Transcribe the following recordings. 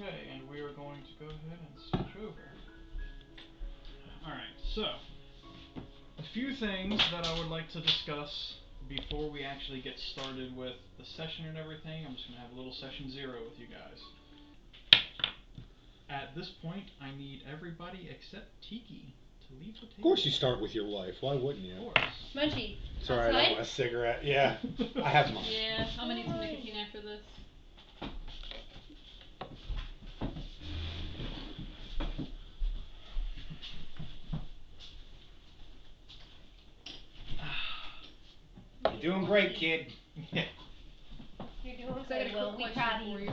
Okay, and we are going to go ahead and switch over. Alright, so a few things that I would like to discuss before we actually get started with the session and everything. I'm just going to have a little session 0 with you guys. At this point, I need everybody except Tiki to leave the table. Of course you start with your wife. Why wouldn't you? Of course. Munchie. Sorry, I don't want a cigarette. Yeah, I have mine. Yeah, I'm gonna need some nicotine after this. You're doing great, kid. Yeah. You're doing good, Will. We proud of you.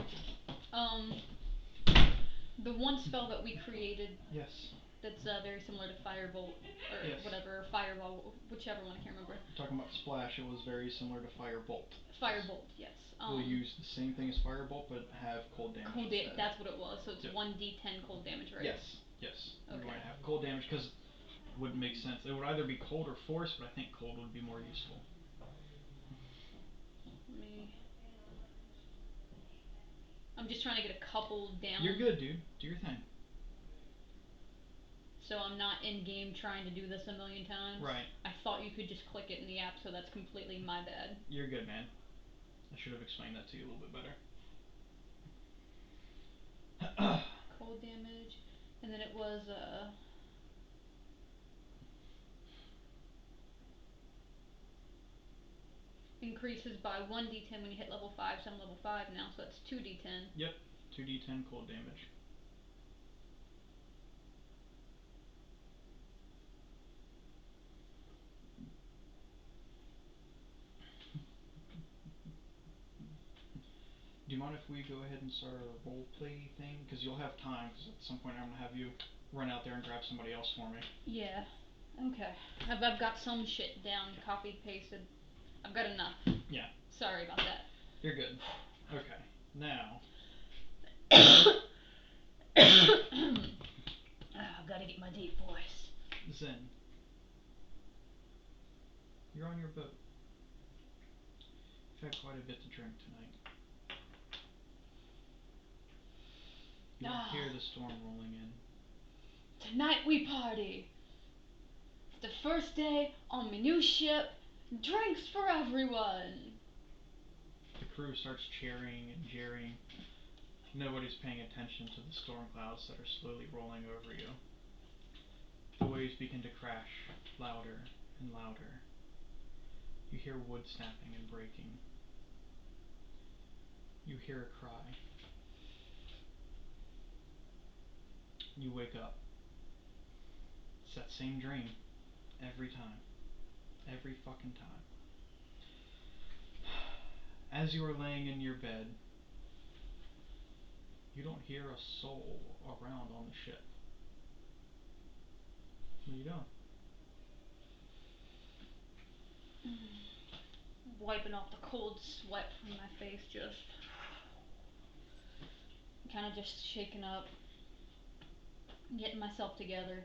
The one spell that we created. Yes. That's very similar to Firebolt, or yes. whatever, Fireball, whichever one, I can't remember. Talking about Splash, it was very similar to Firebolt. Firebolt, yes. We'll use the same thing as Firebolt, but have cold damage. That's what it was, so it's 1d10 cold damage, right? Yes, yes. Okay. We're going to have cold damage, because it wouldn't make sense. It would either be cold or force, but I think cold would be more useful. I'm just trying to get a couple down. You're good, dude. Do your thing. So I'm not in-game trying to do this a million times? Right. I thought you could just click it in the app, so that's completely my bad. You're good, man. I should have explained that to you a little bit better. Cold damage, and then it was, increases by 1d10 when you hit level 5, so I'm level 5 now, so that's 2d10. Yep, 2d10 cold damage. Do you mind if we go ahead and start our roleplay thing? Because you'll have time, because at some point I'm going to have you run out there and grab somebody else for me. Yeah, okay. I've got some shit down, copied, pasted. I've got enough. Yeah. Sorry about that. You're good. Okay, now. I've got to get my deep voice. Zen. You're on your boat. You've had quite a bit to drink tonight. You can hear the storm rolling in. Tonight we party. It's the first day on my new ship. Drinks for everyone. The crew starts cheering and jeering. Nobody's paying attention to the storm clouds that are slowly rolling over you. The waves begin to crash louder and louder. You hear wood snapping and breaking. You hear a cry. You wake up. It's that same dream. Every time. Every fucking time. As you are laying in your bed, you don't hear a soul around on the ship. What are you doing? Wiping off the cold sweat from my face, just kind of just shaking up, getting myself together,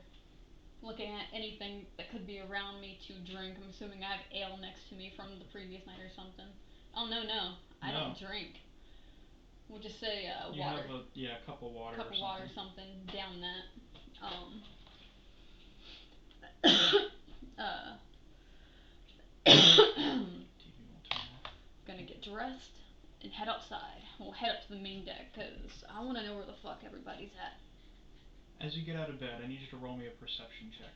looking at anything that could be around me to drink. I'm assuming I have ale next to me from the previous night or something. Oh, no. I don't drink. We'll just say water. You have a cup of water or something. Water or something down that. Gonna get dressed and head outside. We'll head up to the main deck, because I want to know where the fuck everybody's at. As you get out of bed, I need you to roll me a perception check.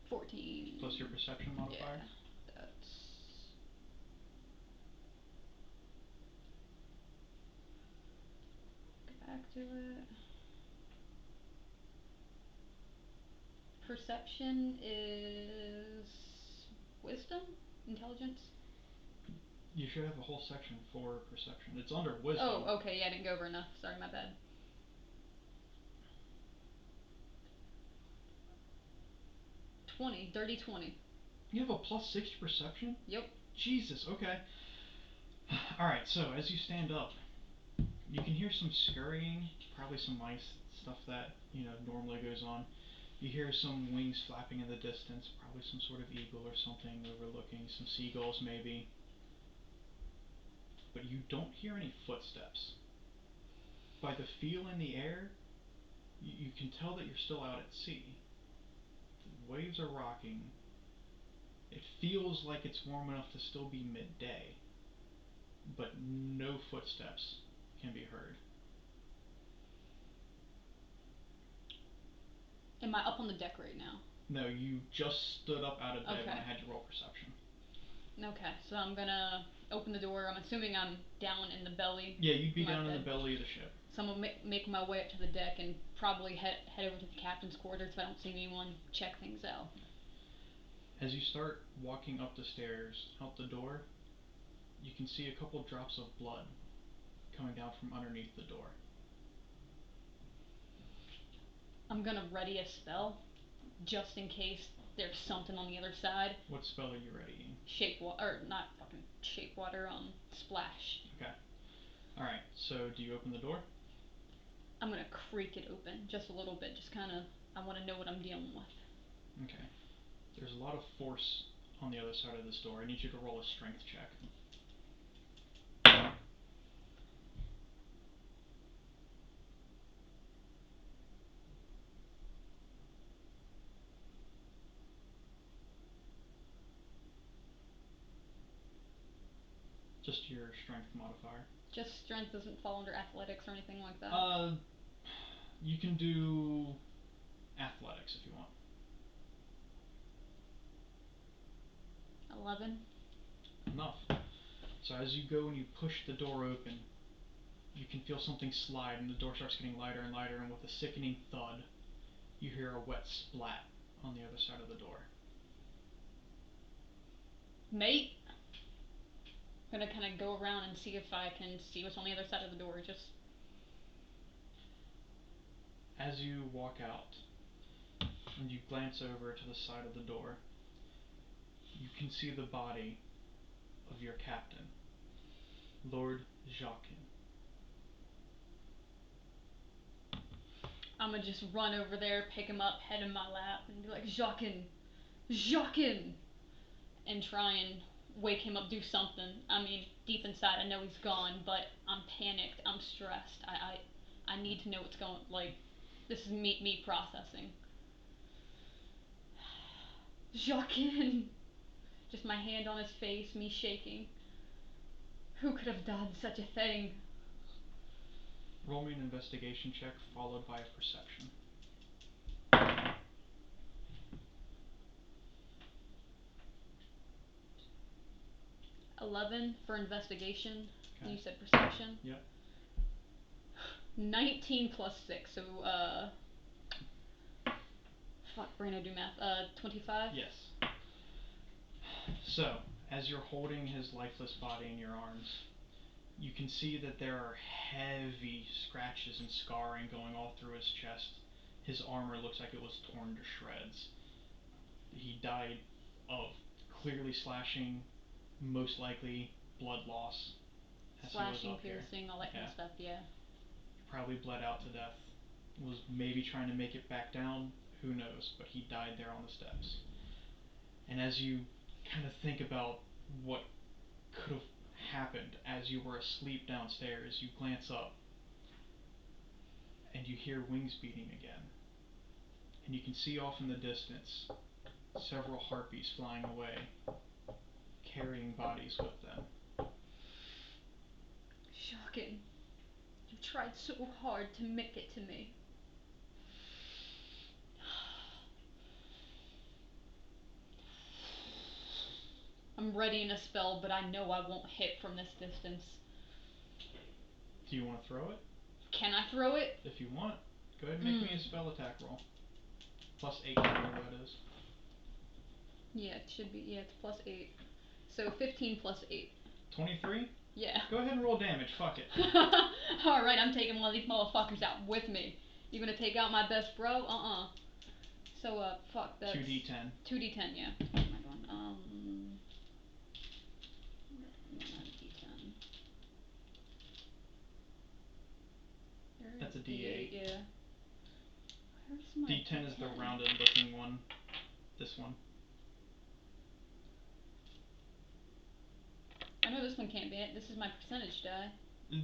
14. Plus your perception modifier? Yeah, that's... Get back to it. Perception is... wisdom? Intelligence? You should have a whole section for perception. It's under wisdom. Oh, okay, yeah, I didn't go over enough. Sorry, my bad. Dirty 20. You have a plus 6 perception? Yep. Jesus, okay. Alright, so as you stand up, you can hear some scurrying, probably some mice, stuff that, normally goes on. You hear some wings flapping in the distance, probably some sort of eagle or something overlooking, some seagulls maybe. But you don't hear any footsteps. By the feel in the air, you can tell that you're still out at sea. The waves are rocking. It feels like it's warm enough to still be midday, but no footsteps can be heard. Am I up on the deck right now? No, you just stood up out of bed when Okay. I had you roll perception. Okay, so I'm gonna open the door. I'm assuming I'm down in the belly. Yeah, you'd be my down in the bed. belly of the ship. So I'm gonna make my way up to the deck and probably head over to the captain's quarters if I don't see anyone. Check things out. As you start walking up the stairs, out the door, you can see a couple drops of blood coming down from underneath the door. I'm gonna ready a spell, just in case there's something on the other side. What spell are you readying? Shape water, or not fucking shape water. Splash. Okay. All right. So, do you open the door? I'm gonna creak it open just a little bit. Just kind of, I want to know what I'm dealing with. Okay. There's a lot of force on the other side of this door. I need you to roll a strength check. Just your strength modifier. Just strength doesn't fall under athletics or anything like that. You can do athletics if you want. 11. Enough. So as you go and you push the door open, you can feel something slide and the door starts getting lighter and lighter, and with a sickening thud, you hear a wet splat on the other side of the door. Mate. I'm gonna kind of go around and see if I can see what's on the other side of the door. Just as you walk out and you glance over to the side of the door, you can see the body of your captain, Lord Jacques. I'm gonna just run over there, pick him up, head in my lap, and be like, Jacques, Jacques, and try and wake him up, do something. I mean, deep inside, I know he's gone, but I'm panicked. I'm stressed. I need to know what's going. Like, this is me processing. Jacques, just my hand on his face, me shaking. Who could have done such a thing? Roll me an investigation check followed by a perception. 11 for investigation. Okay. You said perception? Yep. 19 plus 6, so, fuck, brain, I do math. 25? Yes. So, as you're holding his lifeless body in your arms, you can see that there are heavy scratches and scarring going all through his chest. His armor looks like it was torn to shreds. He died of clearly slashing, most likely blood loss as he was Slashing, up here. piercing, all that kind of stuff, yeah. Probably bled out to death. Was maybe trying to make it back down, who knows, but he died there on the steps. And as you kind of think about what could have happened as you were asleep downstairs, you glance up and you hear wings beating again. And you can see off in the distance several harpies flying away, carrying bodies with them. Shocking. You tried so hard to make it to me. I'm readying a spell, but I know I won't hit from this distance. Do you want to throw it? Can I throw it? If you want, go ahead and make me a spell attack roll. +8, whatever that is. Yeah, it should be. Yeah, it's +8. So 15 plus 8. 23? Yeah. Go ahead and roll damage, fuck it. Alright, I'm taking one of these motherfuckers out with me. You gonna take out my best bro? So, fuck, that's... 2d10. 2d10, yeah. What am I doing? Not a d10. That's a D8, d8. yeah. Where's my... D10 is the rounded looking one. This one. I know this one can't be it. This is my percentage die.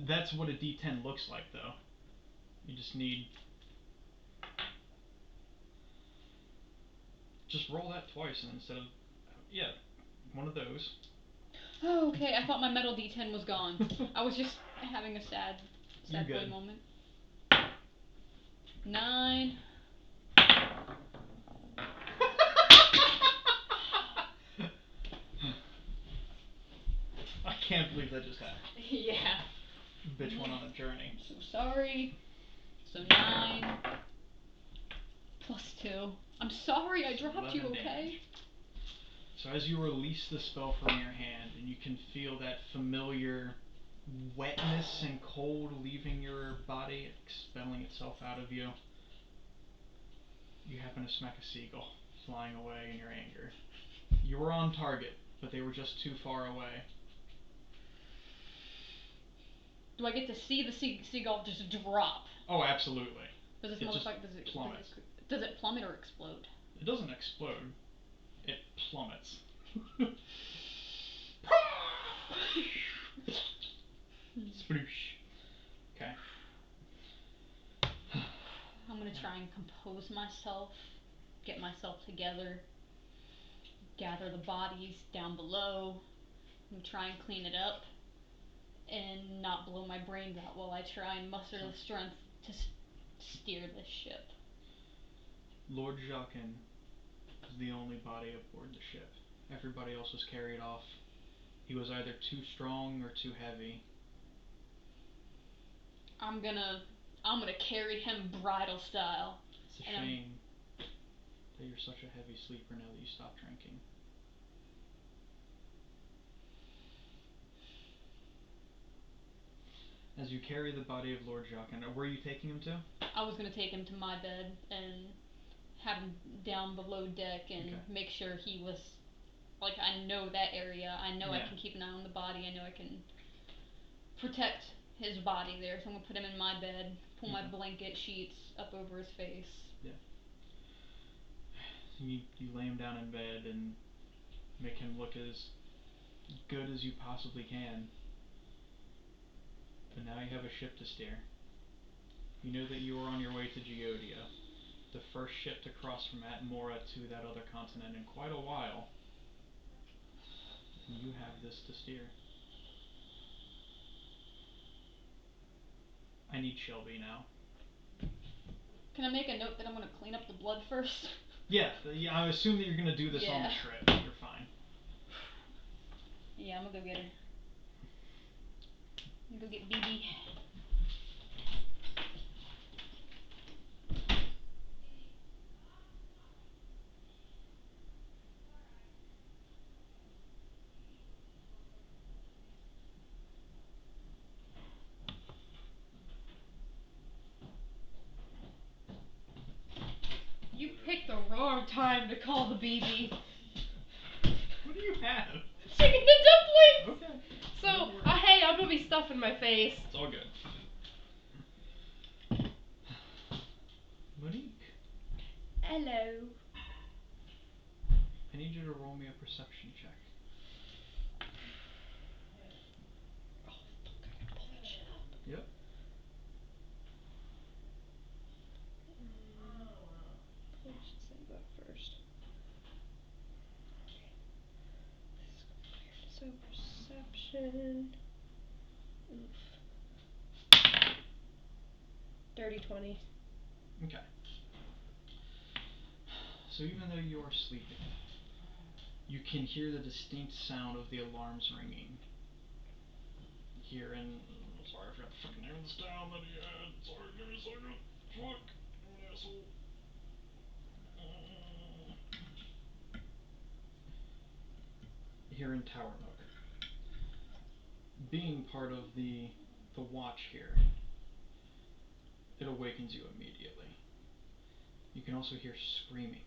That's what a D10 looks like, though. You just need... Just roll that twice, and instead of... Yeah, one of those. Oh, okay. I thought my metal D10 was gone. I was just having a sad boy moment. 9. I can't believe that just happened. Yeah. Bitch went on a journey. I'm so sorry. So 9 plus 2. I'm sorry I dropped you, okay? Damage. So as you release the spell from your hand, and you can feel that familiar wetness and cold leaving your body, expelling itself out of you, you happen to smack a seagull flying away in your anger. You were on target, but they were just too far away. Do I get to see the seagull just drop? Oh, absolutely. Does this motherfucker plummets. Does it plummet or explode? It doesn't explode. It plummets. Sploosh. Okay. I'm gonna try and compose myself, get myself together, gather the bodies down below, and try and clean it up, and not blow my brains out while I try and muster the strength to steer this ship. Lord Jacquin is the only body aboard the ship. Everybody else was carried off. He was either too strong or too heavy. I'm gonna carry him bridal style. It's a shame that you're such a heavy sleeper now that you stopped drinking. As you carry the body of Lord Jacquin, where are you taking him to? I was gonna take him to my bed and have him down below deck and make sure he was, like, I know that area. I know I can keep an eye on the body. I know I can protect his body there. So I'm gonna put him in my bed, pull my blanket sheets up over his face. Yeah. You lay him down in bed and make him look as good as you possibly can. But now you have a ship to steer. You know that you are on your way to Geodia, the first ship to cross from Atmora to that other continent in quite a while. And you have this to steer. I need Shelby now. Can I make a note that I'm gonna clean up the blood first? Yeah, I assume that you're gonna do this on the trip. You're fine. Yeah, I'm gonna go get her. I'm gonna go get BB. You picked the wrong time to call the BB. What do you have? Chicken and dumplings! Okay. So, hey, I'm gonna be stuffing my face. It's all good. Monique. Hello. I need you to roll me a perception check. Oh, fuck, I gotta pull that shit up. Yep. I should save that first. Okay. This is weird. So, perception. Oof. Dirty 20. Okay. So even though you are sleeping, you can hear the distinct sound of the alarms ringing. Here in... Sorry, I forgot the fucking name of this town that he had. Sorry, give me a second. Fuck. I'm an asshole. Here in Towernook. Being part of the watch here, it awakens you immediately. You can also hear screaming.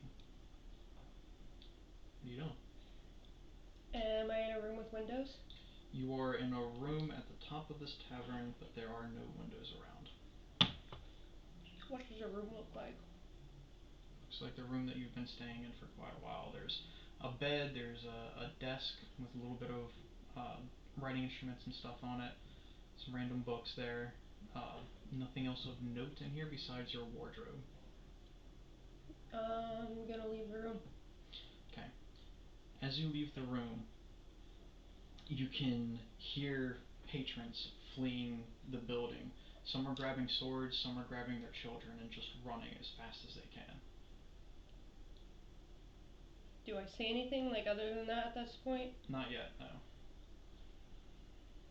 What are you doing? Am I in a room with windows? You are in a room at the top of this tavern, but there are no windows around. What does a room look like? looks like the room that you've been staying in for quite a while. There's a bed, there's a desk with a little bit of writing instruments and stuff on it, some random books there. Nothing else of note in here besides your wardrobe. I'm gonna leave the room. Okay. As you leave the room, you can hear patrons fleeing the building. Some are grabbing swords, some are grabbing their children and just running as fast as they can. Do I say anything like other than that at this point? Not yet, no.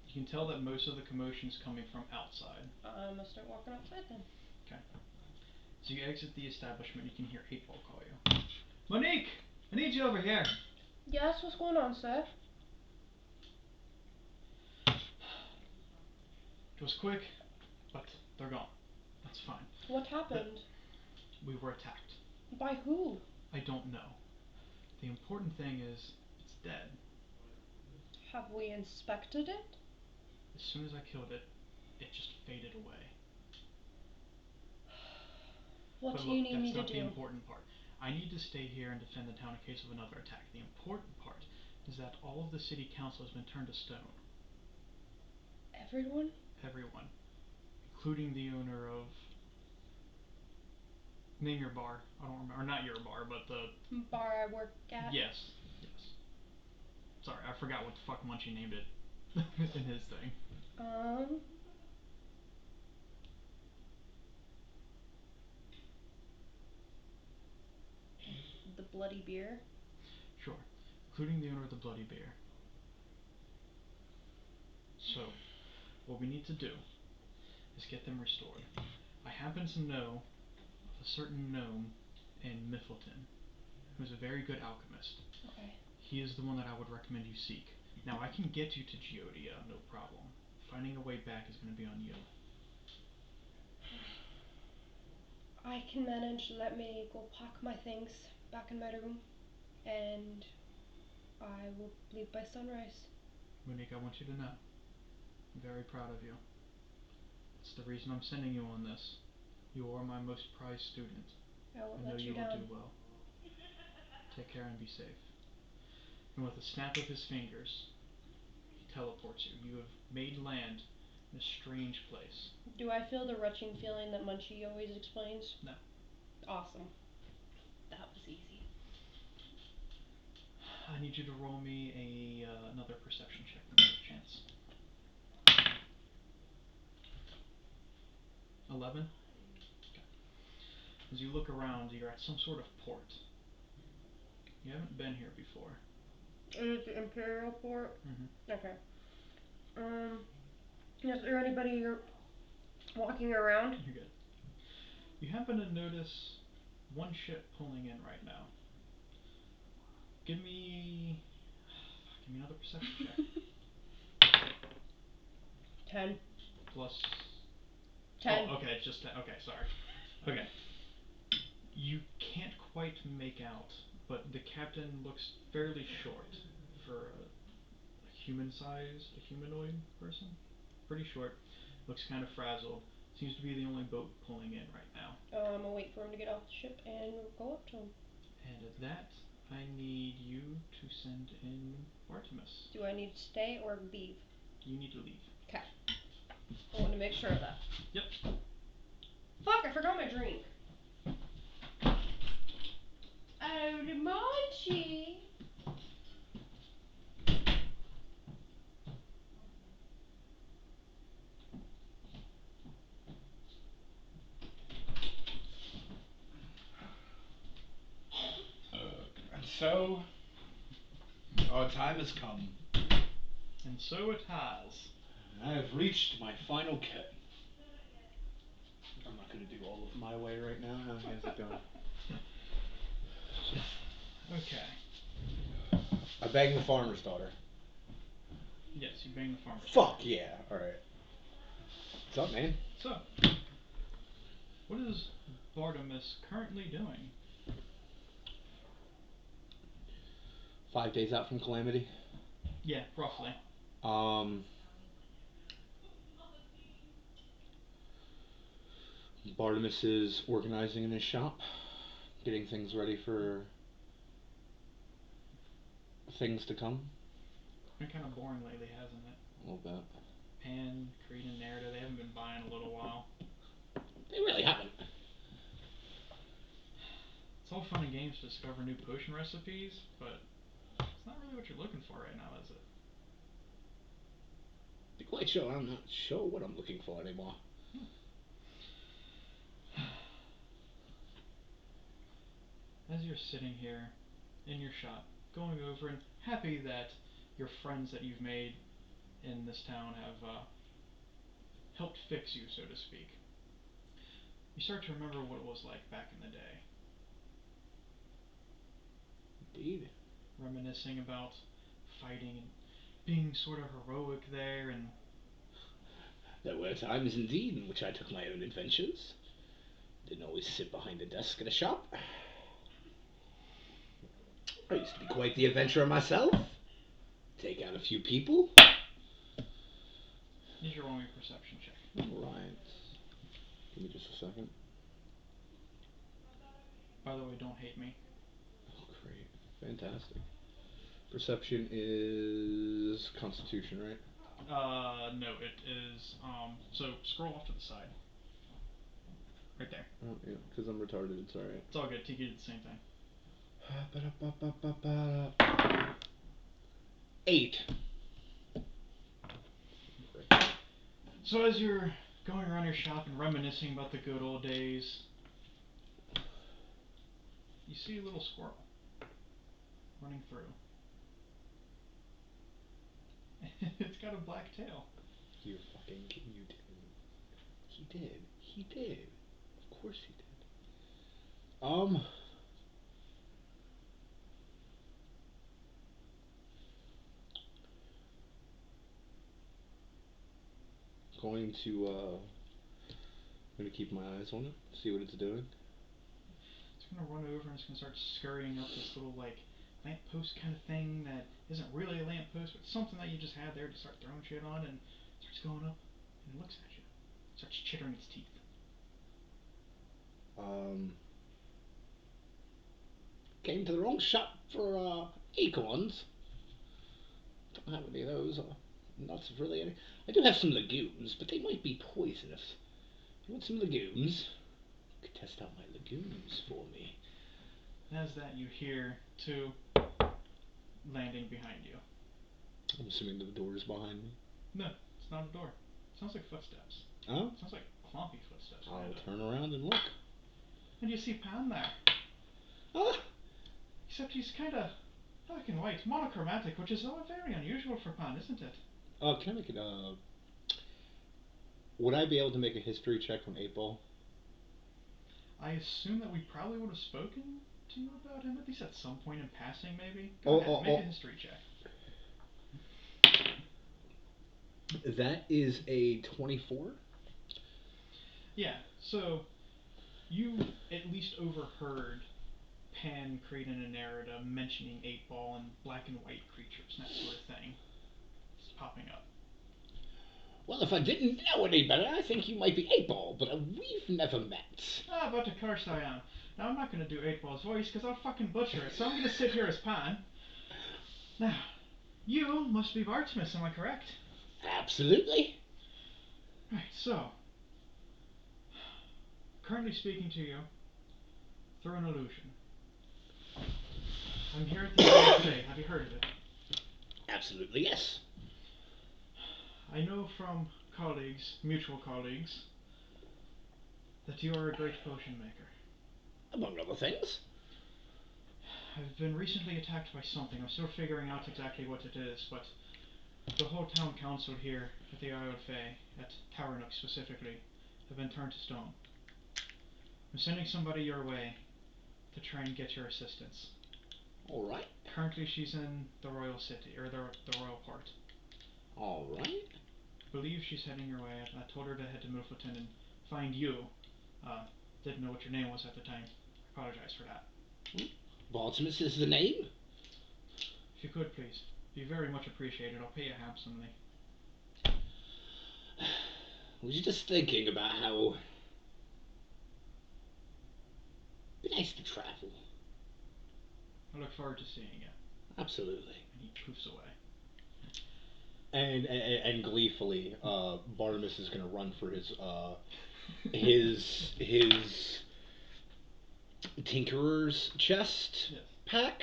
You can tell that most of the commotion's coming from outside. I'm gonna start walking outside then. Okay. As you exit the establishment, you can hear 8-Ball call you. Monique! I need you over here! Yes, what's going on, sir? It was quick, but they're gone. That's fine. What happened? We were attacked. By who? I don't know. The important thing is, it's dead. Have we inspected it? As soon as I killed it, it just faded away. What But do look, you need me that's to not the do? important part. I need to stay here and defend the town in case of another attack. The important part is that all of the city council has been turned to stone. Everyone? Everyone. Including the owner of... Name your bar. I don't remember. Or not your bar, but the... Bar I work at? Yes. Yes. Sorry, I forgot what the fuck Munchie named it in his thing. The Bloody Beer? Sure. Including the owner of the Bloody Beer. So, what we need to do is get them restored. I happen to know of a certain gnome in Miffleton who's a very good alchemist. Okay. He is the one that I would recommend you seek. Now, I can get you to Geodia, no problem. Finding a way back is going to be on you. I can manage. Let me go pack my things back in my room, and I will leave by sunrise. Monique, I want you to know, I'm very proud of you. It's the reason I'm sending you on this. You are my most prized student. I won't I know let you you will down. do well. Take care and be safe. And with a snap of his fingers, he teleports you. You have made land in a strange place. Do I feel the retching feeling that Munchie always explains? No. Awesome. That was easy. I need you to roll me another perception check when you have a chance. 11? Okay. As you look around, you're at some sort of port. You haven't been here before. Is it the Imperial Port? Mm-hmm. Okay. Is there anybody walking around? You're good. You happen to notice one ship pulling in right now. Give me another perception check. 10. Plus... 10. Oh, okay, it's just 10. Okay, sorry. Okay. You can't quite make out, but the captain looks fairly short for a humanoid person. Pretty short. Looks kind of frazzled. Seems to be the only boat pulling in right now. I'm gonna wait for him to get off the ship and go up to him. And at that, I need you to send in Artemis. Do I need to stay or leave? You need to leave. Okay. I want to make sure of that. Yep. Fuck, I forgot my drink. Oh, the Munchie. And so, our time has come. And so it has. I have reached my final cut. I'm not gonna do all of my way right now. How's it going? Okay. I banged the farmer's daughter. Yes, you banged the farmer's Fuck yeah! Alright. What's up, man? So, what is Bartimus currently doing? 5 days out from Calamity. Yeah, roughly. Bartimus is organizing in his shop getting things ready for things to come. Been kind of boring lately, hasn't it? A little bit. Pan, Creed, and Narita, they haven't been by in a little while. They really haven't. It's all fun and games to discover new potion recipes, but it's not really what you're looking for right now, is it? Be quite sure I'm not sure what I'm looking for anymore. As you're sitting here in your shop, going over and happy that your friends that you've made in this town have helped fix you, so to speak, you start to remember what it was like back in the day. Indeed. Reminiscing about fighting and being sort of heroic there, and There were times indeed in which I took my own adventures. Didn't always sit behind a desk at a shop. I used to be quite the adventurer myself. Take out a few people. need you to roll me a perception check. Alright. Give me just a second. By the way, don't hate me. Oh, great. Fantastic. Perception is Constitution, right? No, it is, so scroll off to the side. Right there. Oh, yeah, because I'm retarded, it's alright. It's all good, Tiki did the same thing. 8. So as you're going around your shop and reminiscing about the good old days, you see a little squirrel running through. It's got a black tail. You're fucking kidding, you did. He did. He did. Of course he did. Going to keep my eyes on it, see what it's doing. It's gonna run over and it's gonna start scurrying up this little, like, lamppost kind of thing that isn't really a lamppost, but something that you just had there to start throwing shit on, and starts going up and it looks at you. Starts chittering its teeth. Came to the wrong shop for acorns. Don't have any of those. Not really any. I do have some legumes, but they might be poisonous. You want some legumes? You could test out my legumes for me. As that, you hear two landing behind you. I'm assuming the door is behind me. No, it's not a door. It sounds like footsteps. Oh? It sounds like clompy footsteps. I'll Kinda. turn around and look. And you see Pan there. Ah! Except he's kinda black and white, monochromatic, which is very unusual for Pan, isn't it? Can I make it, would I be able to make a history check on 8 Ball? I assume that we probably would have spoken to you about him, at least at some point in passing, maybe? Go ahead, make a history check. That is a 24. Yeah, so you at least overheard Pan, Kraden, and Narita mentioning 8 Ball and black and white creatures and that sort of thing. It's popping up. Well, if I didn't know any better, I think you might be 8 Ball, but we've never met. Ah, but of course I am. Now, I'm not going to do 8 Ball's voice because I'll fucking butcher it, so I'm going to sit here as Pan. Now, you must be Bartimus, am I correct? Absolutely. Right, so, currently speaking to you through an illusion. I'm here at the USA. Have you heard of it? Absolutely, yes. I know from colleagues, mutual colleagues, that you are a great potion maker. Among other things. I've been recently attacked by something. I'm still figuring out exactly what it is, but the whole town council here at the Isle of Fae, at Tower Nook specifically, have been turned to stone. I'm sending somebody your way to try and get your assistance. Alright. Currently she's in the royal city, or the royal port. Alright. I believe she's heading your way. I told her to head to Milfoten and find you. Didn't know what your name was at the time. I apologize for that. Bartimus is the name? If you could, please. Be very much appreciated. I'll pay you handsomely. I was just thinking about how Be nice to travel. I look forward to seeing you. Absolutely. And he poofs away. And gleefully, Barnabas is gonna run for his tinkerer's chest pack.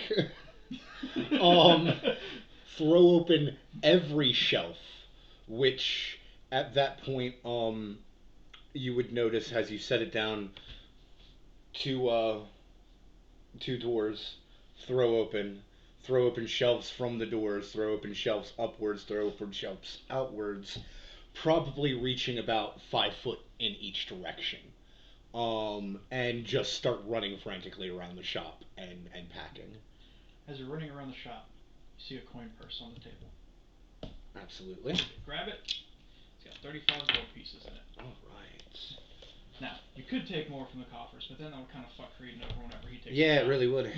Throw open every shelf, which at that point, you would notice as you set it down, two doors, throw open shelves from the doors, throw open shelves upwards, throw open shelves outwards, probably reaching about 5 foot in each direction. And just start running frantically around the shop and packing. As you're running around the shop, you see a coin purse on the table. Absolutely. Grab it. It's got 35 gold pieces in it. Alright. Now, you could take more from the coffers, but then that would kind of fuck Creed over whenever he takes Yeah, it really would.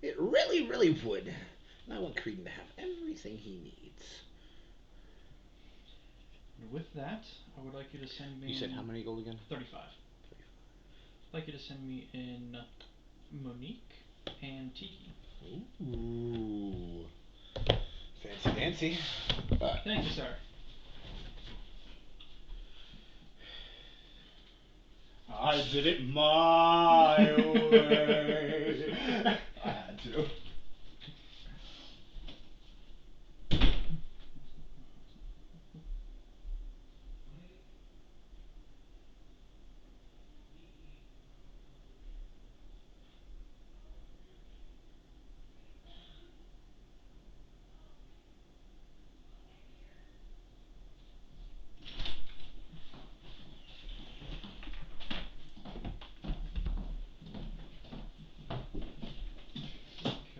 It really, really would. And I want Creedon to have everything he needs. And with that, I would like you to send me... You said how many gold again? 35. I'd like you to send me in Monique and Tiki. Ooh. Fancy dancy. Thank you, sir. I did it my way. I had to.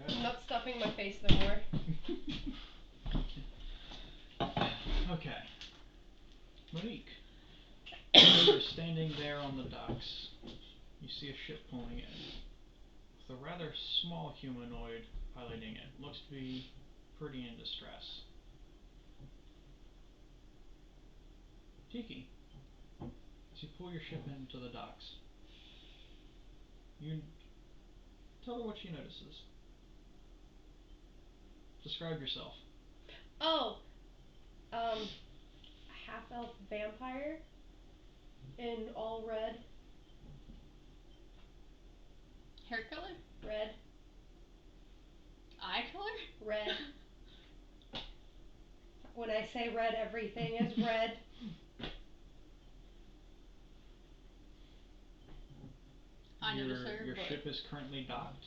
I'm not stuffing my face no more. Okay. Monique. You're standing there on the docks. You see a ship pulling in, with a rather small humanoid piloting it. Looks to be pretty in distress. Tiki, as you pull your ship into the docks, you tell her what she notices. Describe yourself. Oh, half-elf vampire in all red. Hair color? Red. Eye color? Red. When I say red, everything is red. I notice her, Your but ship is currently docked.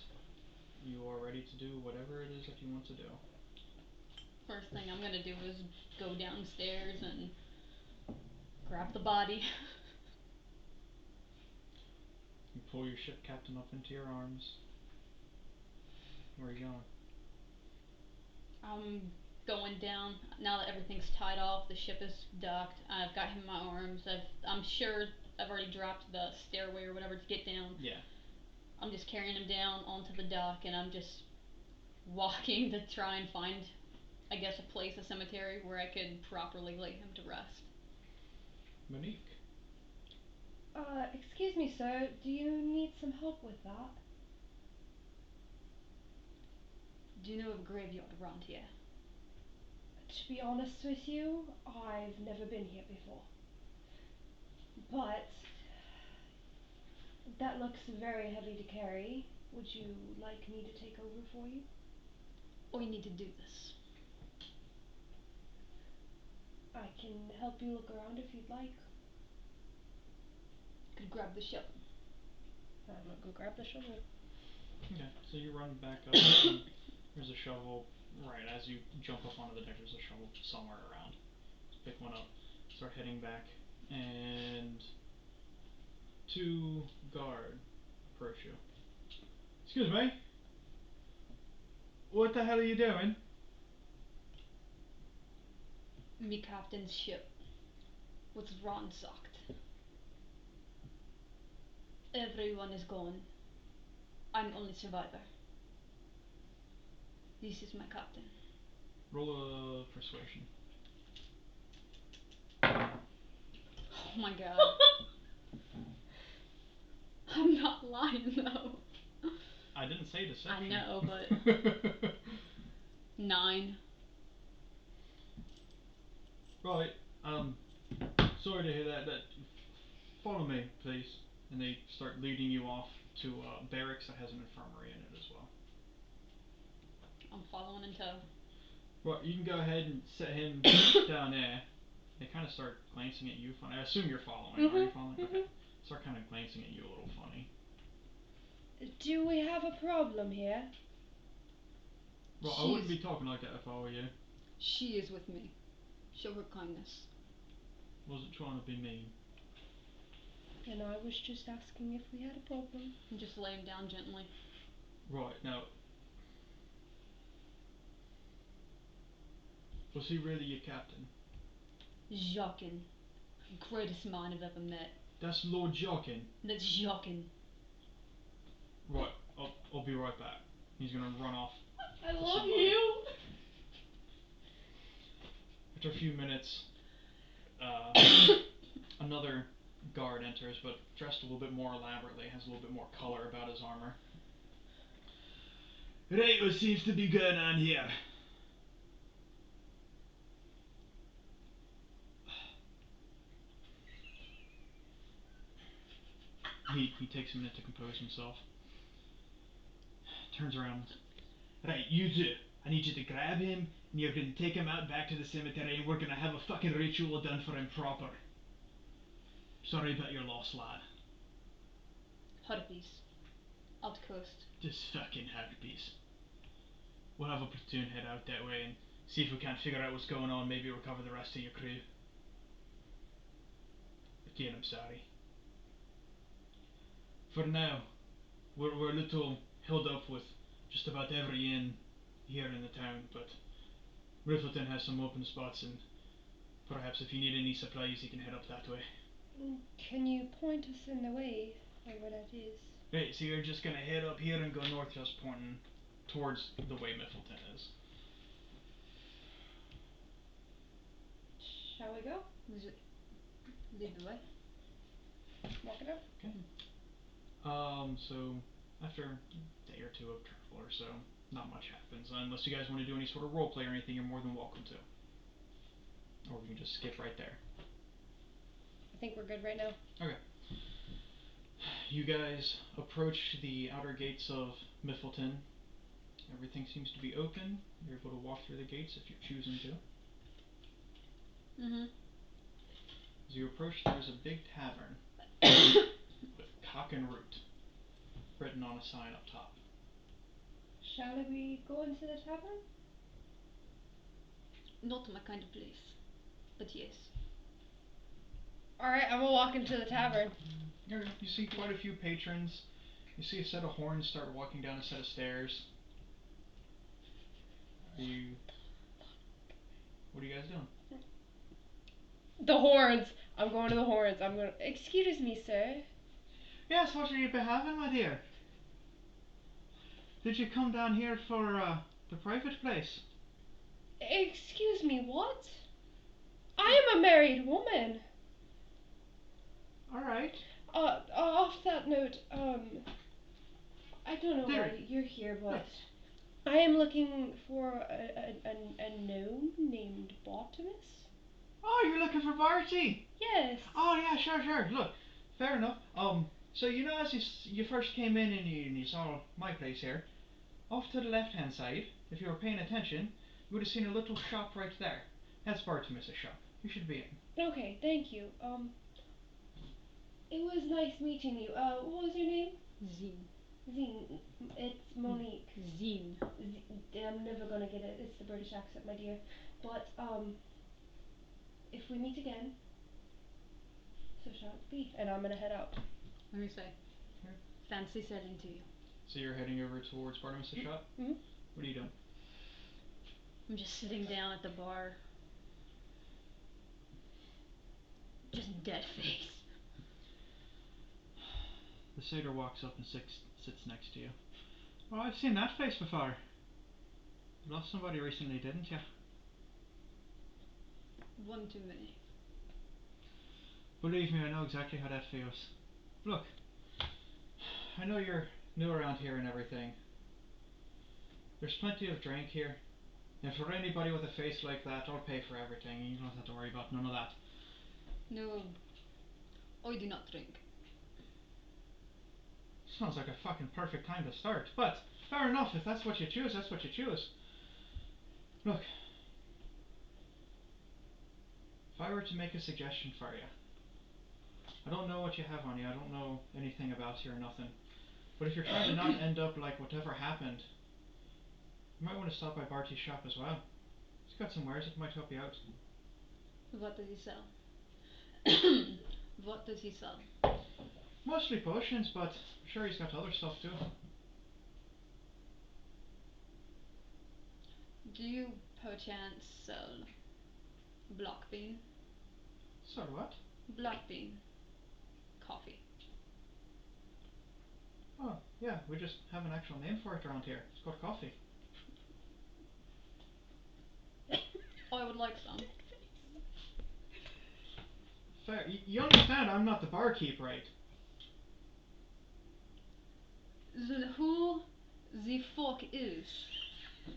You are ready to do whatever it is that you want to do. first thing I'm gonna do is go downstairs and grab the body. You pull your ship captain up into your arms. Where are you going? I'm going down now that everything's tied off. The ship is docked. I've got him in my arms. I'm sure I've already dropped the stairway or whatever to get down. Yeah. I'm just carrying him down onto the dock, and I'm just walking to try and find, I guess, a place, a cemetery where I could properly lay him to rest. Monique. Excuse me, sir. Do you need some help with that? Do you know of a graveyard around here? To be honest with you, I've never been here before. But that looks very heavy to carry. Would you like me to take over for you? We need to do this. I can help you look around if you'd like. Could grab the shovel. I'm gonna go grab the shovel. Okay, so you run back up and there's a shovel right as you jump up onto the deck. There's a shovel somewhere around. Just pick one up, start heading back, and two guard approach you. Excuse me? What the hell are you doing? Me captain's ship was ransacked. Everyone is gone. I'm only survivor. This is my captain. Roll a persuasion. Oh my god. I'm not lying though. I didn't say deception. I know, but 9. Right. Sorry to hear that. Follow me, please. And they start leading you off to a barracks that has an infirmary in it as well. I'm following in tow. Right, you can go ahead and set him down there. They kind of start glancing at you funny. I assume you're following. Are you following? Okay. Start kind of glancing at you a little funny. Do we have a problem here? Well, I wouldn't be talking like that if I were you. She is with me. Show her kindness. Wasn't trying to be mean. And I was just asking if we had a problem. And just lay him down gently. Right, now. Was he really your captain? Jockin. Greatest mind I've ever met. That's Lord Jockin. That's Jockin. Right, I'll be right back. He's gonna run off. I love you! After a few minutes, another guard enters, but dressed a little bit more elaborately, has a little bit more color about his armor. Right, what seems to be going on here? He takes a minute to compose himself. Turns around. Right, you two. I need you to grab him, and you're going to take him out back to the cemetery, and we're going to have a fucking ritual done for him proper. Sorry about your loss, lad. Harpies. Out coast. Just fucking harpies. We'll have a platoon head out that way and see if we can't figure out what's going on, maybe recover the rest of your crew. Again, I'm sorry. For now, we're a little held up with just about every inn here in the town, but Riffleton has some open spots, and perhaps if you need any supplies, you can head up that way. Can you point us in the way of where that is? Right, so you're just gonna head up here and go north, just pointing towards the way Miffleton is. Shall we go? Lead the way. Walk it up? Okay. So after a day or two of travel or so, not much happens. Unless you guys want to do any sort of roleplay or anything, you're more than welcome to. Or we can just skip right there. I think we're good right now. Okay. You guys approach the outer gates of Miffleton. Everything seems to be open. You're able to walk through the gates if you're choosing to. As you approach, there's a big tavern with cock and root written on a sign up top. Shall we go into the tavern? Not my kind of place. But yes. Alright, I'm gonna walk into the tavern. You see quite a few patrons. You see a set of horns start walking down a set of stairs. What are you guys doing? The horns! I'm going to the horns. Excuse me, sir. Yes, what are you having, my dear? Did you come down here for the private place? Excuse me, what? I am a married woman. Alright. Off that note, I don't know why you're here, but I am looking for a gnome named Botanus. Oh, you're looking for Barty? Yes. Oh, yeah, sure. Look, fair enough. So you know, as you first came in and you saw my place here, off to the left-hand side, if you were paying attention, you would have seen a little shop right there. That's Bartimus's shop. You should be in. Okay, thank you. It was nice meeting you. What was your name? Zine. Zine. It's Monique. Zine. I'm never gonna get it. It's the British accent, my dear. But, if we meet again, so shall it be. And I'm gonna head out. Let me say. Okay. Fancy sailing to you. So you're heading over towards Bartimus's shop? Mm-hmm. What are you doing? I'm just sitting down at the bar. Just dead face. The satyr walks up and sits next to you. Well, I've seen that face before. You lost somebody recently, didn't you? One too many. Believe me, I know exactly how that feels. Look, I know you're new around here and everything. There's plenty of drink here. And for anybody with a face like that, I'll pay for everything. You don't have to worry about none of that. No, I do not drink. Sounds like a fucking perfect time to start. But, fair enough, if that's what you choose, that's what you choose. Look. If I were to make a suggestion for you. I don't know what you have on you. I don't know anything about you or nothing. But if you're trying to not end up like whatever happened, you might want to stop by Barty's shop as well. He's got some wares that might help you out. What does he sell? What does he sell? Mostly potions, but I'm sure he's got other stuff too. Do you perchance sell black bean? So what? Black bean. Coffee. Oh, yeah, we just have an actual name for it around here. It's called coffee. I would like some. Fair. You understand I'm not the barkeep, right? Then who the fuck is?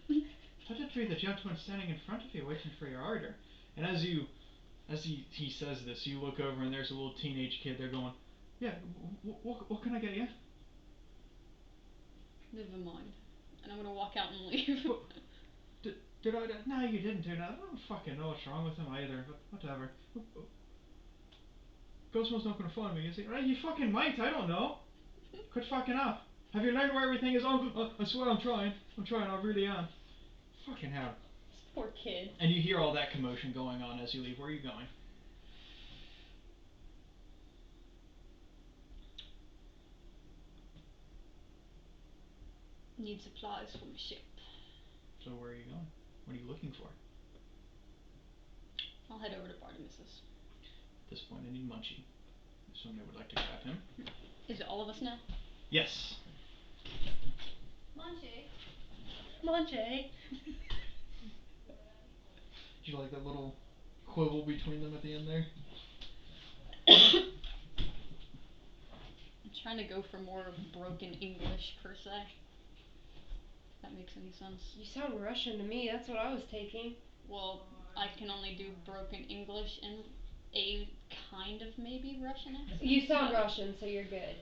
Let it be the gentleman standing in front of you waiting for your order. And as he says this, you look over and there's a little teenage kid there going, yeah, what can I get you? Never mind. And I'm gonna walk out and leave. Did I? No, you didn't do that. I don't fucking know what's wrong with him either, but whatever. Cosmo's not gonna phone me, is he? Right, you fucking might, I don't know. Quit fucking up. Have you learned where everything is? Oh, I swear I'm trying, I really am. Fucking hell. Poor kid. And you hear all that commotion going on as you leave. Where are you going? Need supplies for my ship. So where are you going? What are you looking for? I'll head over to Bartimus's. At this point I need Munchie. Somebody would like to grab him. Is it all of us now? Yes. Munchie. Munchie. Do you like that little quibble between them at the end there? I'm trying to go for more broken English per se. If that makes any sense. You sound Russian to me, that's what I was taking. Well, I can only do broken English and a kind of maybe Russian accent. You sound Russian, so you're good.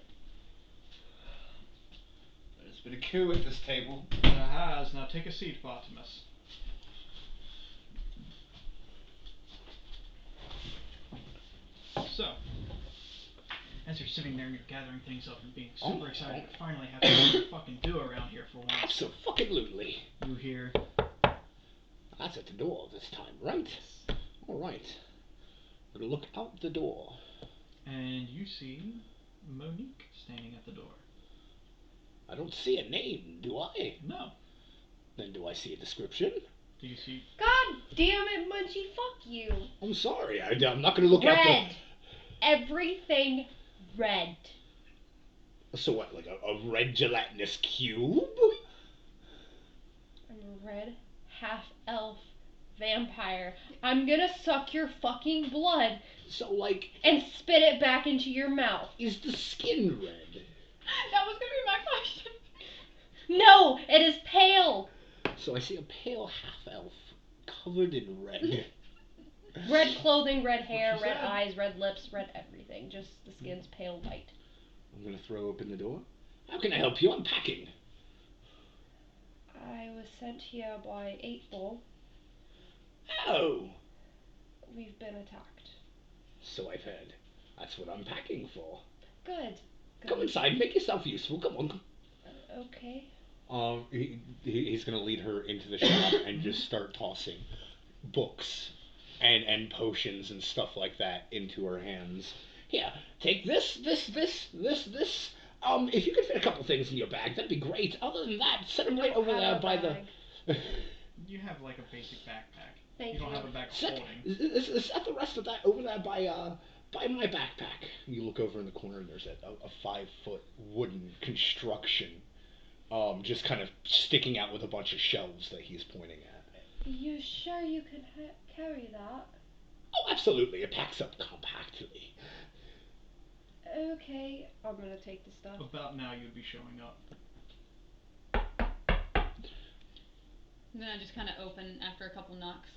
There's been a coup at this table. It has. Now take a seat, Bartimus. So, as you're sitting there and you're gathering things up and being super excited to finally have something to fucking do around here for once. Absolutely. You hear... That's at the door this time, right? Alright. We're gonna look out the door. And you see Monique standing at the door. I don't see a name, do I? No. Then do I see a description? Do you see... God damn it, Munchie, fuck you. I'm sorry, I'm not gonna look out the... Red. Everything red. So what, like a red gelatinous cube? I'm a red half-elf vampire. I'm gonna suck your fucking blood. So, like... And spit it back into your mouth. Is the skin red? That was gonna be my question. No, it is pale. So I see a pale half-elf covered in red. Red clothing, red hair, What you red said. eyes, red lips, red everything. Just the skin's pale white. I'm gonna throw open the door. How can I help you? I'm packing. I was sent here by 8-Ball. Oh! We've been attacked. So I've heard. That's what I'm packing for. Good. Come inside, make yourself useful. Come on. Okay. He's gonna lead her into the shop and just start tossing books and potions and stuff like that into her hands. Here, take this. If you could fit a couple things in your bag, that'd be great. Other than that, set them right over there by the... You have like a basic backpack. Thank You don't have a bag for holding. Set the rest of that over there by my backpack. You look over in the corner and there's a 5-foot wooden construction, just kind of sticking out with a bunch of shelves that he's pointing at. You sure you can carry that? Oh, absolutely. It packs up compactly. Okay, I'm gonna take the stuff. About now you'd be showing up. And then I just kind of open after a couple knocks.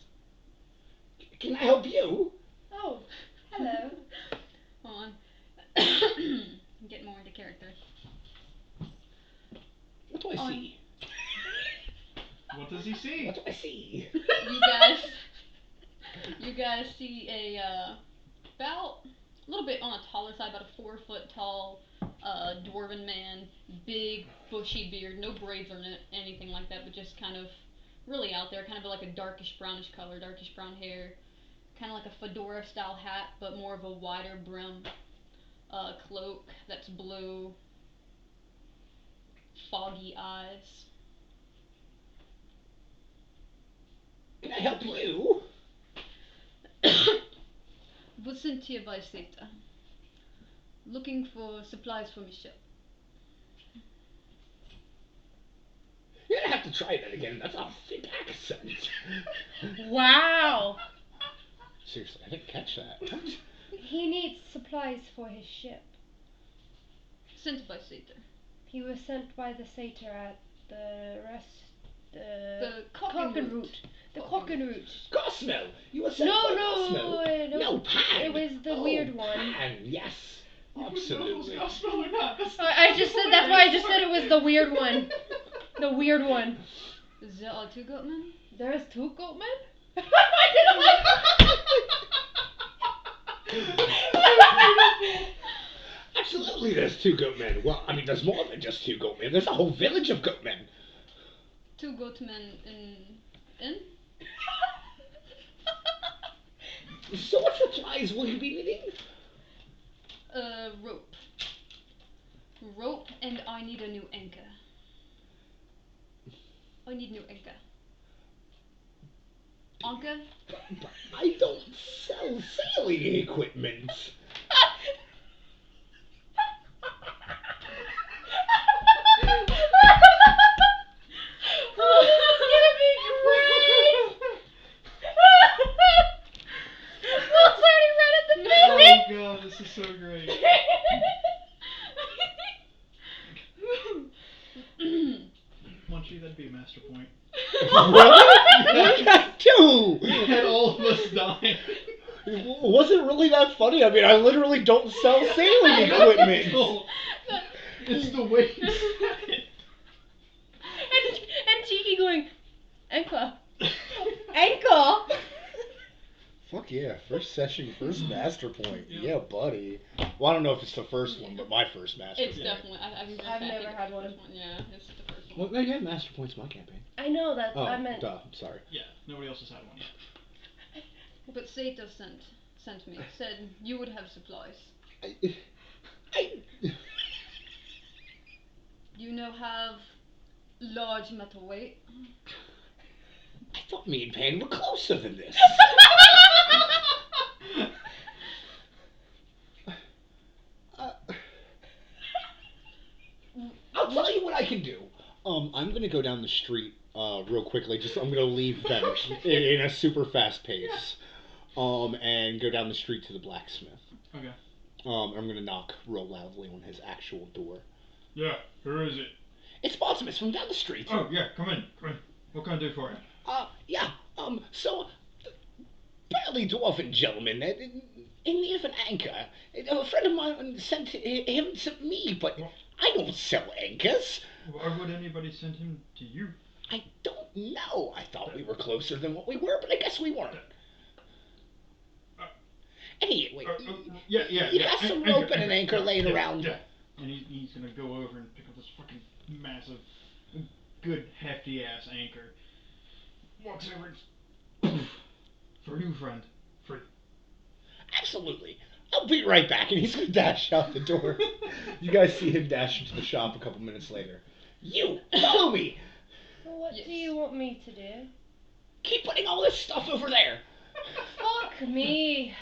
Can I help you? Oh, hello. Hold on. Get more into character. What do I see? What does he see? What do I see? You guys see about a little bit on the taller side, about a 4 foot tall dwarven man, big bushy beard, no braids or anything like that, but just kind of really out there, kind of like a darkish brownish color, darkish brown hair, kind of like a fedora style hat, but more of a wider brim cloak that's blue, foggy eyes. Can I help you? Was sent here by Seta. Looking for supplies for my ship. You're gonna have to try that again. That's a thick accent. Wow. Seriously, I didn't catch that. What? He needs supplies for his ship. Sent by Seta. He was sent by the satyr at the The cock and root. The cock and root. Cosmo! You were sent by Cosmo? No, Pan! It was the weird one. Pan, yes. Absolutely. Cosmo or not? I just said, that's why I just said it was the weird one. The weird one. There are 2 goatmen? There's 2 goatmen? Absolutely, there's 2 goatmen. Well, I mean, there's more than just 2 goatmen. There's a whole village of goatmen. 2 goatmen in? So what supplies will you be needing? Rope. Rope, and I need a new anchor. I need new anchor. Anchor? But I don't sell sailing equipment. Oh god, this is so great. Munchy, that'd be a master point. What did I do? You had all of us dying. Was it really that funny? I mean, I literally don't sell sailing equipment. It's the way you said it. And Tiki going, anchor. Anchor? Fuck yeah, first session, first master point. Yep. Yeah, buddy. Well, I don't know if it's the first one, but my first master It's point. definitely. I've never had one. Yeah, it's the first one. Well, no, you had master points in my campaign. I know that. Oh, I meant. duh, sorry. Yeah, nobody else has had one yet. But Seta sent me. Said you would have supplies. I You know, have large metal weight. thought me and Pan were closer than this. I'll tell you what I can do. I'm gonna go down the street real quickly. I'm gonna leave them in a super fast pace. And go down the street to the blacksmith. Okay. I'm gonna knock real loudly on his actual door. Yeah, who is it? It's Bartimus from down the street. Oh, yeah, come in. What can I do for you? Yeah, so, barely dwarven gentleman, in need of an anchor. A friend of mine sent him to me, but I don't sell anchors. Why would anybody send him to you? I don't know. I thought we were closer than what we were, but I guess we weren't. Anyway, yeah. You got some rope and an anchor laying around. Yeah. And he's gonna go over and pick up this fucking massive, good hefty ass anchor. Walks over and for you, friend. For you. Absolutely. I'll be right back, and he's gonna dash out the door. You guys see him dash into the shop a couple minutes later. You, follow me! Well, what do you want me to do? Keep putting all this stuff over there! Fuck me.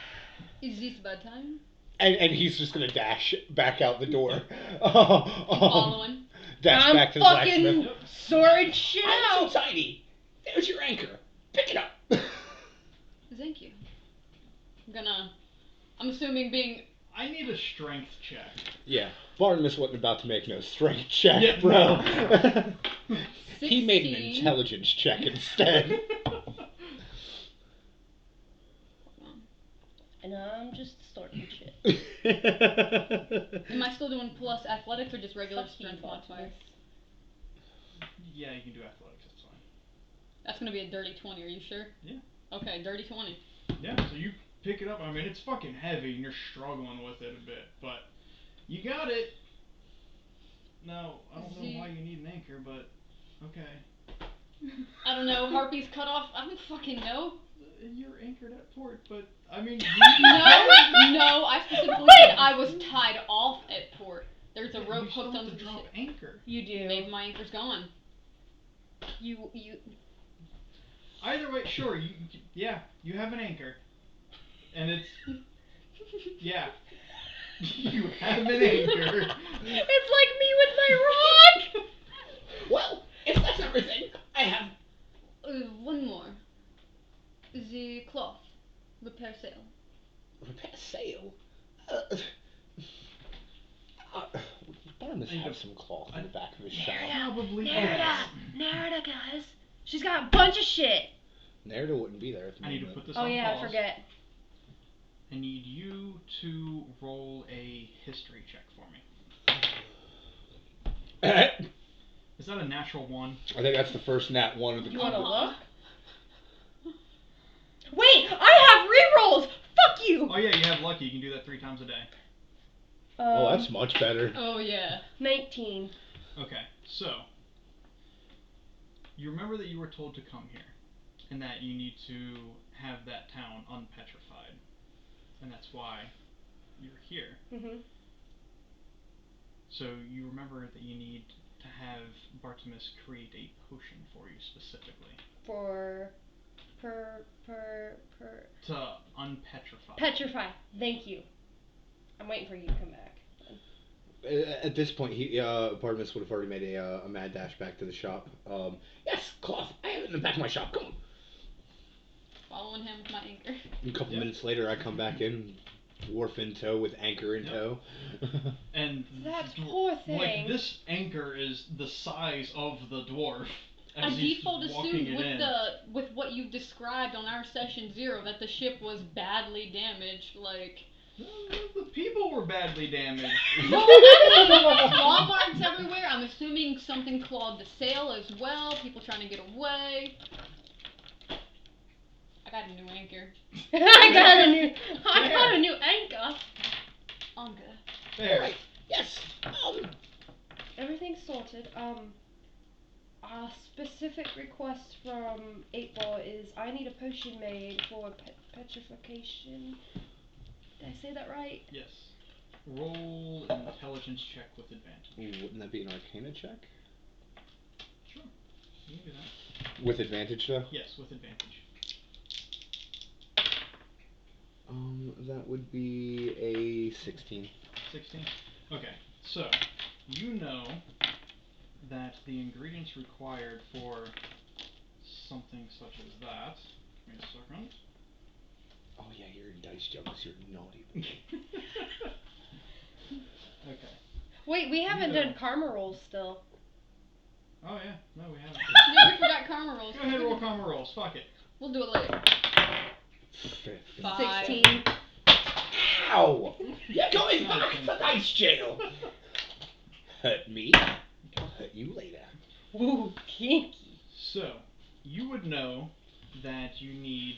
Is this about time? And he's just gonna dash back out the door. Following. Dash back to the blacksmith. Sorting shit I'm out. so tiny. There's your anchor. Pick it up. Thank you. I'm assuming being I need a strength check. Yeah, Barnabas wasn't about to make no strength check, Yeah, bro. no. He made an intelligence check instead. And I'm just starting shit. Am I still doing plus athletics or just regular Fuck strength you, modifier? Optimus. Yeah, you can do athletics, that's fine. That's gonna be a dirty 20, are you sure? Yeah. Okay, dirty 20. Yeah, so you pick it up. I mean, it's fucking heavy and you're struggling with it a bit, but you got it. Now, I don't know why you need an anchor, but okay. I don't know, Harpy's cut off. I don't fucking know. You're anchored at port, but I mean, No, I specifically said I was tied off at port. There's a rope hooked onto the drop ship. anchor. You do. Maybe my anchor's gone. You. Either way, sure. You have an anchor, and it's yeah. You have an anchor. It's like me with my rock. Well, if that's everything, I have. One more. The cloth. Repair sail. Repair sail? Barnabas has some cloth in the back of his shop. Probably. Nerda, guys. She's got a bunch of shit. Nerda wouldn't be there at the I moment. need to put this Oh on yeah, pause. I forget. I need you to roll a history check for me. Is that a natural 1? I think that's the first nat 1 of the You wanna combo. look? Wait, I have rerolls! Fuck you! Oh yeah, you have lucky. You can do that 3 times a day. Oh, that's much better. Oh yeah. 19. Okay, so you remember that you were told to come here, and that you need to have that town unpetrified, and that's why you're here. Mhm. So you remember that you need to have Bartimus create a potion for you specifically. To unpetrify. Petrify. Thank you. I'm waiting for you to come back. At this point, Barnabas would have already made a mad dash back to the shop. Yes, cloth. I have it in the back of my shop. Come on. Following him with my anchor. A couple minutes later, I come back in, dwarf in tow with anchor in tow. And that poor thing. Like, this anchor is the size of the dwarf. I default assumed with what you described on our session 0 that the ship was badly damaged. Like, the people were badly damaged. No, claw marks everywhere. I'm assuming something clawed the sail as well. People trying to get away. I got a new anchor. I got a new anchor. I'm good. There. Right. Yes. Everything's sorted. A specific request from 8-Ball is I need a potion made for petrification. Did I say that right? Yes. Roll an intelligence check with advantage. Ooh, wouldn't that be an arcana check? Sure. You can do that. With advantage, though? Yes, with advantage. That would be a 16. 16? Okay, so you know that the ingredients required for something such as that. Give me a second. Oh yeah, you're in dice jokes. You're naughty. Okay. Wait, we haven't done karma rolls still. Oh yeah, no we haven't. Yeah, we forgot karma rolls. Go ahead and roll karma rolls. Fuck it. We'll do it later. 5. 16. Ow! You're going back to dice jail! Hurt me, I'll hurt you later. Ooh, kinky. So, you would know that you need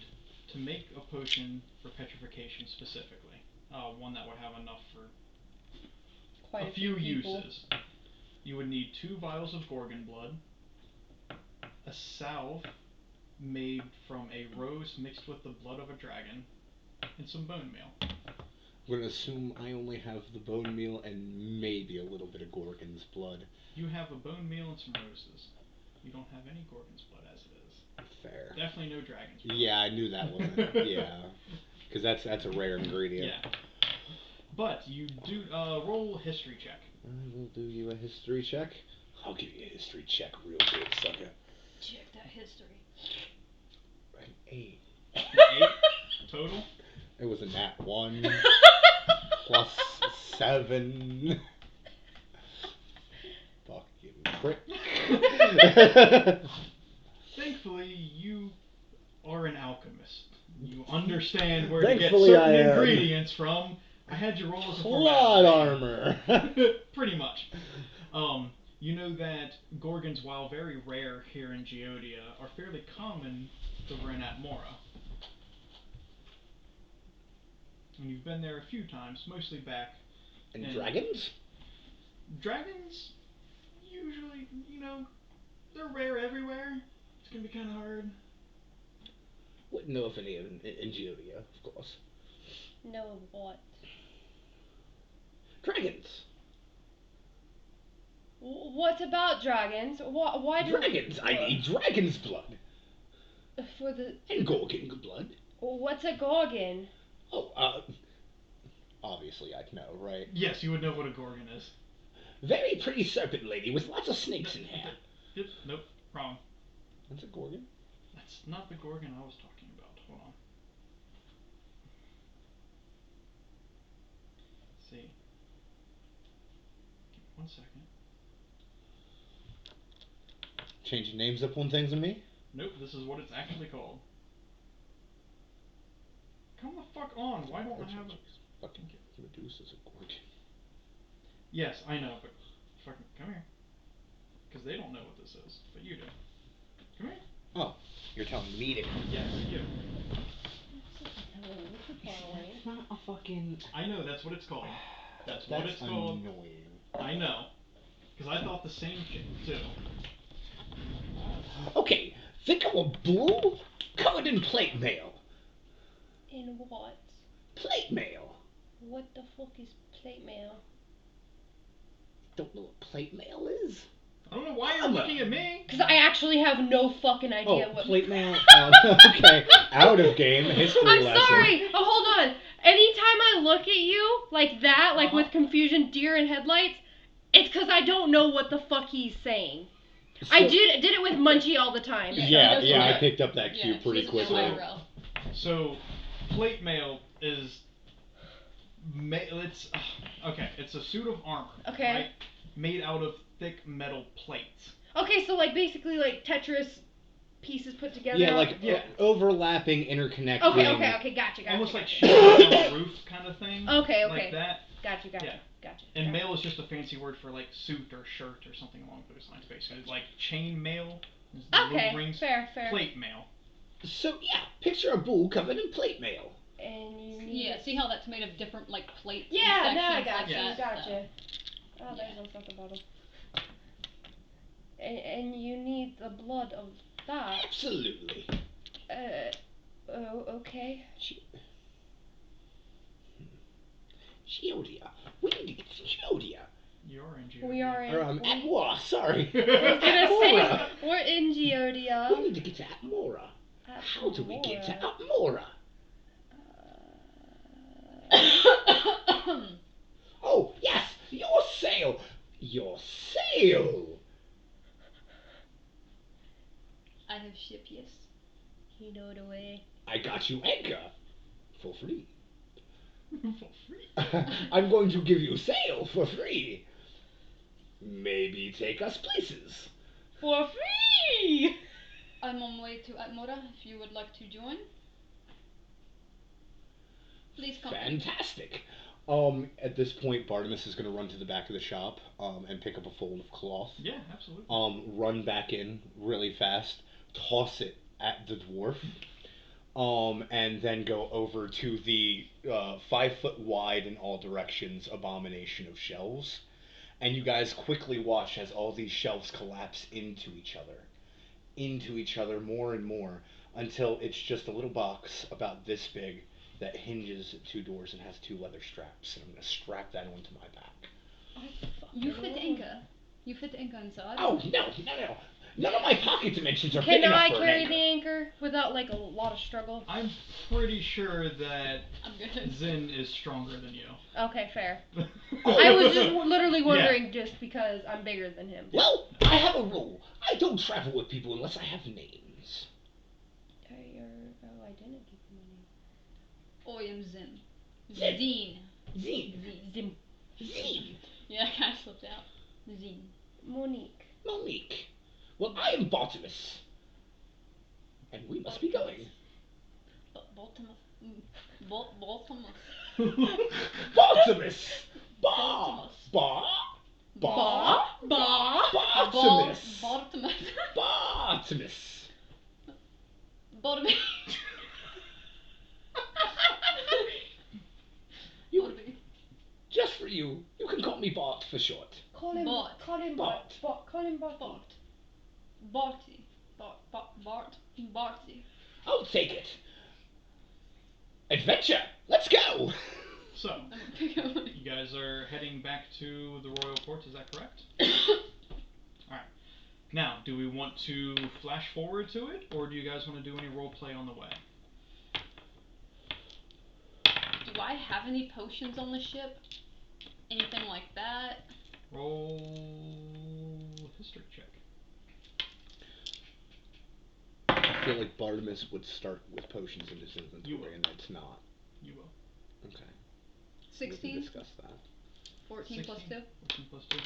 to make a potion for petrification specifically. One that would have enough for Quite a few people. uses. You would need 2 vials of Gorgon blood, a salve made from a rose mixed with the blood of a dragon, and some bone meal. I'm gonna assume I only have the bone meal and maybe a little bit of Gorgon's blood. You have a bone meal and some roses. You don't have any Gorgon's blood as it is. Fair. Definitely no dragon's blood. Yeah, I knew that wasn't. Yeah. Because that's a rare ingredient. Yeah. But you do roll a history check. I will do you a history check. I'll give you a history check real good, sucker. Check that history. An 8. An 8 total? It was a nat 1. Plus 7. Fucking prick. Thankfully, you are an alchemist. You understand where Thankfully, to get certain I am. ingredients from. I had you roll as a Plot formality. armor. Pretty much. You know that gorgons, while very rare here in Geodia, are fairly common over in Atmora. And you've been there a few times, mostly back. And dragons? Dragons, usually, they're rare everywhere. It's gonna be kind of hard. Wouldn't know if any in Geodia, of course. No, what? Dragons. What about dragons? Why do Dragons! I need dragon's blood. for the And gorgon blood. what's a gorgon? Oh, obviously I'd know, right? Yes, you would know what a gorgon is. Very pretty serpent lady with lots of snakes in hair. Yep, nope, wrong. That's a gorgon? That's not the gorgon I was talking about. Hold on. Let's see. Give me 1 second. Changing names up on things on me? Nope, this is what it's actually called. Come the fuck on, why don't I have a... Fucking Medusa's a gorgon. Yes, I know, but fucking come here. Because they don't know what this is, but you do. Come here. Oh, you're telling me to. Yes, you. That's not a fucking... I know, that's what it's called. That's what it's called. Annoying. I know. Because I thought the same shit, too. Okay, think of a blue covered in plate mail. In what? Plate mail. What the fuck is plate mail? Don't know what plate mail is? I don't know why you're looking at me. Because I actually have no fucking idea what. Plate mail. Okay, out of game history I'm lesson. sorry. Oh, hold on. Anytime I look at you like that, like with confusion, deer in headlights, it's because I don't know what the fuck he's saying. So, I did it with Munchie all the time. Yeah, Yeah, I picked up that cue pretty quickly. So, plate mail is... It's... Okay, it's a suit of armor. Okay. Right? Made out of thick metal plates. Okay, so like basically like Tetris pieces put together. Yeah, like overlapping, interconnecting. Okay, gotcha. Almost like sheets on a roof kind of thing. Okay. Like that. Gotcha. Yeah. And mail is just a fancy word for like suit or shirt or something along those lines, basically. It's like chain mail. Is the little rings. Fair. Plate mail. So yeah, picture a bull covered in plate mail. And you need... Yeah, see how that's made of different like plates? Yeah, and no, I sections gotcha. like that, so. Oh, there's no stuff about them. And you need the blood of that. Absolutely. Okay. Geodia. We need to get to Geodia. You're in Geodia. We are in... Atmora, sorry. I was gonna Atmora. say, we're in Geodia. We need to get to Atmora. How do we get to Atmora? Oh, yes! Your sail! Your sail! I have ship, yes. You know the way. I got you anchor. For free. For free? I'm going to give you sail for free. Maybe take us places. For free! I'm on my way to Atmora if you would like to join. Please come. Fantastic. At this point, Bartimus is going to run to the back of the shop and pick up a fold of cloth. Yeah, absolutely. Run back in really fast, toss it at the dwarf, and then go over to the 5 foot wide in all directions abomination of shelves. And you guys quickly watch as all these shelves collapse into each other more and more, until it's just a little box about this big that hinges at 2 doors and has 2 leather straps. And I'm going to strap that onto my back. You fit anchor. You fit the anchor inside. Oh, no. None of my pocket dimensions are big enough for an Can I carry anchor. the anchor without like a lot of struggle? I'm pretty sure that Zin is stronger than you. Okay, fair. I was just literally wondering just because I'm bigger than him. Well, I have a rule. I don't travel with people unless I have names. Your identity for my name. I am Zin. Zin. Zine. Zine. Zim. Zine. Yeah, I kind of slipped out. Zine. Monique. Monique. Well, I am Bartimus. And we must be going. Baltimore. Baltimore. Bartimus! Baltimus. Bartimus! Baltimore. Bartimus! Baltimore. Just for you, you can call me Bart for short. Call him Bart. Call him Bart. Call him Bart. Barty. Barty. I'll take it. Adventure! Let's go! So, you guys are heading back to the royal port, is that correct? Alright. Now, do we want to flash forward to it, or do you guys want to do any role play on the way? Do I have any potions on the ship? Anything like that? Roll history check. I feel like Bartimus would start with potions in his inventory, and it's not. You will. Okay. 16? We can discuss that. 14 plus 2? 14 plus 2.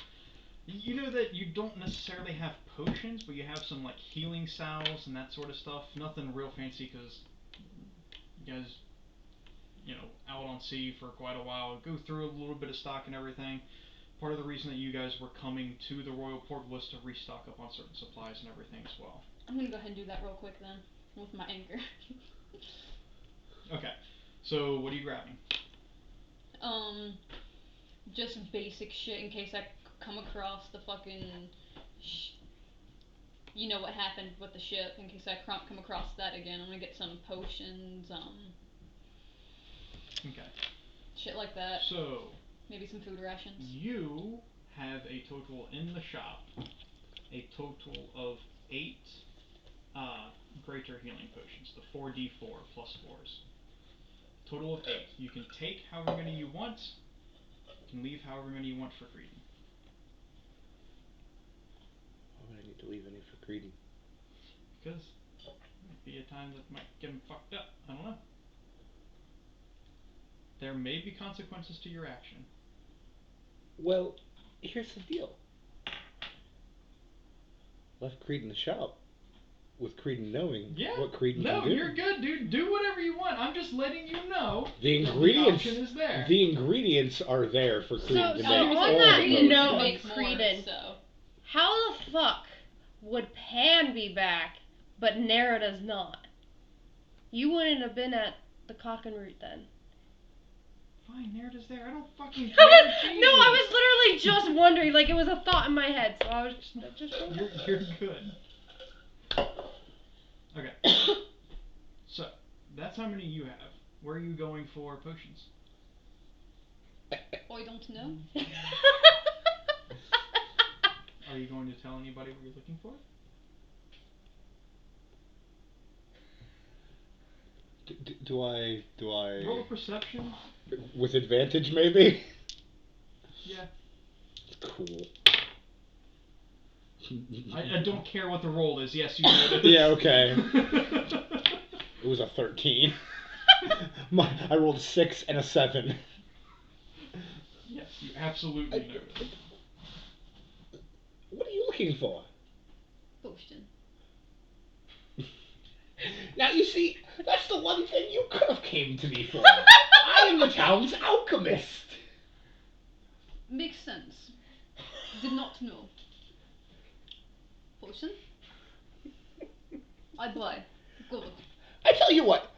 You know that you don't necessarily have potions, but you have some like healing salves and that sort of stuff. Nothing real fancy because you guys, out on sea for quite a while. Go through a little bit of stock and everything. Part of the reason that you guys were coming to the royal port was to restock up on certain supplies and everything as well. I'm gonna go ahead and do that real quick then, with my anchor. Okay, so what are you grabbing? Just basic shit in case I come across the fucking, you know what happened with the ship, in case I come across that again. I'm gonna get some potions, Okay. shit like that. So, maybe some food rations. You have a total in the shop, a total of 8 greater healing potions, the 4d4 plus 4s. Total of 8. You can take however many you want, you can leave however many you want for Creedon. Why would I need to leave any for Creedon? Because it might be a time that might get him fucked up, I don't know. There may be consequences to your action. Well, here's the deal. Left Creed in the shop, with Creedon knowing what Creedon can do. No, you're good, dude. Do whatever you want. I'm just letting you know the ingredients. The option is there. The ingredients are there for Creedon to make. So on that note make of more, Creedon, so. how the fuck would Pan be back, but Nerida's not? You wouldn't have been at the Cock and Root then. Fine, Nerida's there. I don't fucking care. No, I was literally just wondering. Like, it was a thought in my head, so I was just You're good. Okay. So, that's how many you have. Where are you going for potions? I don't know. Are you going to tell anybody what you're looking for? Do I... Roll perception. With advantage, maybe? Yeah. Cool. I don't care what the roll is. Yes, you know it. Yeah, okay. It was a 13. I rolled a 6 and a 7. Yes, you absolutely know it. What are you looking for? Potion. Now, you see, that's the one thing you could have came to me for. I am the town's alchemist. Makes sense. Did not know. Potion? I buy. Good. I tell you what,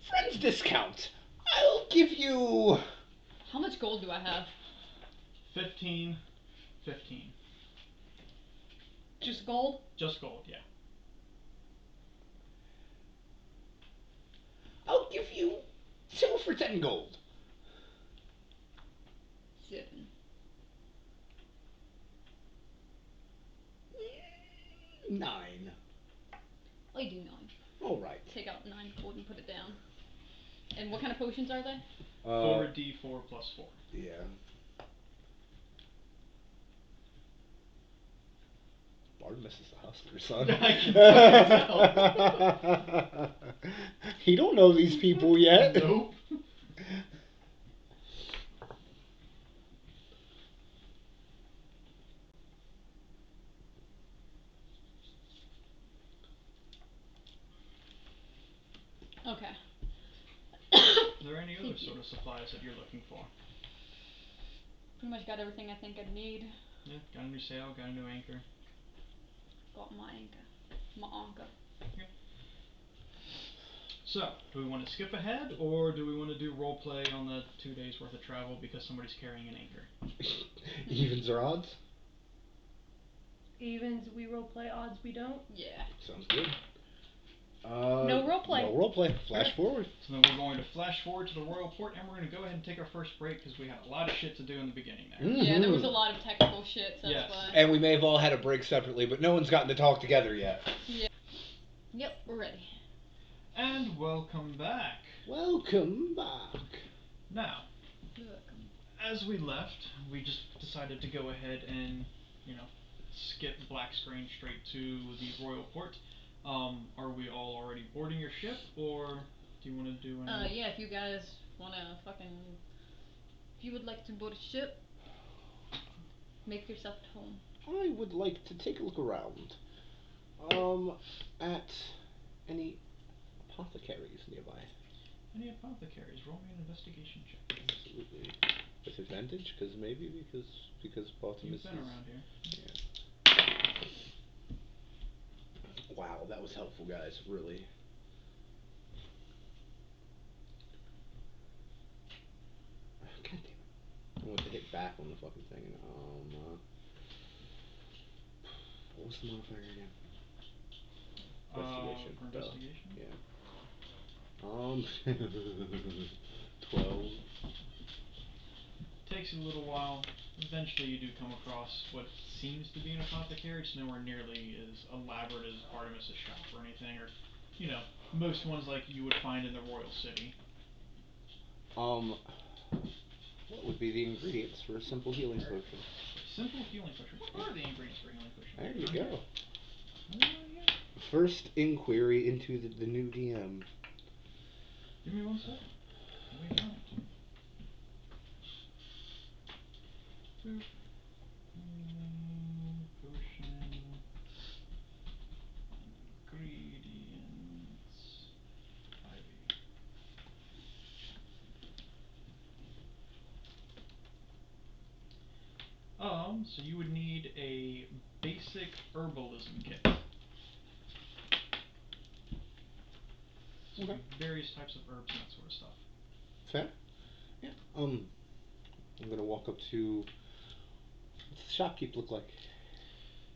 friends discount. I'll give you... How much gold do I have? 15. just gold. Just gold, yeah. I'll give you 2 for 10 gold. 7. 9. I do 9. All right. Take out 9 gold and put it down. And what kind of potions are they? 4d4 plus 4. Yeah. Bartimus is a hustler, son. I can tell. He don't know these people yet. Nope. any other sort of supplies that you're looking for? Pretty much got everything I think I'd need. Yeah, got a new sail, got a new anchor. Got my anchor. My anchor. Okay. So, do we want to skip ahead, or do we want to do roleplay on the 2 days worth of travel because somebody's carrying an anchor? Evens or odds? Evens we roleplay, odds we don't. Yeah. Sounds good. No roleplay. No roleplay. Flash forward. So then we're going to flash forward to the royal port, and we're going to go ahead and take our first break because we had a lot of shit to do in the beginning there. Yeah, there was a lot of technical shit, so Yes. that's why. And we may have all had a break separately, but no one's gotten to talk together yet. Yeah. Yep, we're ready. And welcome back. Welcome back. Now, as we left, we just decided to go ahead and, skip black screen straight to the royal port. Are we all already boarding your ship, or do you want to do any? Yeah, if you guys wanna if you would like to board a ship, make yourself at home. I would like to take a look around. At any apothecaries nearby. Any apothecaries? Roll me an investigation check. Absolutely. With advantage, because Bartimus You've been around here. Yeah. Wow, that was helpful, guys. Really. God damn it! I want to hit back on the fucking thing. What was the modifier again? Investigation. For investigation? Yeah. 12. Takes you a little while. Eventually you do come across what seems to be an apothecary. It's nowhere nearly as elaborate as Bartimus' shop or anything, or, most ones like you would find in the royal city. What would be the ingredients for a simple healing potion? Simple healing potion. What are the ingredients for a healing potion? There you go. First inquiry into the new DM. Give me 1 second. Let me count. Boop. Healing potion. Ingredients. IV. So you would need a basic herbalism kit. So Okay. various types of herbs and that sort of stuff. Fair? Yeah. I'm gonna walk up to. What's the shopkeep look like?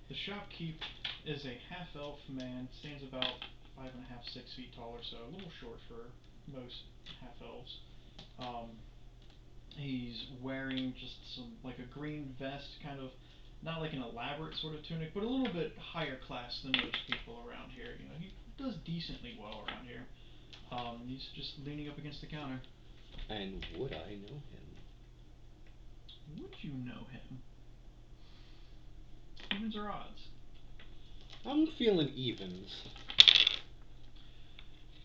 The shopkeep is a half-elf man, stands about 5.5, 6 feet tall or so, a little short for most half-elves. He's wearing just like a green vest, kind of, not like an elaborate sort of tunic, but a little bit higher class than most people around here. He does decently well around here. He's just leaning up against the counter. And would I know him? Would you know him? Evens or odds? I'm feeling evens.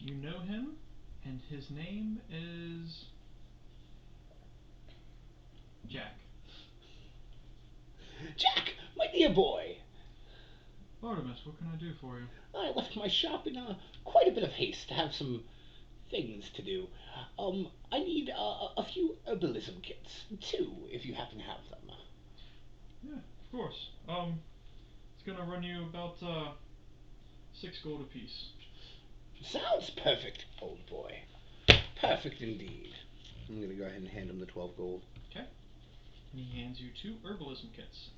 You know him, and his name is Jack. Jack, my dear boy. Bartimus, what can I do for you? I left my shop in quite a bit of haste to have some things to do. I need a few herbalism kits. 2, if you happen to have them. Yeah, of course. It's gonna run you about 6 gold apiece. Sounds perfect, old boy. Perfect indeed. I'm gonna go ahead and hand him the 12 gold. Okay. And he hands you 2 herbalism kits.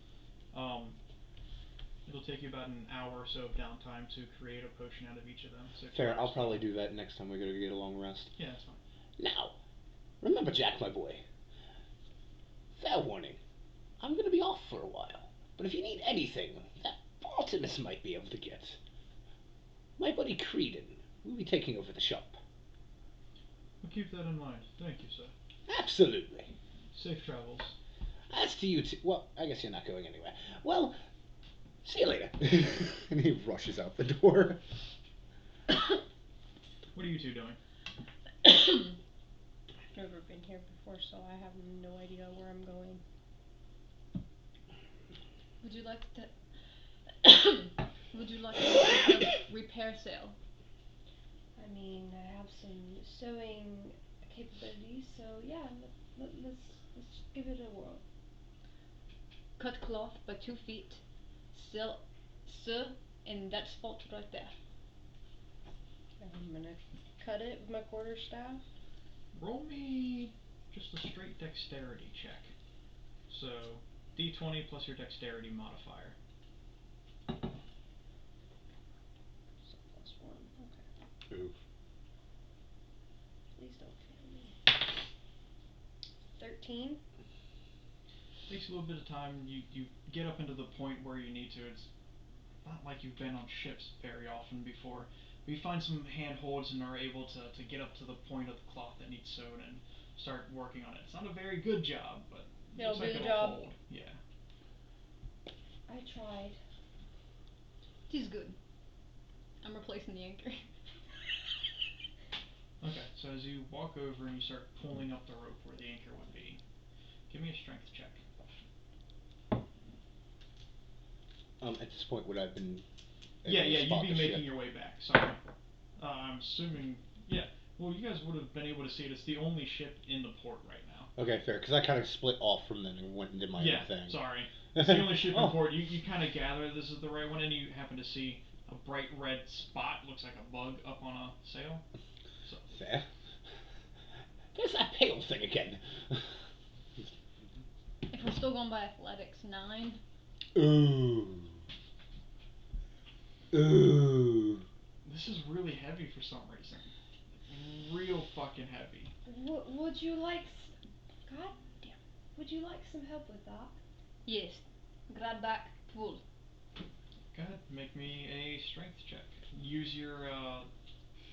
It'll take you about an hour or so of downtime to create a potion out of each of them. So Fair, I'll probably do that next time we go to get a long rest. Yeah, that's fine. Now, remember, Jack, my boy. Fair warning. I'm gonna be off for a while. But if you need anything that Bartimus might be able to get, my buddy Creedon will be taking over the shop. We'll keep that in mind. Thank you, sir. Absolutely. Safe travels. As to you two, well, I guess you're not going anywhere. Well, see you later. And he rushes out the door. What are you two doing? I've never been here before, so I have no idea where I'm going. Would you like to a repair sale? I mean, I have some sewing capabilities. So yeah, let's give it a whirl. Cut cloth by 2 feet. Still, sir, in that spot right there. I'm gonna cut it with my quarterstaff. Roll me just a straight dexterity check. So, d20 plus your dexterity modifier. So +1. Okay. Oof. Please don't fail me. 13. Takes a little bit of time. You get up into the point where you need to. It's not like you've been on ships very often before. But you find some handholds and are able to get up to the point of the cloth that needs sewed and start working on it. It's not a very good job, but it It'll looks like do the it'll job. hold. Yeah. I tried. It is good. I'm replacing the anchor. Okay, so as you walk over and you start pulling up the rope where the anchor would be, give me a strength check. At this point, would I have been Yeah, able to you'd spot be the making ship? your way back. Sorry. I'm assuming. Yeah. Well, you guys would have been able to see it. It's the only ship in the port right now. Okay, fair. Because I kind of split off from them and went and did my own thing. Sorry. It's the only ship in Oh. port. You kind of gather this is the right one, and you happen to see a bright red spot. Looks like a bug up on a sail. So. Fair. There's that pale thing again. If we're still going by athletics, 9. Ooh. Ooh. This is really heavy for some reason. Real fucking heavy. Would you like? God damn. Would you like some help with that? Yes. Grab back, pull. Go ahead, make me a strength check. Use your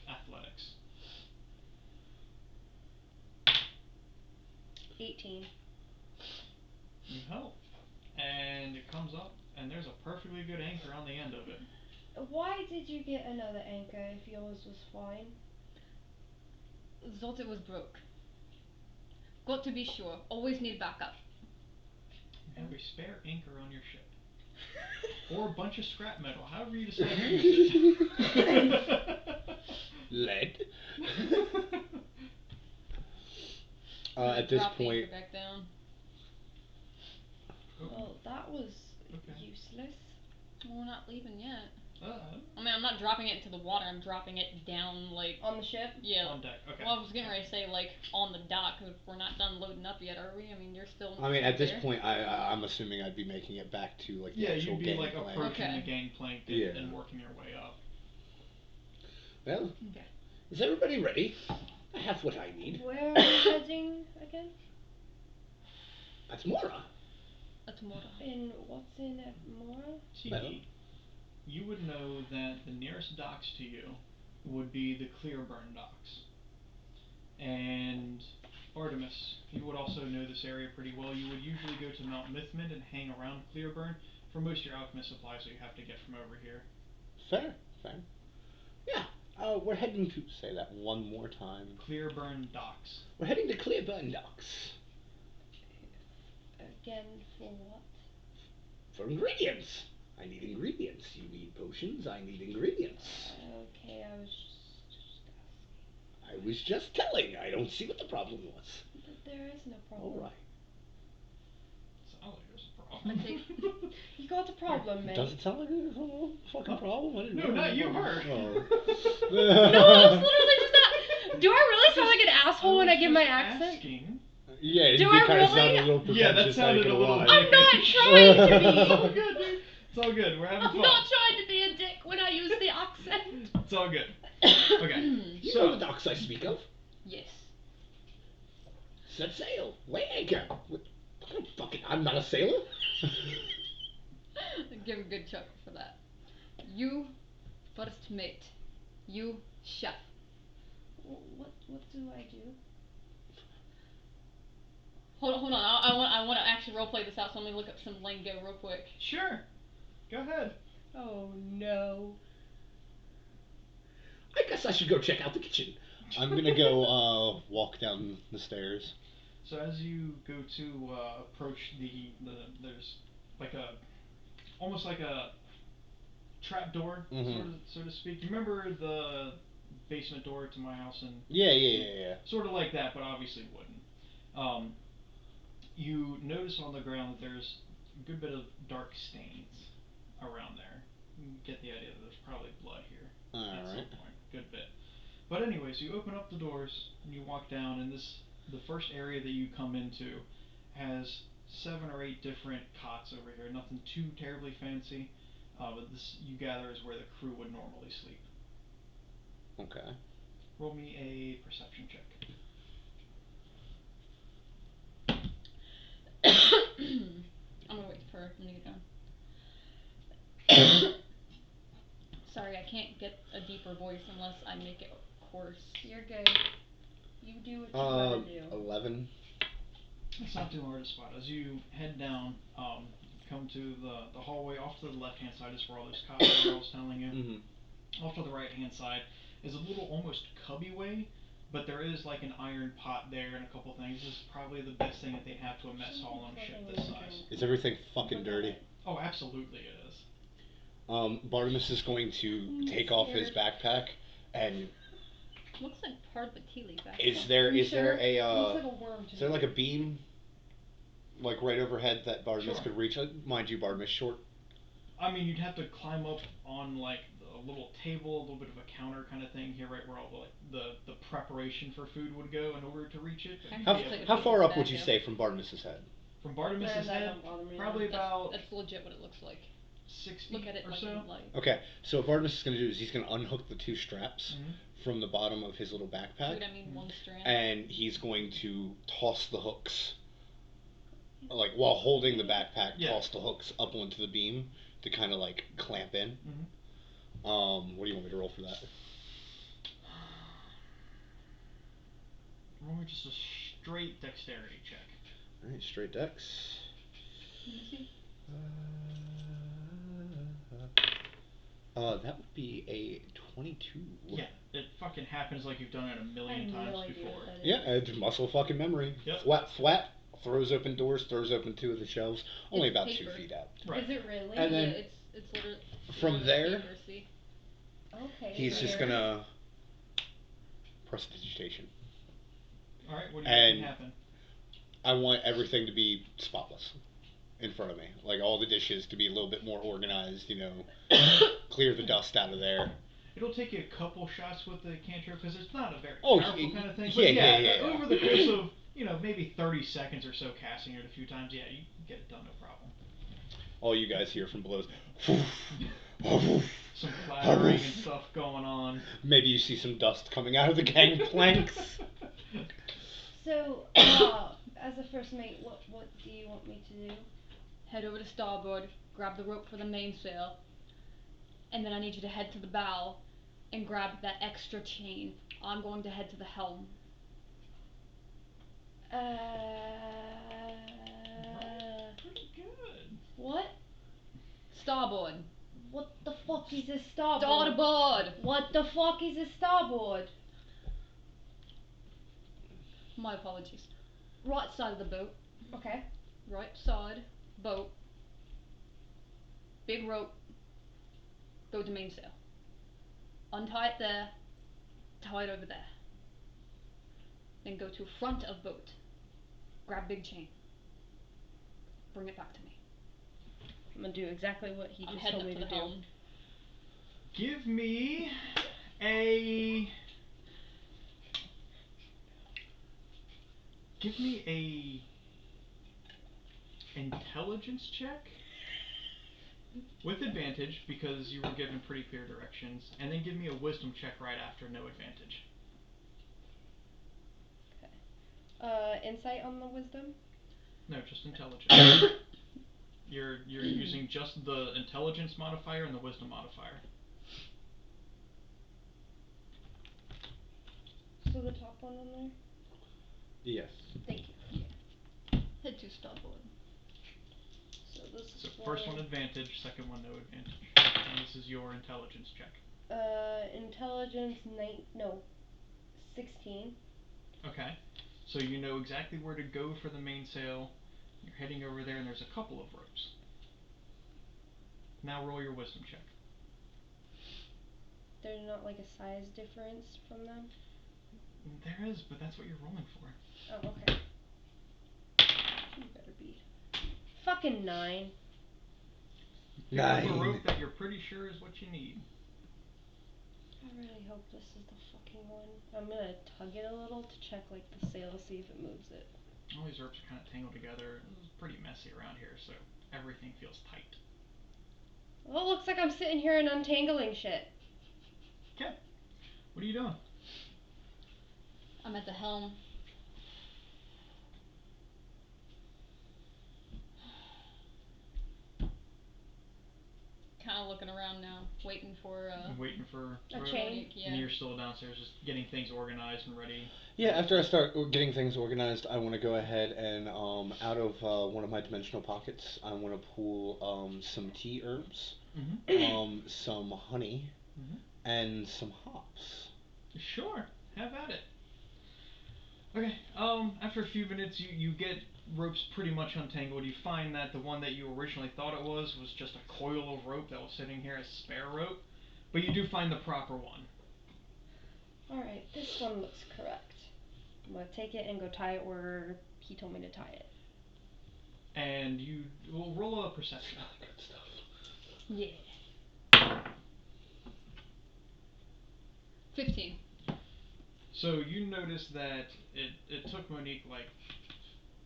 athletics. 18. You help, and it comes up, and there's a perfectly good anchor on the end of it. Why did you get another anchor if yours was fine? Thought it was broke. Got to be sure. Always need backup. You have a spare anchor on your ship. Or a bunch of scrap metal, however you decide to use it. Lead. Gonna At this drop the point, anchor back down. Well, that was Okay. useless. Well, we're not leaving yet. Uh, I mean, I'm not dropping it into the water. I'm dropping it down, like... On the ship? Yeah. on deck, okay. Well, I was getting ready to say, like, on the dock, 'cause we're not done loading up yet, are we? I mean, you're still... I mean, at this there. point, I'm assuming I'd be making it back to, like, the actual you'd be, like, gangplank. approaching Okay. the gangplank and, Yeah. and working your way up. Well, Okay. is everybody ready? I have what I need. Where are we heading again? That's Mora. That's Mora. And what's in Mora? Tiki, you would know that the nearest docks to you would be the Clearburn docks. And Artemis, you would also know this area pretty well. You would usually go to Mount Mythmond and hang around Clearburn for most of your alchemist supplies that you have to get from over here. Fair. Yeah. We're heading to, say that one more time. Clearburn docks. We're heading to Clearburn Docks. Again, for what? For ingredients. I need ingredients. You need potions. I need ingredients. Okay, I was just asking. I was just telling. I don't see what the problem was. There is no problem. All right. Sounds like there's a problem. I take... You got a problem, mate. Does it sound like there's a fucking problem? I didn't No, know. not you, her. Oh. No, I was literally just not. Do I really sound like an asshole when I give my accent? Asking. Yeah, Do you I kind of really? sounded a little pretentious. Yeah, that sounded a little. I'm not trying to be. It's all good, dude. It's all good. We're having I'm fun. not trying to be a dick when I use the accent. It's all good. Okay. You So know the docks I speak of. Yes. Set sail. Lay anchor. I'm not a sailor. Give a good chuckle for that. You, first mate. You, chef. What do I do? Hold on. I want to actually roleplay this out, so let me look up some lingo real quick. Sure. Go ahead. Oh no. I guess I should go check out the kitchen. I'm gonna go walk down the stairs. So as you go to approach the there's like a almost like a trap door, Mhm. so to speak. You remember basement door to my house and Yeah. sort of like that, but obviously wooden. You notice on the ground that there's a good bit of dark stains around there. You get the idea that there's probably blood here at some point, good bit. But anyways, you open up the doors and you walk down, and the first area that you come into has 7 or 8 different cots over here. Nothing too terribly fancy, but this you gather is where the crew would normally sleep. Okay. Roll me a perception check. I'm gonna wait for him to get done. Sorry, I can't get a deeper voice unless I make it hoarse. You're good. You do what you gotta do. 11. It's not too hard to spot. As you head down, come to the hallway. Off to the left-hand side is where all those cots are. I was telling you. Mm-hmm. Off to the right-hand side is a little almost cubby-way, but there is like an iron pot there and a couple things. This is probably the best thing that they have to a mess hall on a ship this size. Is everything fucking dirty? Oh, absolutely it is. Bartimus is going to take off his backpack and. Looks like part of a tea leaf. Is there a looks like a worm to is there me. like a beam, like right overhead that Bartimus Sure. could reach? Mind you, Bartimus short. I mean, you'd have to climb up on like a little table, a little bit of a counter kind of thing here, right where all the preparation for food would go in order to reach it. How far up would you say from Bartimus's head? From Bartimus's head, probably about. That's legit what it looks like. 6 feet Look at it or like so. in light. Okay, so what Bartimus is going to do is he's going to unhook the 2 straps from the bottom of his little backpack. Dude, I mean 1 strand. And he's going to toss the hooks, like while holding the backpack, toss the hooks up onto the beam to kind of like clamp in. What do you want me to roll for that? Roll me just a straight dexterity check. Alright, straight dex. Let me see. That would be a 22. Yeah, it fucking happens like you've done it a million times before. Yeah, it's muscle fucking memory. Yep. Flat, throws open doors, throws open 2 of the shelves, only It's about paper. 2 feet out. Right. Is it really? And then it's literally from there, paper, see? Okay. he's just gonna prestidigitation. Alright, what do you think can happen? I want everything to be spotless in front of me. Like all the dishes to be a little bit more organized, you know, clear the dust out of there. It'll take you a couple shots with the cantrip because it's not a very powerful kind of thing. But yeah. Over the course of, maybe 30 seconds or so casting it a few times, yeah, you can get it done, no problem. All you guys hear from below is some clattering and stuff going on. Maybe you see some dust coming out of the gangplanks. So, as a first mate, what do you want me to do? Head over to starboard, grab the rope for the mainsail, and then I need you to head to the bow and grab that extra chain. I'm going to head to the helm. Pretty good. What? Starboard. What the fuck is a starboard? Starboard! What the fuck is a starboard? My apologies. Right side of the boat. Okay. Right side, boat. Big rope. Go to mainsail. Untie it there. Tie it over there. Then go to front of boat. Grab big chain. Bring it back to me. I'm gonna do exactly what he I'm just heading told me up to to do. the helm. Give me a intelligence check with advantage because you were given pretty clear directions, and then give me a wisdom check right after, no advantage. Okay. Insight on the wisdom? No, just intelligence. You're using just the intelligence modifier and the wisdom modifier. So the top one on there? Yes. Thank you. Yeah. Head to starboard. So this is first one advantage, second one no advantage. And this is your intelligence check. Intelligence 16. Okay. So you know exactly where to go for the mainsail. You're heading over there and there's a couple of ropes. Now roll your wisdom check. there's not like a size difference from them? There is, but that's what you're rolling for. Oh, okay. You better be. Fucking 9. Pick up a rope that you're pretty sure is what you need. I really hope this is the fucking one. I'm gonna tug it a little to check like the sail, see if it moves it. All these ropes are kind of tangled together. It's pretty messy around here, so everything feels tight. Well, it looks like I'm sitting here and untangling shit. Okay. What are you doing? I'm at the helm. Kind of looking around now, waiting for Waiting for a chain. Yeah. And you're still downstairs, just getting things organized and ready. Yeah, after I start getting things organized, I want to go ahead and out of one of my dimensional pockets, I want to pull some tea herbs, some honey, and some hops. Sure, have at it. Okay. After a few minutes, you get ropes pretty much untangled. You find that the one that you originally thought it was just a coil of rope that was sitting here as spare rope, but you do find the proper one. Alright, this one looks correct. I'm gonna take it and go tie it where he told me to tie it. And you will roll a perception. Good stuff. Yeah. 15. So you notice that it took Monique like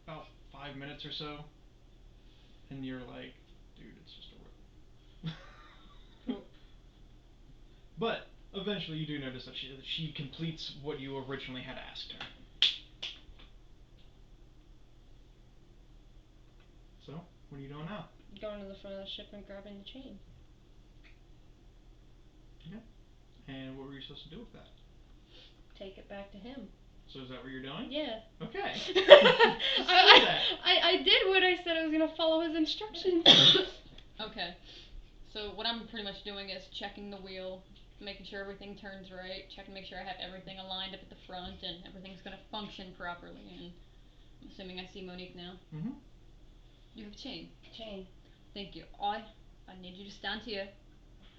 about 5 minutes or so, and you're like, dude, it's just a rope. But eventually you do notice that she completes what you originally had asked her. So, what are you doing now? Going to the front of the ship and grabbing the chain. Okay. And what were you supposed to do with that? Take it back to him. So is that what you're doing? Yeah. Okay. I did what I said. I was gonna follow his instructions. Okay. So what I'm pretty much doing is checking the wheel, making sure everything turns right, checking to make sure I have everything aligned up at the front and everything's gonna function properly. And I'm assuming I see Monique now. Mhm. You have chain. Chain. Thank you. I need you to stand here.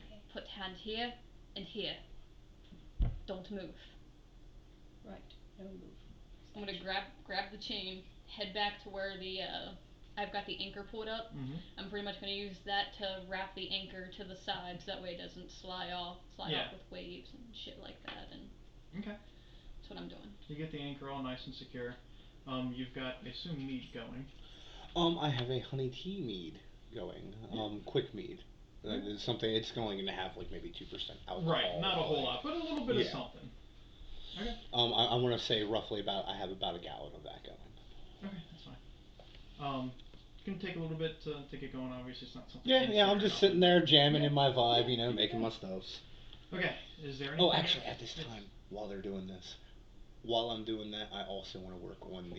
Okay. Put hand here and here. Don't move. Right. No move. I'm gonna grab the chain, head back to where the I've got the anchor pulled up. I'm pretty much gonna use that to wrap the anchor to the side, so that way it doesn't slide off with waves and shit like that. And okay. that's what I'm doing. You get the anchor all nice and secure. You've got, I assume, mead going. I have a honey tea mead going. Quick mead. It's something. It's going to have like maybe 2% alcohol. Right, not a whole lot, but a little bit of something. Okay. I want to say roughly I have about a gallon of that going. Okay, that's fine. It's gonna take a little bit to get going. Obviously, it's not something. Yeah. I'm just sitting there jamming in my vibe, making my stuffs. Okay. Is there anything? Oh, actually, at this time, while they're doing this, while I'm doing that, I also want to work on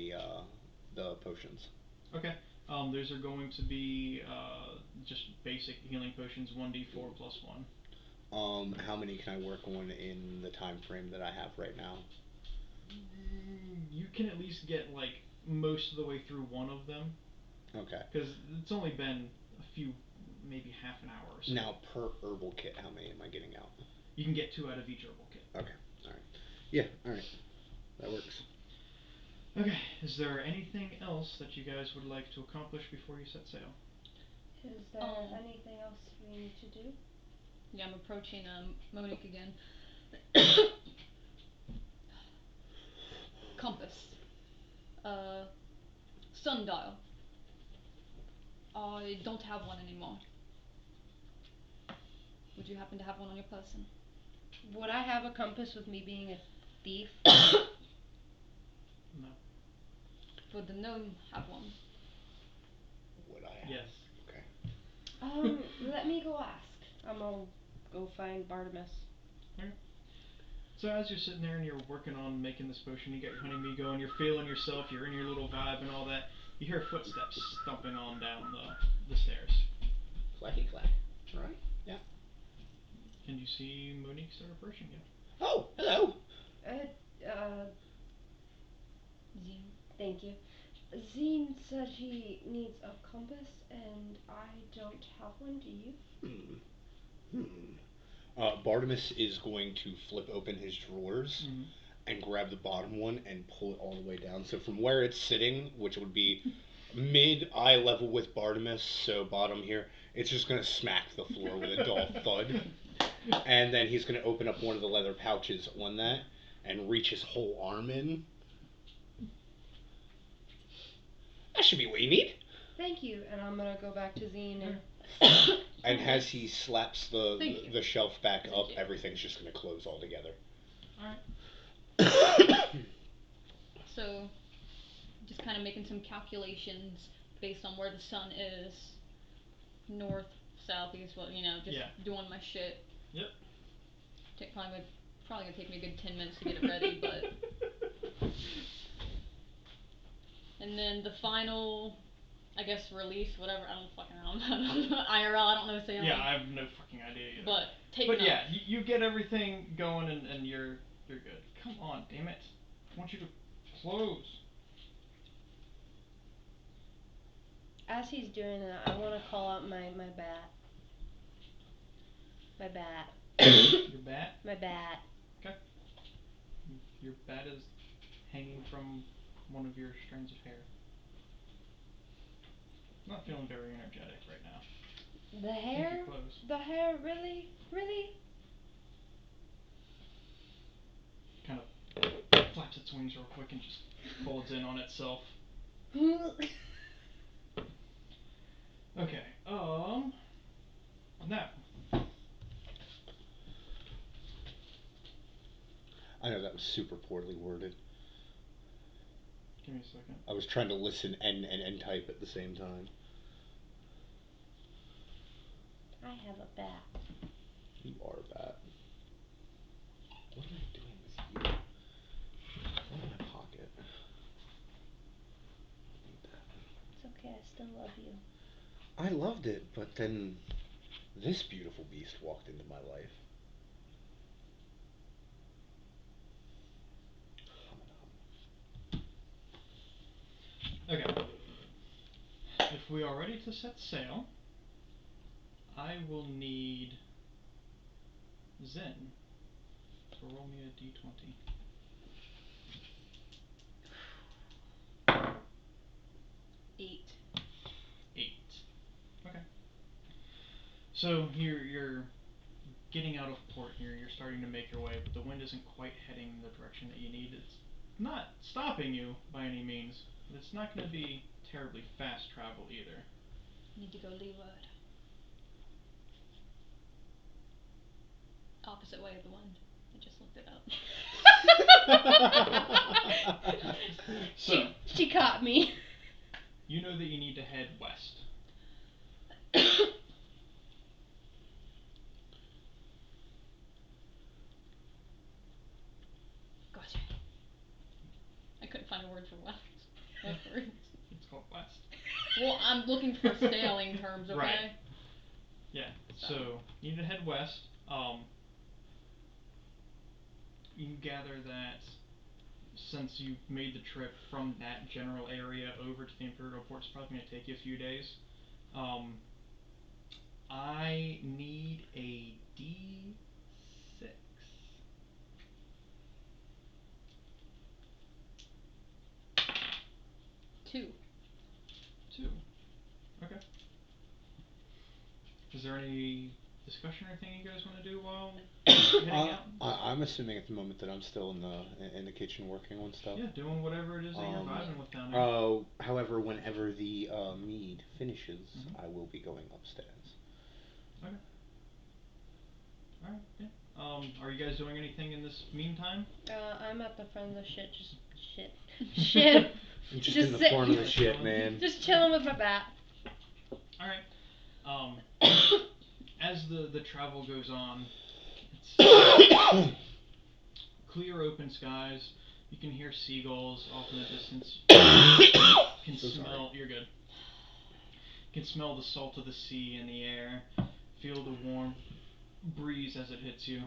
the potions. Okay. Those are going to be just basic healing potions, 1d4 plus 1. How many can I work on in the time frame that I have right now? You can at least get like most of the way through one of them. Okay. Because it's only been a few, maybe half an hour or so. Now, per herbal kit, how many am I getting out? You can get 2 out of each herbal kit. Okay. All right. Yeah. All right. That works. Okay. Is there anything else that you guys would like to accomplish before you set sail? Is there anything else we need to do? Yeah, I'm approaching Monique again. Compass. Sundial. I don't have one anymore. Would you happen to have one on your person? Would I have a compass with me being a thief? No. Would the gnome have one? Would I have? Yes. Okay. Let me go ask. I'm gonna go find Bartimus. Okay. So as you're sitting there and you're working on making this potion, you got your honey mead going, you're feeling yourself, you're in your little vibe and all that, you hear footsteps stomping on down the stairs. Clacky clack. All right. Yeah. And you see Monique start approaching you. Oh, hello. Zine. Thank you. Zine said he needs a compass, and I don't have one. Do you? Bartimus is going to flip open his drawers Mm-hmm. and grab the bottom one and pull it all the way down. So from where it's sitting, which would be mid eye level with Bartimus, so bottom here, it's just gonna smack the floor with a dull thud. And then he's gonna open up one of the leather pouches on that and reach his whole arm in. That should be what you need. Thank you, and I'm gonna go back to Zine and And as he slaps the Thank you. shelf back Thank up, you. everything's just gonna close all together. Alright. So, just kind of making some calculations based on where the sun is. North, south, east, well, just Yeah. doing my shit. Yep. Probably gonna take me a good 10 minutes to get it ready, but. And then the final, I guess, release, whatever, I don't fucking know. IRL, I don't know sailing. Yeah, I have no fucking idea either. But, But yeah, you get everything going and you're good. Come on, damn it. I want you to close. as he's doing that, I want to call out my bat. My bat. Your bat? My bat. Okay. Your bat is hanging from one of your strands of hair. Not feeling very energetic right now. The hair? Close. The hair? Really? Really? Kind of flaps its wings real quick and just folds in on itself. Okay, now. I know that was super poorly worded. Give me a second. I was trying to listen and type at the same time. I have a bat. You are a bat. What am I doing with you? Throw in my pocket. Need that. It's okay, I still love you. I loved it, but then this beautiful beast walked into my life. Okay. If we are ready to set sail, I will need Zen to roll me a d20. 8. 8. Okay. So you're getting out of port here. You're starting to make your way, but the wind isn't quite heading in the direction that you need. It's not stopping you by any means, but it's not going to be terribly fast travel either. Need to go leeward. Opposite way of the wind. I just looked it up. So She caught me. you know that you need to head west. Gotcha. I couldn't find a word for west. It's called west. Well, I'm looking for sailing terms, okay? Right. Yeah. So you need to head west. You gather that since you've made the trip from that general area over to the Imperial Port, it's probably going to take you a few days. I need a D6. 2. 2. Okay. Is there any discussion or anything you guys want to do while heading out? I'm assuming at the moment that I'm still in the kitchen working on stuff. Yeah, doing whatever it is that you're vibing with down there. However, whenever the mead finishes, I will be going upstairs. Okay. Alright, yeah. Are you guys doing anything in this meantime? I'm at the front of the ship. Ship. Just in the front of the ship, man. Just chilling with my bat. Alright. As the travel goes on, it's clear open skies. You can hear seagulls off in the distance. You can smell. You're good. You can smell the salt of the sea in the air. Feel the warm breeze as it hits you,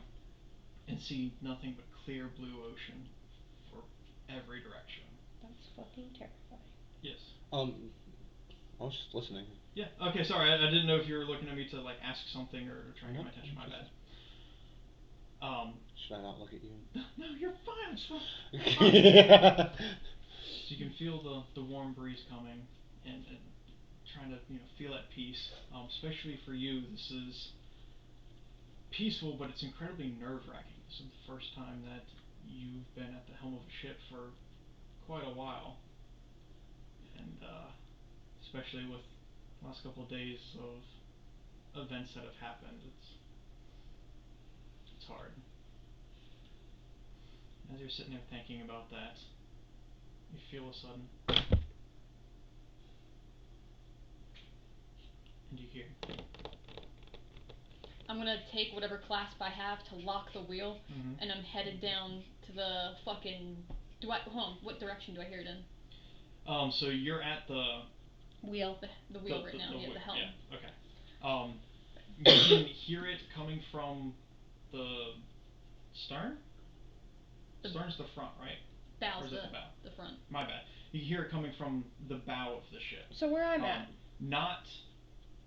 and see nothing but clear blue ocean for every direction. That's fucking terrifying. Yes. I was just listening. Yeah. Okay. Sorry. I didn't know if you were looking at me to like ask something or try and get my attention. My bad. Should I not look at you? No, you're fine. It's fine. So you can feel the warm breeze coming and trying to feel at peace. Especially for you, this is peaceful, but it's incredibly nerve-wracking. This is the first time that you've been at the helm of a ship for quite a while, and especially with the last couple of days of events that have happened, it's hard. As you're sitting there thinking about that, you feel a sudden, and you hear. I'm gonna take whatever clasp I have to lock the wheel, and I'm headed down to the fucking. Hold on. What direction do I hear it in? So you're at the wheel. The wheel right now. The helm. Yeah. Okay. You can hear it coming from the stern. Stern's the front, right? Bow's or is it the bow? The front. My bad. You can hear it coming from the bow of the ship. So where I'm at. Not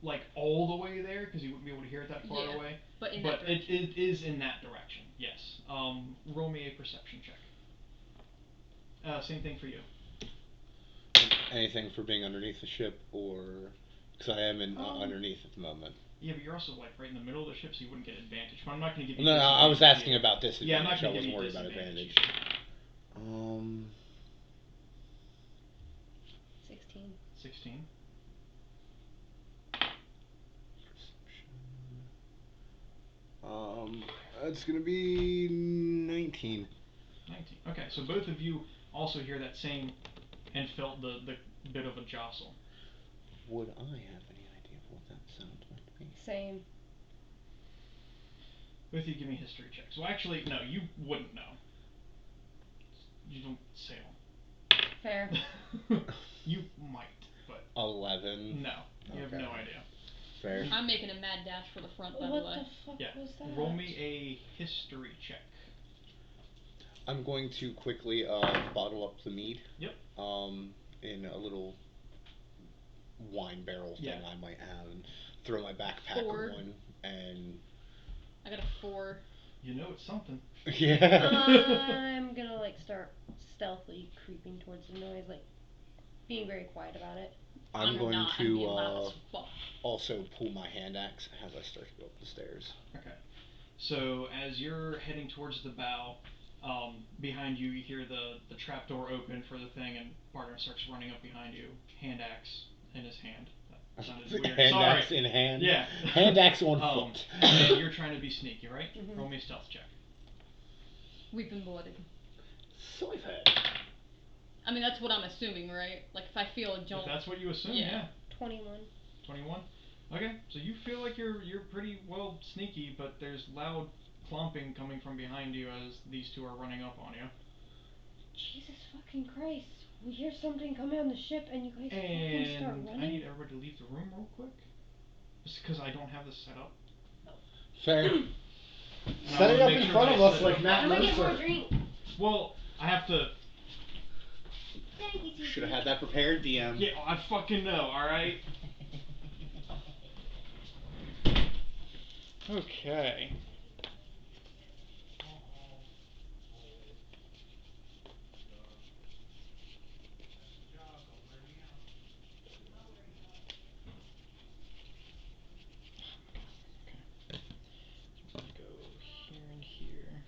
like all the way there, because you wouldn't be able to hear it that far away. But in that direction. It is in that direction. Yes. Roll me a perception check. Same thing for you. Anything for being underneath the ship, or because I am underneath at the moment. Yeah, but you're also like right in the middle of the ship, so you wouldn't get advantage. But I'm not going to give you. No, I was asking about this. Yeah, I'm not I going to give wasn't you worried about advantage. 16. 16. That's gonna be 19. 19. Okay, so both of you also hear that same and felt the bit of a jostle. Would I have any idea of what that sound might be? Same. Both of you give me history checks. Well, actually, no, you wouldn't know. You don't sail. Fair. You might, but 11. No, you have no idea. Fair. I'm making a mad dash for the front, by the way. What the fuck was that? Roll me a history check. I'm going to quickly bottle up the mead. Yep. In a little wine barrel thing I might have, and throw my backpack 4. on, and I got a 4. You know it's something. Yeah. I'm gonna like start stealthily creeping towards the noise, like being very quiet about it. I'm going to also pull my hand axe as I start to go up the stairs. Okay. So as you're heading towards the bow, behind you hear the trap door open for the thing, and partner starts running up behind you, hand axe in his hand. That sounded weird. Hand Sorry. axe in hand. Yeah. Hand axe on foot. And you're trying to be sneaky, right? Mm-hmm. Roll me a stealth check. We've been blooded. So I've heard. I mean, that's what I'm assuming, right? Like, if I feel a jolt. If that's what you assume, yeah. 21. 21? Okay, so you feel like you're pretty well sneaky, but there's loud clomping coming from behind you as these two are running up on you. Jesus fucking Christ. We hear something coming on the ship and you guys fucking start running? I need everybody to leave the room real quick. Just because I don't have this set up. Fair. Set it up in front of us like Matt Mercer. I'm gonna get more drink. Well, I have to... Thank you, Should have had that prepared, DM. Yeah, I fucking know, alright? Okay. Go here and here.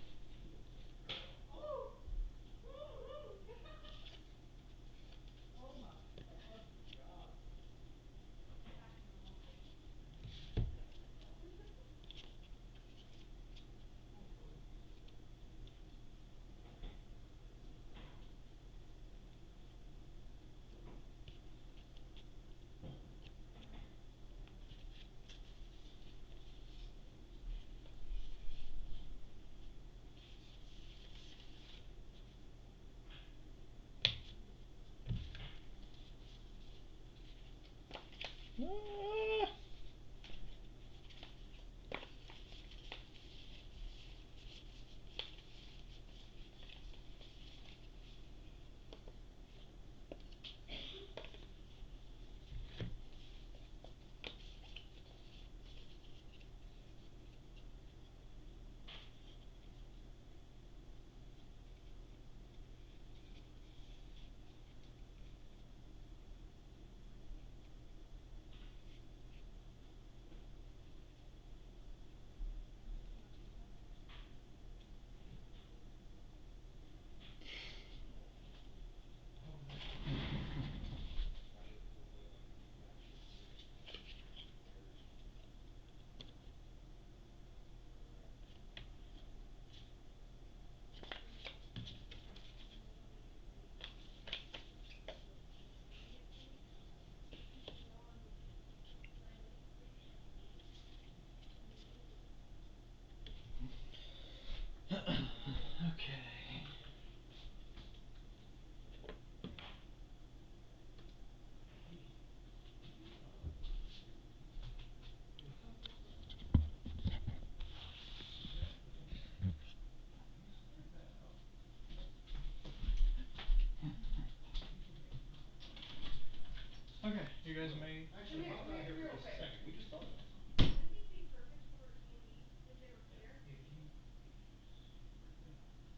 guys may. Actually, hop out here for just a second. We just thought about something. Wouldn't these be perfect for D&D if they were clear? If you break them up and put a square, say they get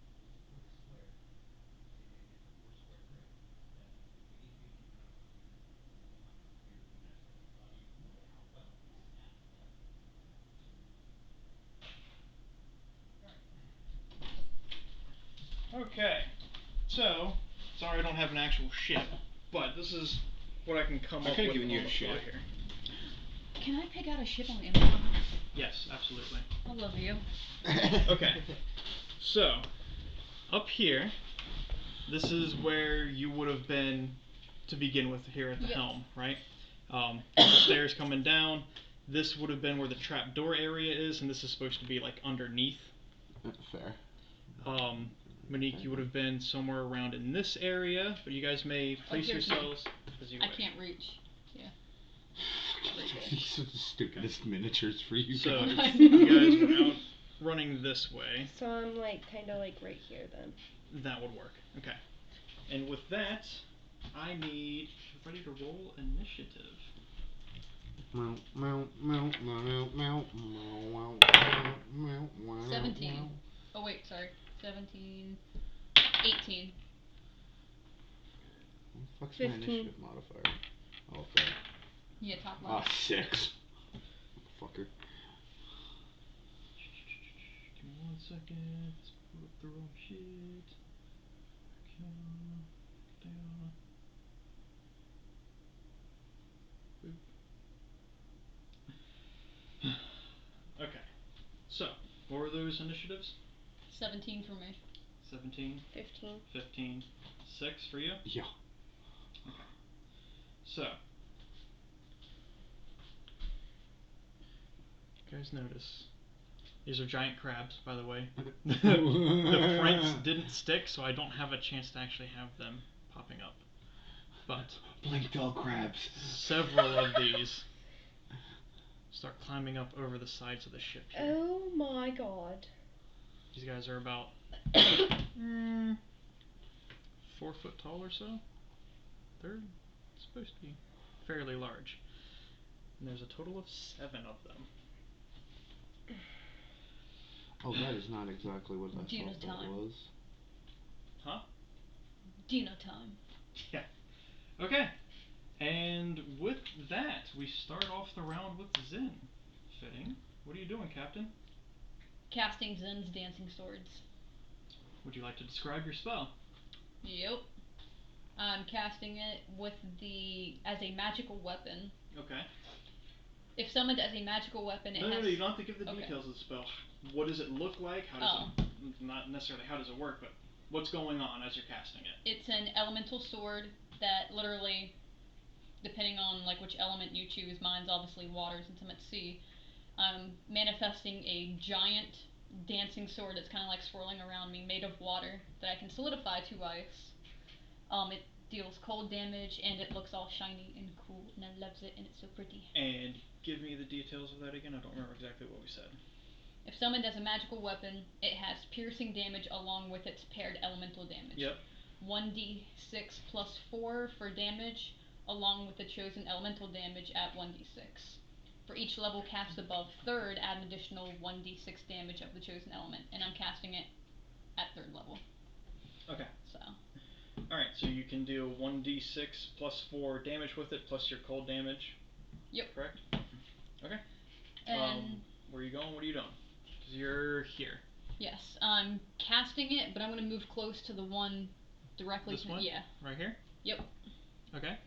the 4 square grid, then we need to be keeping up with you and the hunters here, and that's going to tell you how well they snap together. Okay, so sorry I don't have an actual ship, but this is what I can come I up could've with given you on a the fly ship. here. Can I pick out a ship on Amazon? Yes, absolutely. I love you. Okay, so up here, this is where you would have been to begin with here at the Yep. helm, right? The stairs coming down. This would have been where the trapdoor area is, and this is supposed to be like underneath. Fair. Monique, you would have been somewhere around in this area, but you guys may place here's me. yourselves as you I wish. can't reach. Yeah. These are the stupidest miniatures for you So guys. you guys were out running this way. So I'm like kind of like right here then. That would work. Okay. And with that, I need everybody to roll initiative. 17. Oh wait, sorry. 17. 18. What the fuck's my 15. initiative modifier? Oh, okay. Yeah, top left. 6. Fucker. Give me 1 second. Let's pull up the wrong shit. Down. Boop. Okay. So, what were those initiatives? 17 for me. 17. 15. 15. 6 for you? Yeah. Okay. So, you guys notice these are giant crabs, by the way. The prints didn't stick, so I don't have a chance to actually have them popping up. But Blanktail crabs. several of these start climbing up over the sides of the ship here. Oh my god. These guys are about 4 foot tall or so. They're supposed to be fairly large. And there's a total of 7 of them. Oh, that is not exactly what I Dino thought that time. was. Huh? Dino time. Yeah. Okay. And with that, we start off the round with Zen. Fitting. What are you doing, Captain? Casting Zen's dancing swords. Would you like to describe your spell? Yep. I'm casting it with as a magical weapon. Okay. If summoned as a magical weapon, it No, has... you don't have to give the Okay. details of the spell. What does it look like? How does it... Not necessarily how does it work, but what's going on as you're casting it? It's an elemental sword that literally, depending on like which element you choose, mine's obviously water since I'm at sea, I'm manifesting a giant dancing sword that's kind of like swirling around me, made of water, that I can solidify to ice. It deals cold damage, and it looks all shiny and cool, and I loves it, and it's so pretty. And give me the details of that again. I don't remember exactly what we said. If summoned as a magical weapon, it has piercing damage along with its paired elemental damage. Yep. 1d6 plus 4 for damage, along with the chosen elemental damage at 1d6. For each level cast above 3rd, add an additional 1d6 damage of the chosen element, and I'm casting it at 3rd level. Okay. So. Alright, so you can do 1d6 plus 4 damage with it, plus your cold damage. Yep. Correct? Okay. And where are you going? What are you doing? 'Cause you're here. yes, I'm casting it, but I'm going to move close to the one directly This one? Yeah. Right here? Yep. Okay.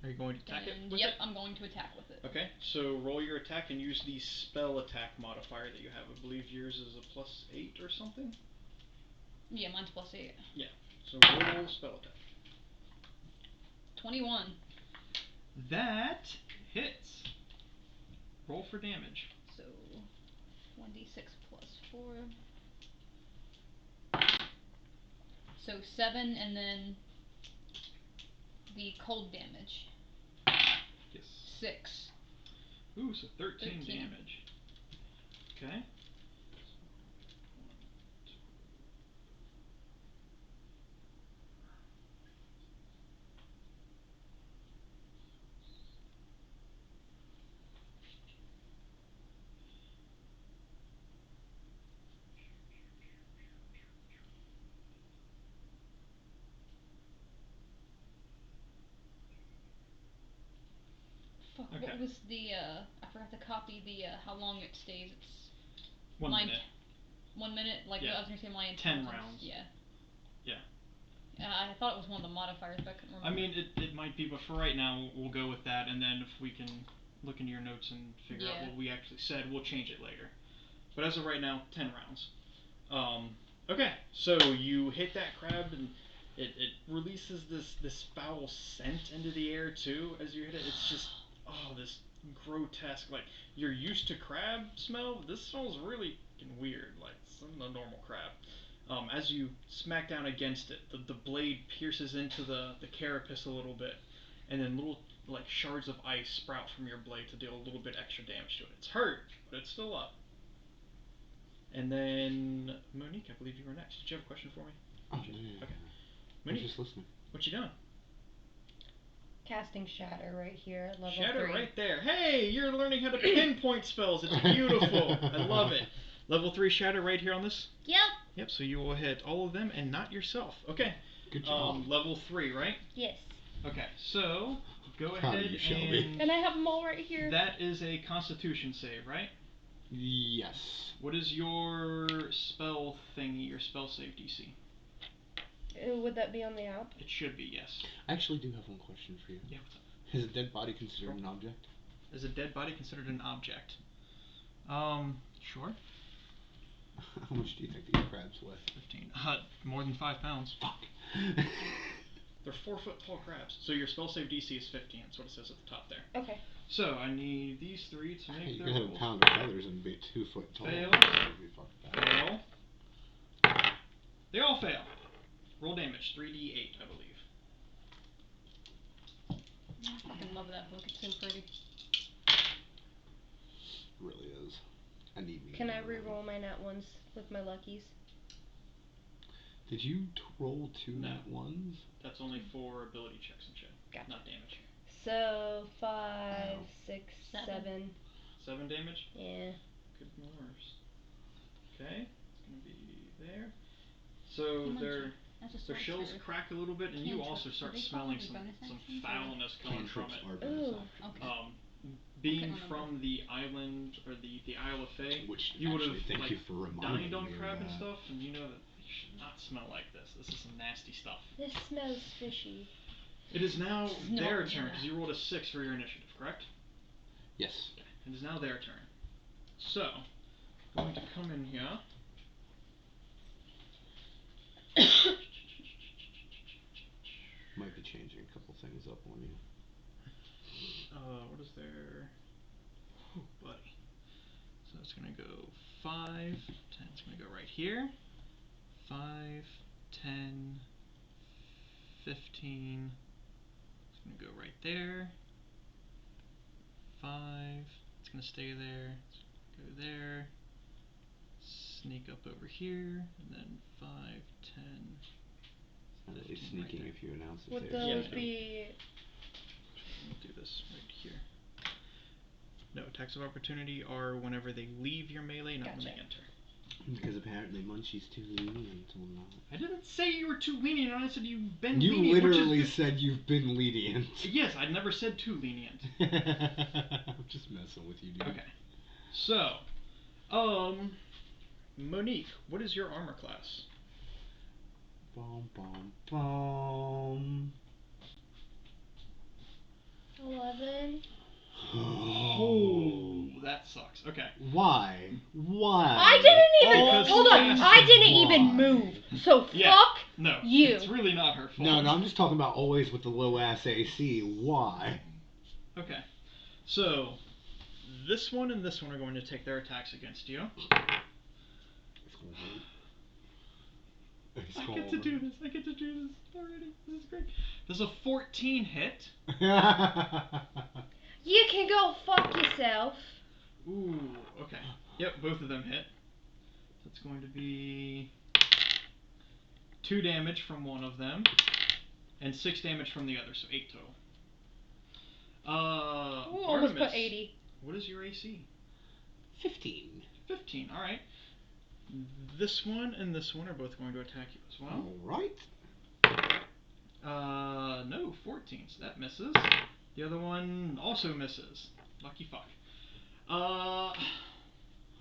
Are you going to attack it with yep, it? I'm going to attack with it. Okay, so roll your attack and use the spell attack modifier that you have. I believe yours is a +8 or something? Yeah, mine's +8. Yeah, so roll spell attack. 21. That hits. Roll for damage. So 1d6 plus 4. So 7, and then the cold damage. Yes. 6. Ooh, so 13 13. damage. Okay. What was the, I forgot to copy the, how long it stays. It's 1 minute. 1 minute? Like, Yeah. I was gonna say my 10 intelligence. rounds. Yeah. Yeah. I thought it was one of the modifiers, but I couldn't remember. I mean, it might be, but for right now, we'll go with that, and then if we can look into your notes and figure out what we actually said, we'll change it later. But as of right now, 10 rounds. Okay, so you hit that crab, and it releases this foul scent into the air, too, as you hit it. It's just, this grotesque, like, you're used to crab smell. This smells really weird, like some of the normal crab. As you smack down against it, the blade pierces into the carapace a little bit, and then little like shards of ice sprout from your blade to deal a little bit extra damage to it. It's hurt, but it's still up. And then Monique, I believe you were next. Did you have a question for me? Oh, yeah. Okay. I'm just listening. What you doing? Casting Shatter right here, level Shatter 3. right there. Hey, you're learning how to pinpoint spells. It's beautiful. I love it. Level 3 Shatter right here on this? Yep. Yep, so you will hit all of them and not yourself. Okay. Good job. Level 3, right? Yes. Okay, so go Proud of ahead you, Shelby. And I have them all right here. That is a Constitution save, right? Yes. What is your spell thingy, your spell save DC? Would that be on the app? It should be, yes. I actually do have one question for you. Yeah, what's up? Is a dead body considered an object? Is a dead body considered an object? Sure. How much do you think these crabs weigh? 15. More than 5 pounds. Fuck. They're 4 foot tall crabs. So your spell save DC is 15. That's what it says at the top there. Okay. So I need these 3 to make You their could have a rolls. pound of feathers and be 2 foot tall. Fail. Fail. They all fail. Roll damage, 3d8, I believe. I fucking love that book. It's so pretty. Really is. I need me. Can I re-roll my nat ones with my luckies? Did you roll 2 No. nat ones? That's only for ability checks and shit. Gotcha. Not damage. So 5, 6, 7. 7 damage? Yeah. Could be worse. Okay, it's gonna be there. So their shells crack a little bit, and you also start smelling some foulness coming from Cantrips it. are bonus Okay. actions. Being from the island or the Isle of Fae, Which you would have actually, thank you for reminding dined on me of crab and that. stuff, and you know that you should not smell like this. This is some nasty stuff. This smells fishy. It is now No, their yeah. turn, because you rolled a 6 for your initiative, correct? Yes. It is now their turn. So, going to come in here. Might be changing a couple things up on you. What is their... Oh, buddy. So it's going to go 5, 10. It's going to go right here. 5, 10, 15. It's going to go right there. 5. It's going to stay there. Go there. Sneak up over here. And then 5, 10. Not really sneaking right if you announce it. Would Yeah, those no. be... We'll do this right here. No, attacks of opportunity are whenever they leave your melee, not when they Gotcha. enter. Because apparently Munchie's too lenient on that. I didn't say you were too lenient, I said you've been You lenient. literally said you've been lenient. Yes, I never said too lenient. I'm just messing with you, dude. Okay. So, Monique, what is your armor class? Bom, bom, bom. 11. Oh, that sucks. Okay. Why? Why? I didn't even... Because Hold on. last- I didn't even Why? move. So Yeah. fuck No, you. it's really not her fault. No, I'm just talking about always with the low ass AC. Why? Okay. So, this one and this one are going to take their attacks against you. I get to do this. I get to do this already. This is great. There's a 14 hit. You can go fuck yourself. Ooh, okay. Yep, both of them hit. So it's going to be 2 damage from one of them, and 6 damage from the other, so 8 total. Ooh, almost Artemis, put 80. what is your AC? 15. 15, alright. This one and this one are both going to attack you as well. Alright. No, 14, so that misses. The other one also misses. Lucky fuck.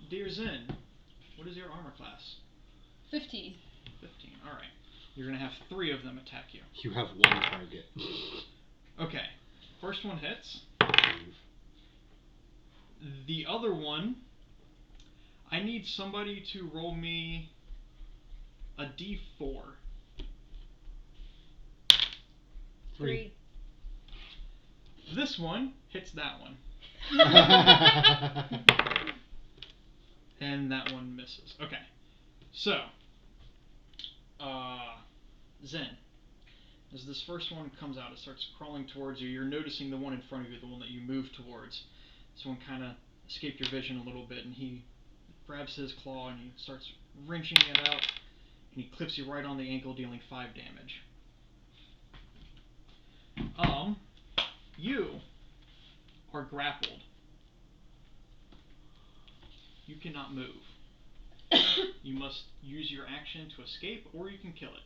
Dear Zen, what is your armor class? 15. 15. All right. You're gonna have 3 of them attack you. You have 1 target. Okay. First one hits. The other one, I need somebody to roll me a d4. 3. This one hits that one. And that one misses. Okay. So, Zen, as this first one comes out, it starts crawling towards you. You're noticing the one in front of you, the one that you moved towards. This one kind of escaped your vision a little bit, and he grabs his claw and he starts wrenching it out, and he clips you right on the ankle, dealing 5 damage. You are grappled. You cannot move. You must use your action to escape, or you can kill it.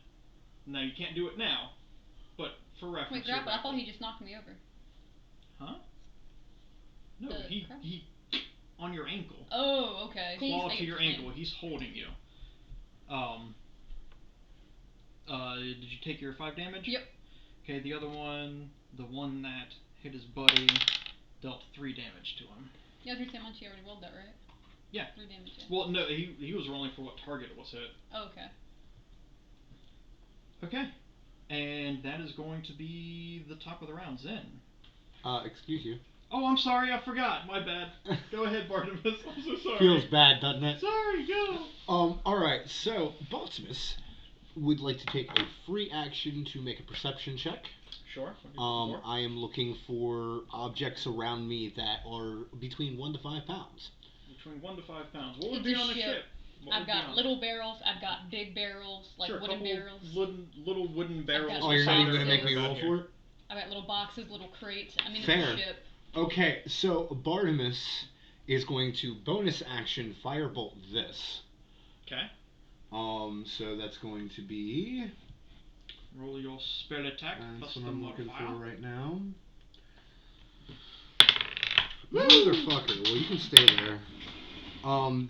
Now, you can't do it now, but for reference... Wait, grapple? I thought he just knocked me over. Huh? No, he on your ankle. Oh, okay. Claw to your ankle. He's holding you. Did you take your 5 damage? Yep. Okay, the other one, the one that hit his buddy, dealt 3 damage to him. Yeah, I was gonna say, Munchie already rolled that, right? Yeah. 3 damage, yeah. Well, no, he was rolling for what target it was hit. Oh, okay. Okay. And that is going to be the top of the round. Zen. Excuse you. Oh, I'm sorry, I forgot. My bad. Go ahead, Barnabas. I'm so sorry. Feels bad, doesn't it? Sorry, go. Alright, so Bartimus would like to take a free action to make a perception check. Sure. I am looking for objects around me that are between 1 to 5 pounds. Between 1 to 5 pounds. What would be on the ship? I've got little barrels, I've got big barrels, like sure, wooden barrels. Little wooden barrels. Oh, you're not even going to make me roll for it? I've got little boxes, little crates. I mean, Fair. it's a ship. Okay, so Bartimus is going to bonus action firebolt this. Okay. So that's going to be... Roll your spell attack plus that's what the I'm looking modifier. for right now. Motherfucker, well you can stay there.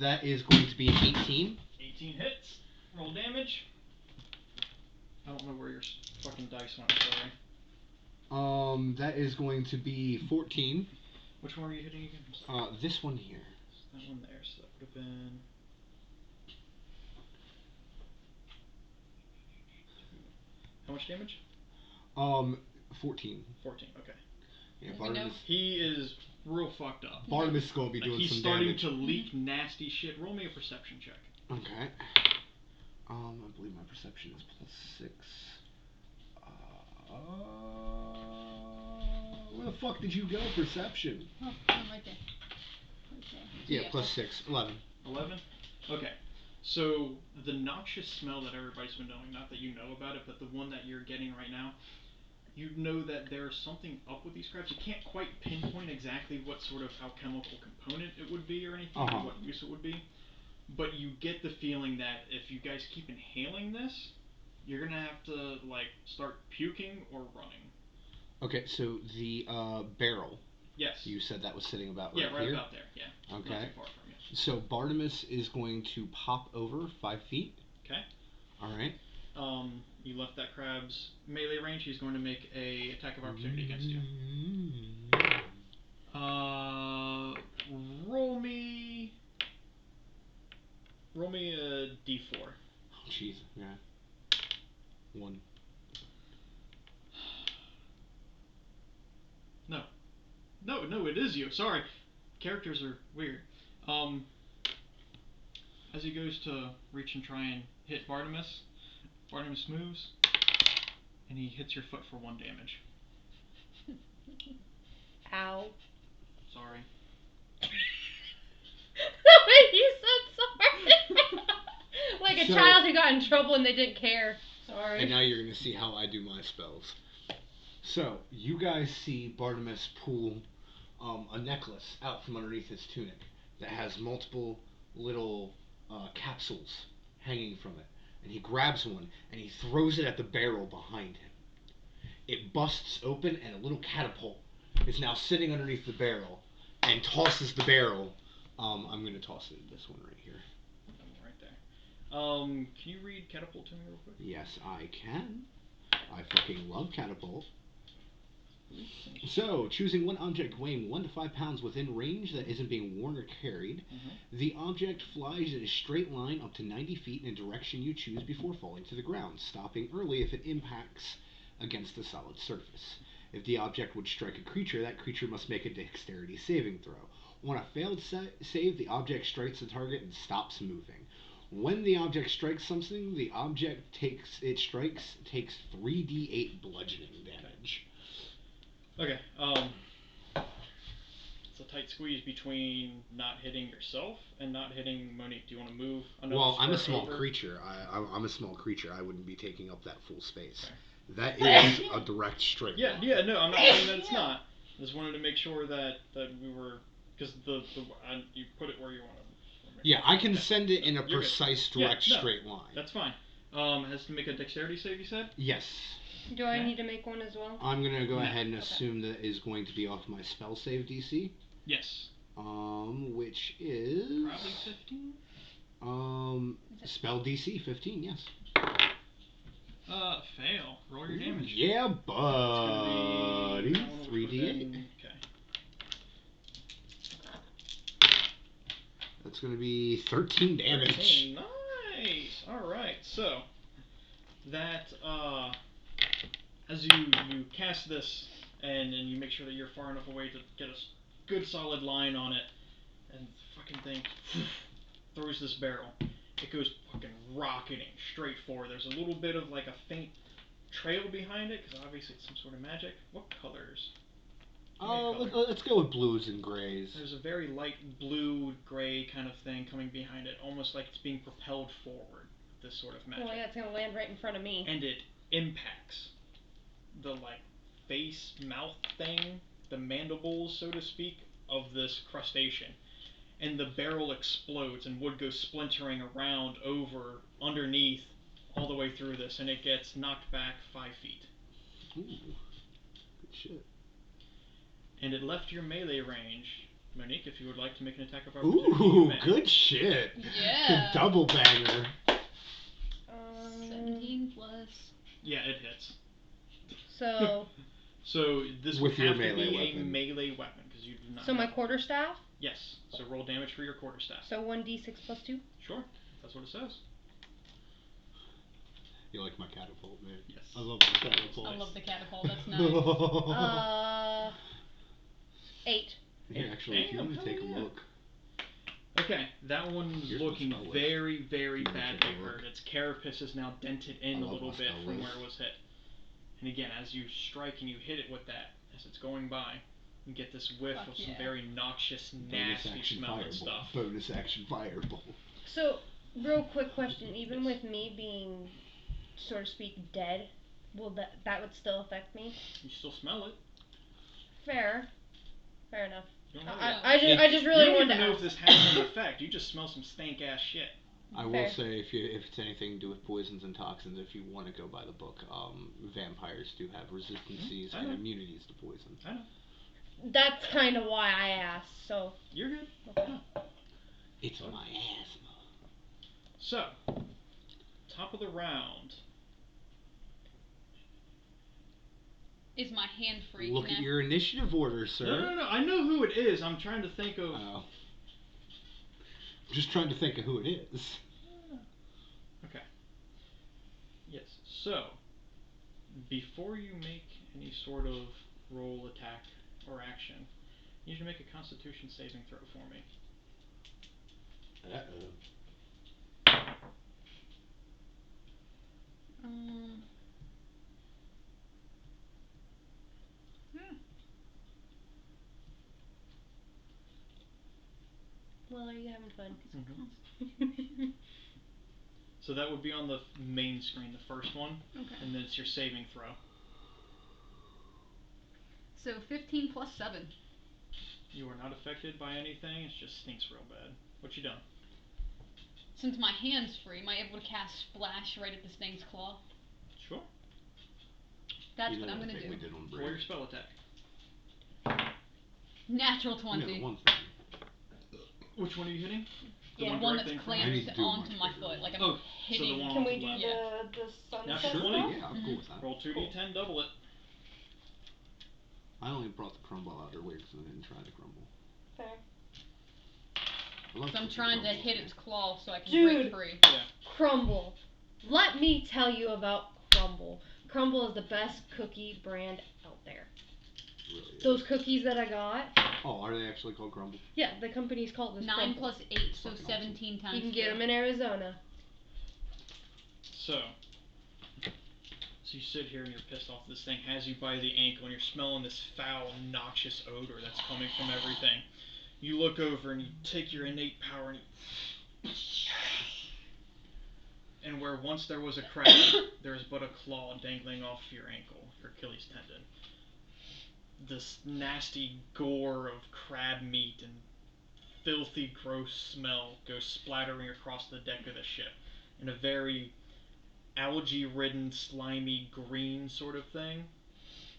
That is going to be an 18. 18 hits. Roll damage. I don't know where your fucking dice went, sorry. That is going to be 14. Which one are you hitting again? This one here. That one there, so that would have been... How much damage? 14. 14, okay. Yeah, Bartimus. He is real fucked up. Bartimus is going to be doing he's some starting damage. to leak nasty shit. Roll me a perception check. Okay. I believe my perception is +6. Where the fuck did you go, perception? Oh, I'm right there. Yeah, +6. 11. 11? Okay. So, the noxious smell that everybody's been knowing, not that you know about it, but the one that you're getting right now, you know that there's something up with these crabs. You can't quite pinpoint exactly what sort of alchemical component it would be or anything, or what use it would be. But you get the feeling that if you guys keep inhaling this, you're gonna have to, like, start puking or running. Okay, so the barrel. Yes. You said that was sitting about right here? about there, yeah. Okay. Not too far from you. So Bartimus is going to pop over 5 feet. Okay. Alright. You left that crab's melee range. He's going to make a attack of opportunity against you. Roll me a d4. Oh, jeez. Yeah. 1. No, it is you. Sorry. Characters are weird. As he goes to reach and try and hit Bartimus, Bartimus moves, and he hits your foot for 1 damage. Ow. Sorry. You said sorry. Like a child who got in trouble and they didn't care. Sorry. And now you're going to see how I do my spells. So, you guys see Bartimus pull a necklace out from underneath his tunic that has multiple little capsules hanging from it. And he grabs one and he throws it at the barrel behind him. It busts open and a little catapult is now sitting underneath the barrel. and tosses the barrel. I'm gonna toss it in this one right here. That one right there. Can you read catapult to me real quick? Yes, I can. I fucking love catapult. So, choosing one object weighing 1 to 5 pounds within range that isn't being worn or carried, the object flies in a straight line up to 90 feet in a direction you choose before falling to the ground, stopping early if it impacts against a solid surface. If the object would strike a creature, that creature must make a dexterity saving throw. On a failed save, the object strikes the target and stops moving. When the object strikes something, the object takes 3d8 bludgeoning damage. Okay, it's a tight squeeze between not hitting yourself and not hitting Monique. Do you want to move another Well, I'm a square small over? creature. I'm a small creature. I wouldn't be taking up that full space. Okay. That is a direct straight line. Yeah, no, I'm not saying that it's not. I just wanted to make sure that we were, because you put it where you want to. Yeah, I can send it in a You're precise good. direct straight line. That's fine. Has to make a dexterity save, you said? Yes. Do I need to make one as well? I'm gonna go ahead and assume that is going to be off my spell save DC. Yes. Which is probably 15. Spell DC 15. Yes. Fail. Roll your damage. Yeah, buddy. 3d8. Okay. That's gonna be 13 damage. 13. Nice. All right. So that as you cast this and you make sure that you're far enough away to get a good solid line on it, and the fucking thing throws this barrel. It goes fucking rocketing straight forward. There's a little bit of like a faint trail behind it, because obviously it's some sort of magic. What colors? Let's go with blues and grays. There's a very light blue, gray kind of thing coming behind it, almost like it's being propelled forward. This sort of magic. Oh yeah, it's gonna land right in front of me. And it impacts the face, mouth thing, the mandibles, so to speak, of this crustacean. And the barrel explodes, and wood goes splintering around, over, underneath, all the way through this, and it gets knocked back 5 feet. Ooh, good shit. And it left your melee range. Monique, if you would like to make an attack of opportunity. Ooh, good shit. Yeah. Double banger. 17 plus. Yeah, it hits. So. So this with would have your to be melee a weapon. melee weapon, because you do not. So my quarterstaff. Yes. So roll damage for your quarterstaff. So 1d6 plus 2. Sure. That's what it says. You like my catapult, man? Yes. I love my catapult. I love the catapult. That's nice. 8. Here, actually, if you want to take a look. Okay, that one's Here's looking my spell list. very, very Take a badly look. hurt. Its carapace is now dented in a love little my bit spell from list. where it was hit. And again, as you strike and you hit it with that, as it's going by, you get this whiff Fuck of some yeah. very noxious, Bonus nasty action smelling fireball. stuff. Bonus action fireball. So, real quick question. Even with me being, so to speak, dead, will that would still affect me? You still smell it. Fair enough. You don't know I just really you don't wanted even to know ask. if this has an effect. You just smell some stank ass shit. I will Fair. say, if it's anything to do with poisons and toxins, if you want to go by the book, vampires do have resistances I and know. immunities to poison. I know. That's kind of why I asked. So. You're good. Okay. It's my asthma. So, top of the round. Is my hand free? Look Can at I- your initiative order, sir. No. I know who it is. I'm trying to think of. Oh. I'm just trying to think of who it is. Okay. Yes. So, before you make any sort of roll, attack, or action, you need to make a Constitution saving throw for me. Well, are you having fun? So that would be on the main screen, the first one, Okay. and then it's your saving throw. So 15 plus 7. You are not affected by anything. It just stinks real bad. What you done? Since my hand's free, am I able to cast Splash right at this thing's claw? Sure. That's You what know I'm that gonna thing do. we did on Roll your Brave. spell attack. Natural 20. Yeah, 130. Which one are you hitting? The Yeah, one one directly that's in front of I need clamped to do onto much my bigger foot. one. Like I'm Oh, so hitting. the one Can off we the do left. Yeah. the sunset Natural Sure, 20? stuff? yeah, of Mhm. course. Roll 2d10, double it. I only brought the crumble out earlier because I didn't try the crumble. Fair. So I'm trying to hit its claw so I can Dude. break free. Yeah. Crumble. Let me tell you about Crumble. Crumble is the best cookie brand out there. Really is. Those cookies that I got. Oh, are they actually called crumble? Yeah, the company's called this 9 Crumble. plus 8, so Fucking 17 times. You can get 2. them in Arizona. So you sit here and you're pissed off. This thing has you by the ankle and you're smelling this foul, noxious odor that's coming from everything. You look over and you take your innate power and you... And where once there was a crack, there is but a claw dangling off your ankle, your Achilles tendon. This nasty gore of crab meat and filthy, gross smell goes splattering across the deck of the ship in a very algae-ridden, slimy green sort of thing,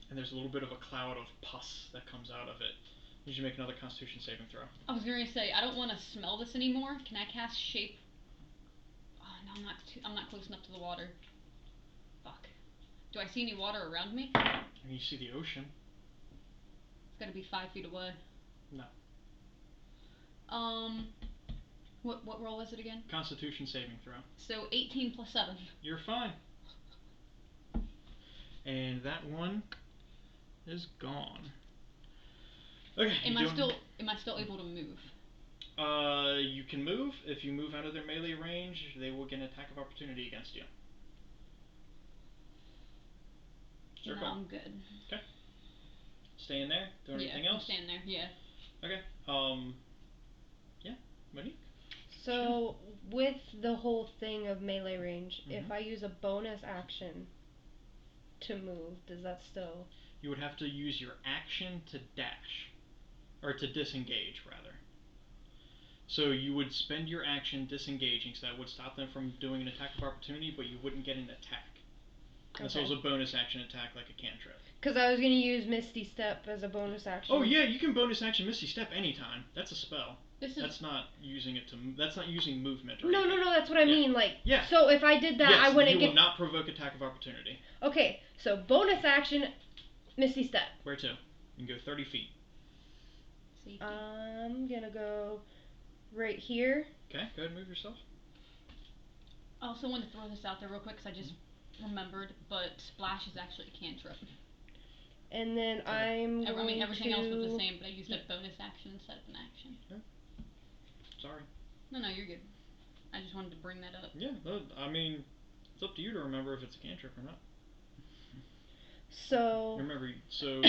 and there's a little bit of a cloud of pus that comes out of it. You should make another Constitution saving throw. I was going to say I don't want to smell this anymore. Can I cast shape? Oh no, I'm not close enough to the water. Fuck. Do I see any water around me? I mean, you see the ocean. It's got to be 5 feet away. No. What roll is it again? Constitution saving throw. So 18 plus 7. You're fine. And that one is gone. Okay. Am I still able to move? You can move. If you move out of their melee range, they will get an attack of opportunity against you. No, Circle. I'm good. Okay. Staying there. Doing anything else? I'm staying there. Yeah. Okay. Yeah. Monique. So, with the whole thing of melee range, Mhm. if I use a bonus action to move, does that still... You would have to use your action to dash. Or to disengage, rather. So you would spend your action disengaging, so that would stop them from doing an attack of opportunity, but you wouldn't get an attack. This was a bonus action attack like a cantrip. Because I was going to use Misty Step as a bonus action. Oh yeah, you can bonus action Misty Step anytime. That's a spell. That's not using it to. That's not using movement. Or No, anything. that's what I mean. Like, yeah. So if I did that, yes, I wouldn't you get. will not provoke attack of opportunity. Okay, so bonus action, Misty Step. Where to? You can go 30 feet. Safety. I'm gonna go right here. Okay, go ahead and move yourself. I also wanted to throw this out there real quick because I just remembered, but splash is actually a cantrip. And then I'm going I mean, everything to... else was the same, but I used a bonus action instead of an action. Okay. Sorry. No, you're good. I just wanted to bring that up. Yeah, I mean, it's up to you to remember if it's a cantrip or not. So... Remember, so,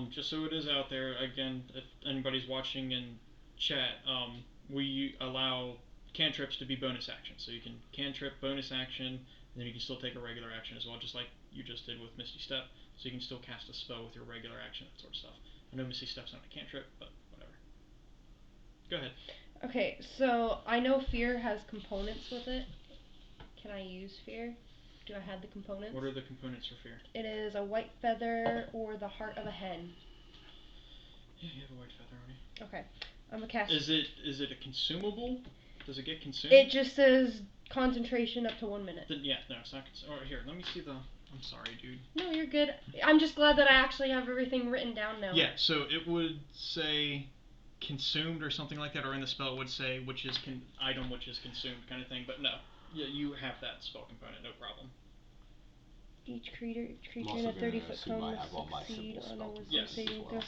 just so it is out there, again, if anybody's watching in chat, we allow cantrips to be bonus actions. So you can cantrip, bonus action, and then you can still take a regular action as well, just like you just did with Misty Step. So you can still cast a spell with your regular action, that sort of stuff. I know Misty Step's not a cantrip, but whatever. Go ahead. Okay, so I know Fear has components with it. Can I use Fear? Do I have the components? What are the components for Fear? It is a white feather or the heart of a hen. Yeah, you have a white feather on you. Okay, I'm gonna cast... Is it a consumable? Does it get consumed? It just says concentration up to 1 minute. Then, yeah, no, it's not consumed. Here, let me see the... I'm sorry, dude. No, you're good. I'm just glad that I actually have everything written down now. Yeah, so it would say consumed or something like that, or in the spell it would say which is item which is consumed kind of thing, but no. Yeah, you have that spell component, no problem. Each creature I'm in a also 30-foot assume cone I have all my succeed simple on a spell wisdom Yes, saving as throw. well.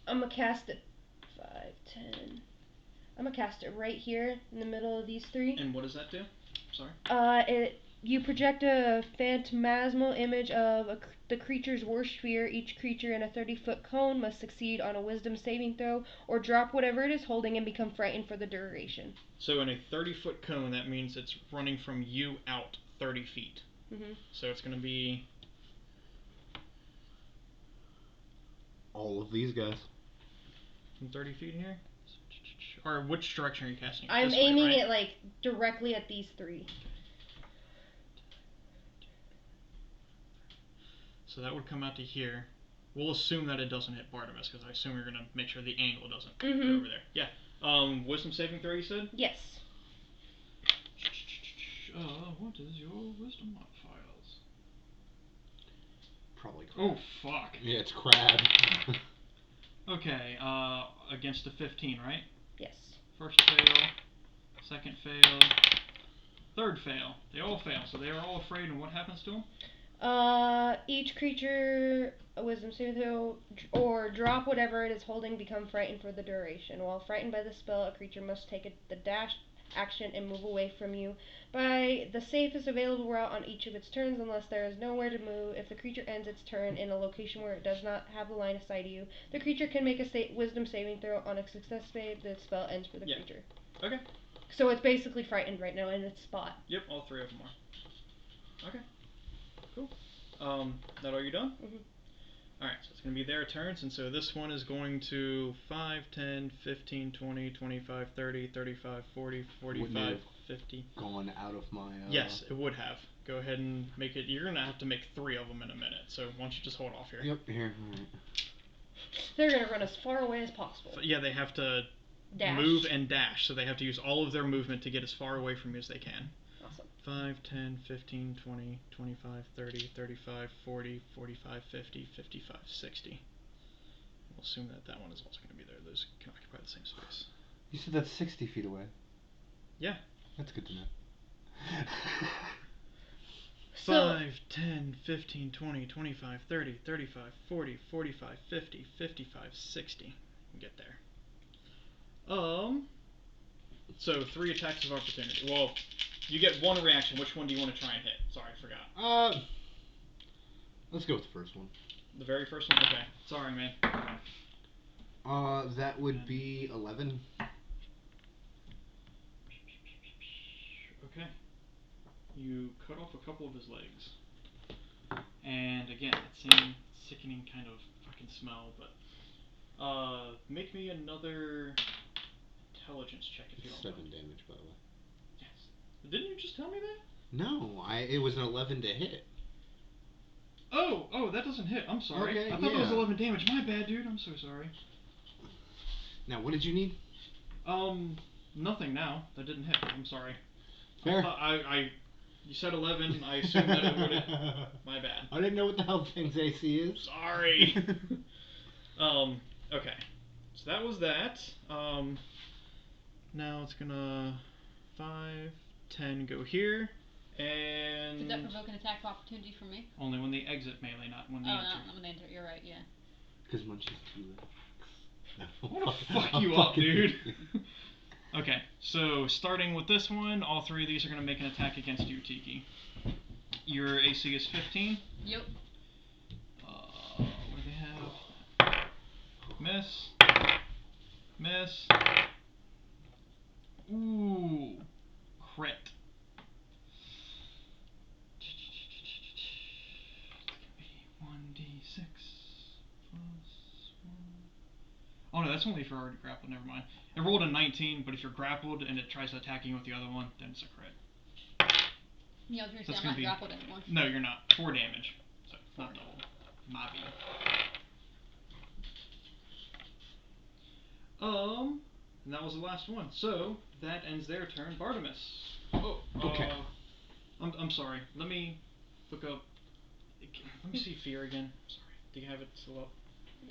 I'm gonna cast it 5, 10. I'm gonna cast it right here in the middle of these 3. And what does that do? Sorry. You project a phantasmal image of the creature's worst fear. Each creature in a 30-foot cone must succeed on a wisdom saving throw or drop whatever it is holding and become frightened for the duration. So in a 30-foot cone, that means it's running from you out 30 feet. Mm-hmm. So it's going to be... All of these guys. From 30 feet in here? Or which direction are you casting it? I'm This way, aiming right? it like directly at these 3. So that would come out to here. We'll assume that it doesn't hit Bartimus, because I assume you're gonna make sure the angle doesn't go Mm-hmm. over there. Yeah. Wisdom saving throw, you said? Yes. What is your wisdom modifiers? Probably crab. Oh, fuck. Yeah, it's crab. Okay, against a 15, right? Yes. First fail, second fail, third fail. They all fail, so they are all afraid, and what happens to them? Each creature, a wisdom saving throw, or drop whatever it is holding, become frightened for the duration. While frightened by the spell, a creature must take the dash action and move away from you by the safest available route on each of its turns unless there is nowhere to move. If the creature ends its turn in a location where it does not have the line of sight of you, the creature can make a wisdom saving throw. On a success save, the spell ends for the creature. Okay. So it's basically frightened right now in its spot. Yep, all three of them are. Okay. Cool. That all you're done? Mm-hmm. Alright, so it's going to be their turns, and so this one is going to 5, 10, 15, 20, 25, 30, 35, 40, 45, 50. Gone out of my... Yes, it would have. Go ahead and make it. You're going to have to make 3 of them in a minute, so why don't you just hold off here? Yep, here. Alright. They're going to run as far away as possible. Yeah, they have to move and dash, so they have to use all of their movement to get as far away from you as they can. Awesome. 5, 10, 15, 20, 25, 30, 35, 40, 45, 50, 55, 60. We'll assume that that one is also going to be there. Those can occupy the same space. You said that's 60 feet away. Yeah. That's good to know. 5, 10, 15, 20, 25, 30, 35, 40, 45, 50, 55, 60. You can get there. So 3 attacks of opportunity. Well, you get 1 reaction. Which one do you want to try and hit? Sorry, I forgot. Let's go with the first one. The very first one? Okay. Sorry, man. That would be 11. Okay. You cut off a couple of his legs. And again, that same sickening kind of fucking smell, but make me another intelligence check if you don't 7 mind. damage, by the way. Yes. Didn't you just tell me that? No, it was an 11 to hit. Oh, that doesn't hit. I'm sorry. Okay, I thought that was 11 damage. My bad, dude. I'm so sorry. Now, what did you need? Nothing now. That didn't hit. I'm sorry. Fair. You said 11. I assumed that it wouldn't. My bad. I didn't know what the hell thing's AC is. Sorry. Okay. So that was that. Now it's gonna 5, 10 go here, and... Did that provoke an attack of opportunity from me? Only when they exit melee, not when they enter. Oh, not when they enter. You're right, yeah. Because Munchie's T-Rex. I wanna fuck you up, dude. Okay, so starting with this one, all 3 of these are gonna make an attack against you, Tiki. Your AC is 15? Yep. What do they have? Miss. Miss. Ooh. Crit. It's gonna be 1d6 plus 1. Oh no, that's only if you're already grappled, never mind. It rolled a 19, but if you're grappled and it tries attacking you with the other one, then it's a crit. Yeah, I was gonna say I'm not grappled anymore. No, you're not. 4 damage. So, not double. Mobby. And that was the last one. So, that ends their turn. Bartimus. Oh, okay. I'm sorry. Let me look up. Let me see fear again. Sorry. Do you have it still up?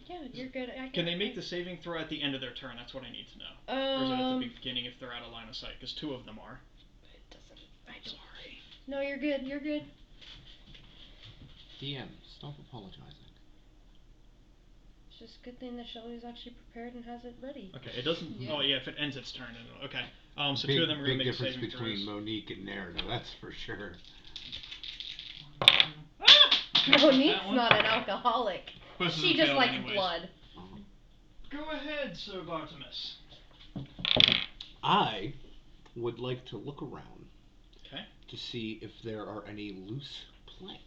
Yeah, you're good. Can they make the saving throw at the end of their turn? That's what I need to know. Or is it at the beginning if they're out of line of sight? Because 2 of them are. It doesn't. I don't. Sorry. No, you're good. You're good. DM, stop apologizing. It's just a good thing that Shelly's actually prepared and has it ready. Okay, it doesn't. Yeah. Oh yeah, if it ends its turn. Okay. So big, 2 of them are going to make saving throws. Big difference between Monique and Nerida, that's for sure. Monique's not an alcoholic. She just likes blood. Go ahead, Sir Bartimus. I would like to look around. Okay. To see if there are any loose planks.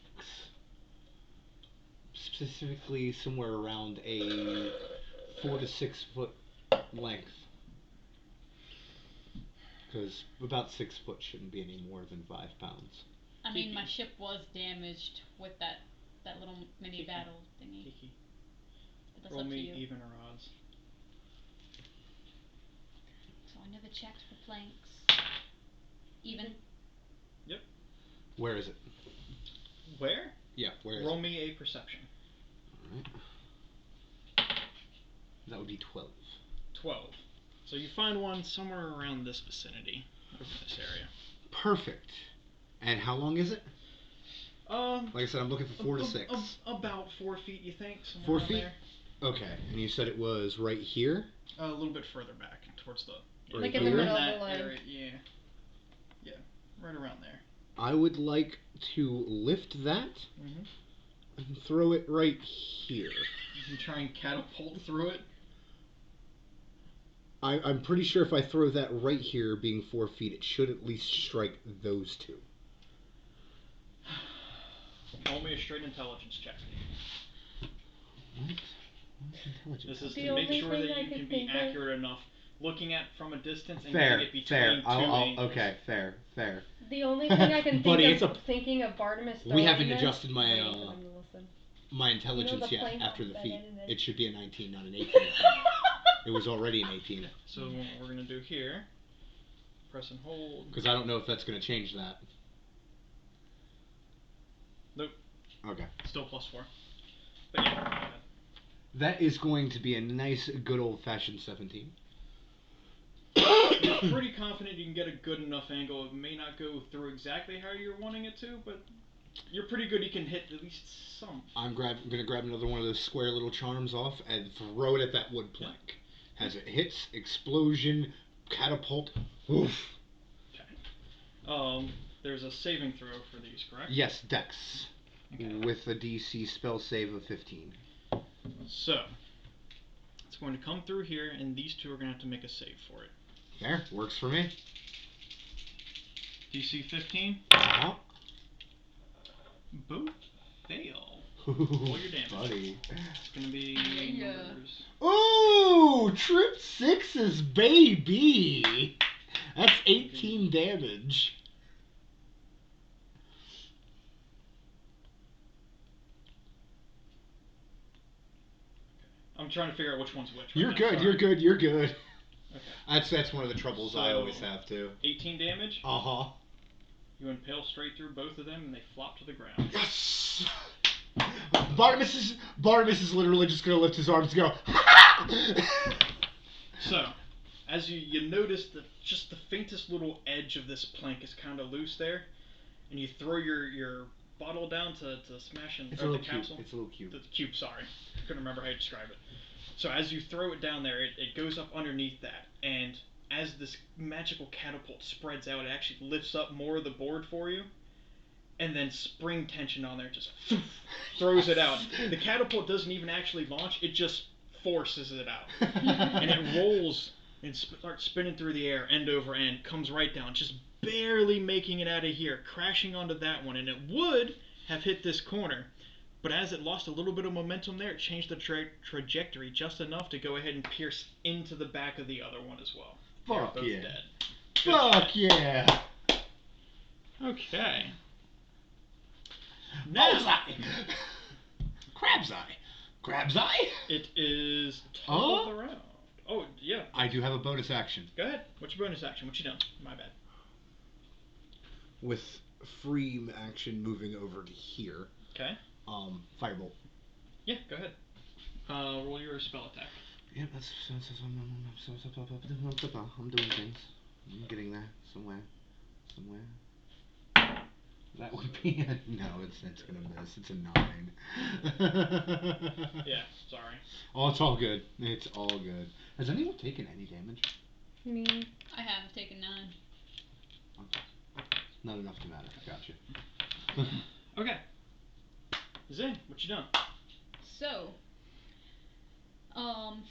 Specifically somewhere around a 4 to 6 foot length. Because about 6 foot shouldn't be any more than 5 pounds. I mean, my ship was damaged with that little mini battle thingy. Kiki. But that's Roll up to me you. even or odds. So I never checked for planks. Even. Yep. Where is it? Where? Yeah, where is Roll it? me a perception. Alright. That would be 12. 12. So you find one somewhere around this vicinity, over this area. Perfect. And how long is it? Like I said, I'm looking for 4 to 6. About 4 feet, you think? 4 around feet? There. Okay. And you said it was right here? A little bit further back, towards the... Right like in the here? middle of that the line. area, yeah. Yeah, right around there. I would like to lift that and throw it right here. You can try and catapult through it. I'm pretty sure if I throw that right here, being 4 feet, it should at least strike those two. Roll me a straight intelligence check. What? Intelligence? This is The to make only sure thing that I you can can be think of- accurate enough, looking at from a distance and Fair, getting it between fair. 2 I'll, angles. okay, fair. The only thing I can Buddy, think of thinking of Bartimus We haven't throwing adjusted this- my, I need time to listen. my intelligence the yet plank after the that feat. ended it? It should be a 19, not an 18. It was already an 18. So what we're going to do here, press and hold. Because I don't know if that's going to change that. Nope. Okay. Still +4. But yeah, go ahead. That is going to be a nice, good old-fashioned 17. You're pretty confident you can get a good enough angle. It may not go through exactly how you're wanting it to, but you're pretty good you can hit at least some. I'm going to grab another one of those square little charms off and throw it at that wood plank. As it hits, explosion, catapult, oof. Okay. There's a saving throw for these, correct? Yes, Dex. Okay. With a DC spell save of 15. So, it's going to come through here, and these two are going to have to make a save for it. There, works for me. DC 15. Both fail. Roll your damage. Buddy. It's going to be numbers. Ooh, trip 6s, baby. That's 18 damage. I'm trying to figure out which one's which. You're now, good, sorry. you're good, you're good. Okay. That's one of the troubles I always have too. 18 damage. Uh-huh. You impale straight through both of them, and they flop to the ground. Yes! Bartimus is literally just gonna lift his arms and go, So, as you notice that just the faintest little edge of this plank is kind of loose there, and you throw your bottle down to smash in, It's or a the little cube. capsule. It's a little cube. The cube, sorry. Couldn't remember how you describe it. So as you throw it down there, it goes up underneath that, and as this magical catapult spreads out, it actually lifts up more of the board for you, and then spring tension on there just throws it out. The catapult doesn't even actually launch, it just forces it out. And it rolls and starts spinning through the air, end over end, comes right down, just barely making it out of here, crashing onto that one, and it would have hit this corner. But as it lost a little bit of momentum there, it changed the trajectory just enough to go ahead and pierce into the back of the other one as well. Fuck They're both yeah. dead. Fuck yeah. Okay. Bullseye. Crab's eye. Crab's eye? It is top of the round. Oh, yeah. I do have a bonus action. Go ahead. What's your bonus action? What you done? My bad. With free action moving over to here. Okay. Firebolt. Yeah, go ahead. Roll your spell attack. Yeah, I'm doing things. I'm getting there. Somewhere. That would be a... No, it's gonna miss. It's a 9. Yeah, sorry. Oh, it's all good. It's all good. Has anyone taken any damage? Me. I have taken 9. Okay. Not enough to matter. Gotcha. Okay. Zane, what you done? So,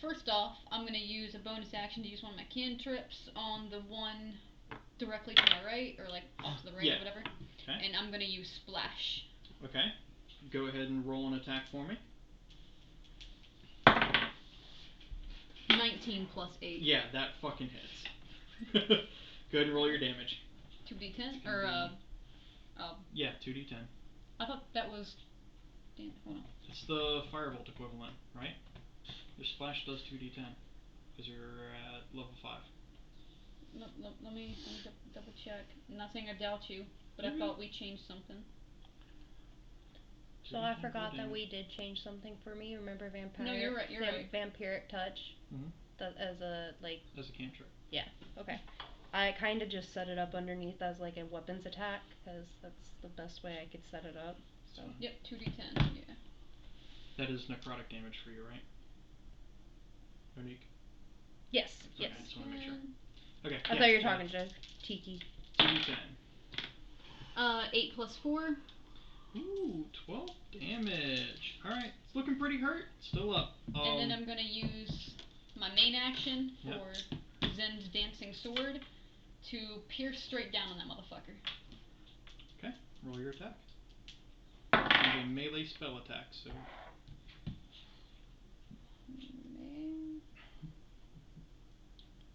first off, I'm gonna use a bonus action to use one of my cantrips on the one directly to my right, or like off to the right, Yeah. or whatever. Okay. And I'm gonna use splash. Okay. Go ahead and roll an attack for me. 19 plus 8. Yeah, that fucking hits. Go ahead and roll your damage. 2d10 or Yeah, 2d10. I thought that was. Damn, hold on. It's the firebolt equivalent, right? Your splash does 2d10 because you're at level 5. Let me double check. I'm not saying I doubt you, but I thought we changed something. So I forgot that we did change something for me. Remember vampire? No, you're right. You're right. Vampiric touch. Mm-hmm. As a cantrip. Yeah. Okay. I kind of just set it up underneath as like a weapons attack because that's the best way I could set it up. So. Yep. 2d10. Yeah. That is necrotic damage for you, right? Monique? Yes. Okay, Yes. I just want to make sure. Okay. I thought you were talking to Tiki. 2d10. 8 plus 4. Ooh, 12 damage. Alright, it's looking pretty hurt. Still up. And then I'm gonna use my main action for Zen's dancing sword to pierce straight down on that motherfucker. Okay, roll your attack. It's gonna be a melee spell attack, so.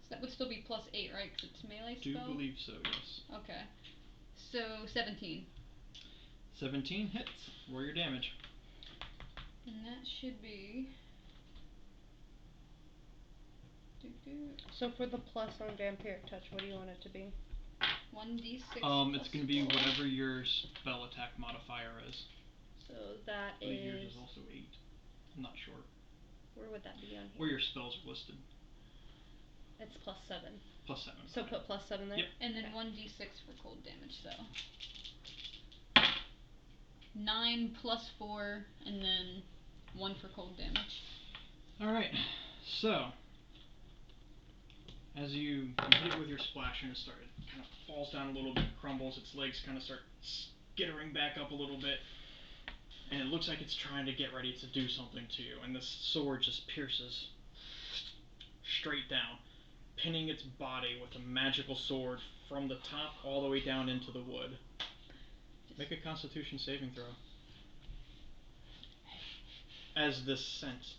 So that would still be plus 8, right? Because it's melee spell? Do believe so, yes. Okay. So 17. 17 hits. Roll your damage. And that should be. So for the plus on vampiric touch, what do you want it to be? 1d6. It's gonna be whatever your spell attack modifier is. So that I believe yours is also 8. I'm not sure. Where would that be on here? Where your spells are listed. It's plus 7. Plus 7. So put plus 7 there? Yep. And then 1d6 for cold damage, so. 9 plus 4, and then 1 for cold damage. Alright, so. As you hit it with your splash and it kind of falls down a little bit, crumbles, its legs kind of start skittering back up a little bit. And it looks like it's trying to get ready to do something to you. And this sword just pierces straight down, pinning its body with a magical sword from the top all the way down into the wood. Make a Constitution saving throw. As this scent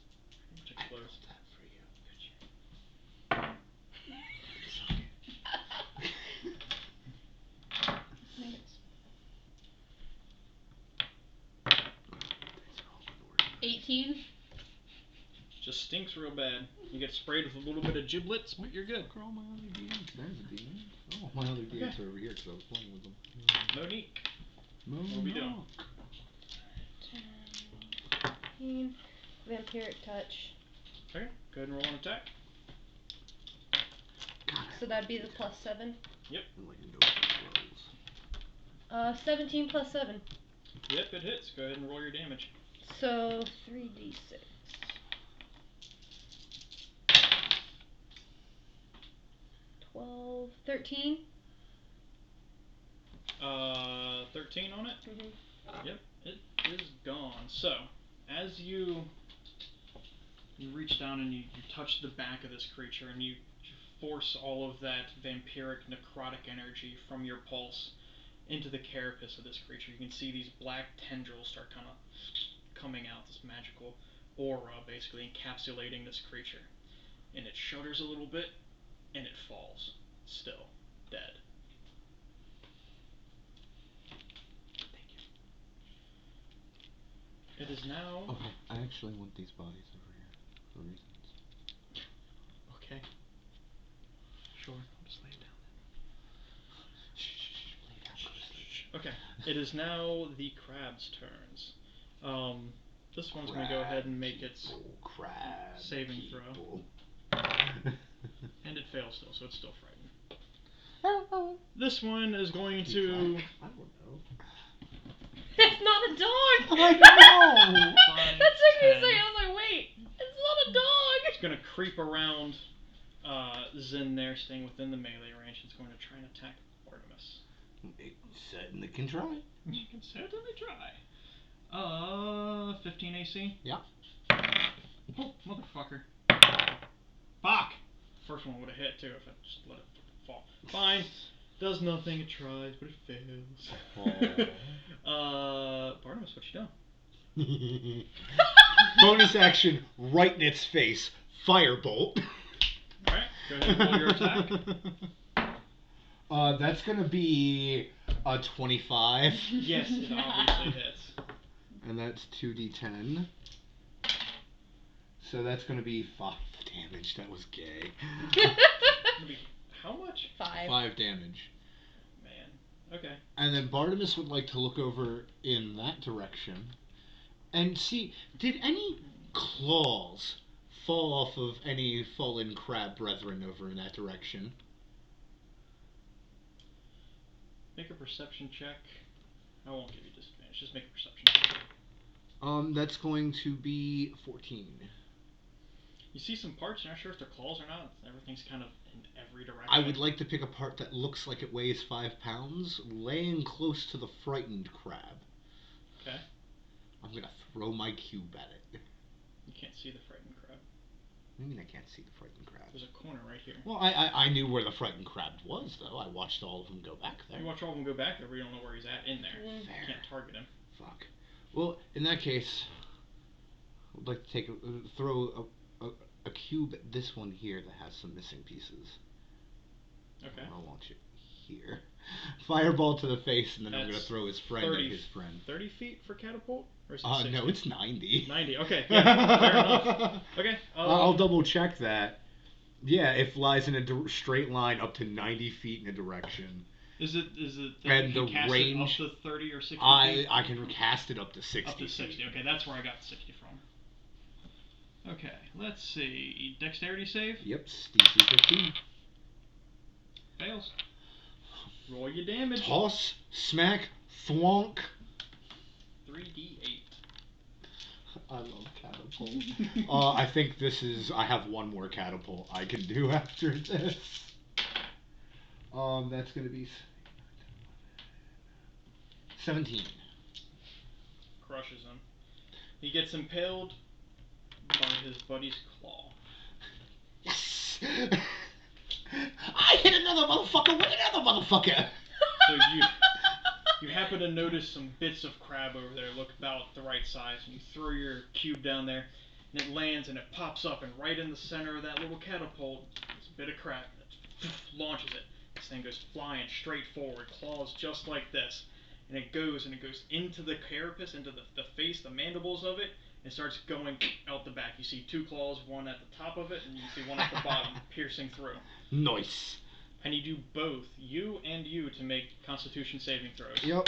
explodes. Just stinks real bad. You get sprayed with a little bit of giblets, but you're good. Look at all my other D8s. There's a D8. Oh, my other D8s are over here because I was playing with them. Monique. What are we doing? 10, vampiric touch. Okay, go ahead and roll an attack. So that'd be the plus 7? Yep. 17 plus 7. Yep, it hits. Go ahead and roll your damage. So 3d6. 12, 13. 13 on it? Mm-hmm. Yep, it is gone. So, as you reach down and you touch the back of this creature and you force all of that vampiric necrotic energy from your pulse into the carapace of this creature, you can see these black tendrils start kind of coming out, this magical aura basically encapsulating this creature. And it shudders a little bit, and it falls, still, dead. It is now... Okay, I actually want these bodies over here, for reasons. Okay. Sure, I'll just lay it down then. Shh, lay it down, go to sleep. Okay, it is now the crab's turns. This one's going to go ahead and make its saving throw. And it fails still, so it's still frightened. This one is going to... I don't know. It's not a dog! I know! That's what you say. I was like, wait, it's not a dog! It's going to creep around Zen there, staying within the melee range. It's going to try and attack Artemis. It certainly can try. You can certainly try. 15 AC? Yeah. Oh, motherfucker. Fuck! First one would have hit too if I just let it fall. Fine. Does nothing, it tries, but it fails. Barnabas, what you doing? Bonus action, right in its face. Firebolt. Alright, go ahead and roll your attack. That's gonna be a 25. Yes, it obviously hits. And that's 2d10. So that's gonna be 5 damage. That was gay. How much? 5. 5 damage. Man. Okay. And then Bartimus would like to look over in that direction and see, did any claws fall off of any fallen crab brethren over in that direction? Make a perception check. I won't give you disadvantage. Just make a perception check. That's going to be 14. You see some parts, you're not sure if they're claws or not. Everything's kind of in every direction. I would like to pick a part that looks like it weighs 5 pounds, laying close to the frightened crab. Okay. I'm gonna throw my cube at it. You can't see the frightened crab. I mean, I can't see the frightened crab. There's a corner right here. Well, I knew where the frightened crab was, though. I watched all of them go back there. You watch all of them go back there, but you don't know where he's at in there. Mm. You can't target him. Fuck. Well, in that case, I'd like to throw a cube at this one here that has some missing pieces. Okay. I'll launch it here. Fireball to the face, and then I'm That's gonna throw his friend at his friend. 30 feet for catapult? Or is it 60? No, it's 90. 90, okay. Yeah, fair enough. Okay. I'll double check that. Yeah, it flies in a straight line up to 90 feet in a direction. Is it and you the cast range it up to 30 or 60 feet? I can cast it up to 60. Up to 60. Feet. Okay, that's where I got 60 from. Okay, let's see. Dexterity save? Yep, DC 15. Fails. Roll your damage. Toss, smack, thwonk. 3d8. I love catapult. I think I have one more catapult I can do after this. That's gonna be 17. Crushes him. He gets impaled by his buddy's claw. Yes! I hit another motherfucker with another motherfucker! So you happen to notice some bits of crab over there, look about the right size, and you throw your cube down there, and it lands and it pops up, and right in the center of that little catapult, there's a bit of crab, and it launches it. This thing goes flying straight forward, claws just like this, and it goes into the carapace, into the face, the mandibles of it, and starts going out the back. You see 2 claws, one at the top of it, and you see one at the bottom, piercing through. Nice. I need you both, you and you, to make Constitution saving throws. Yep. What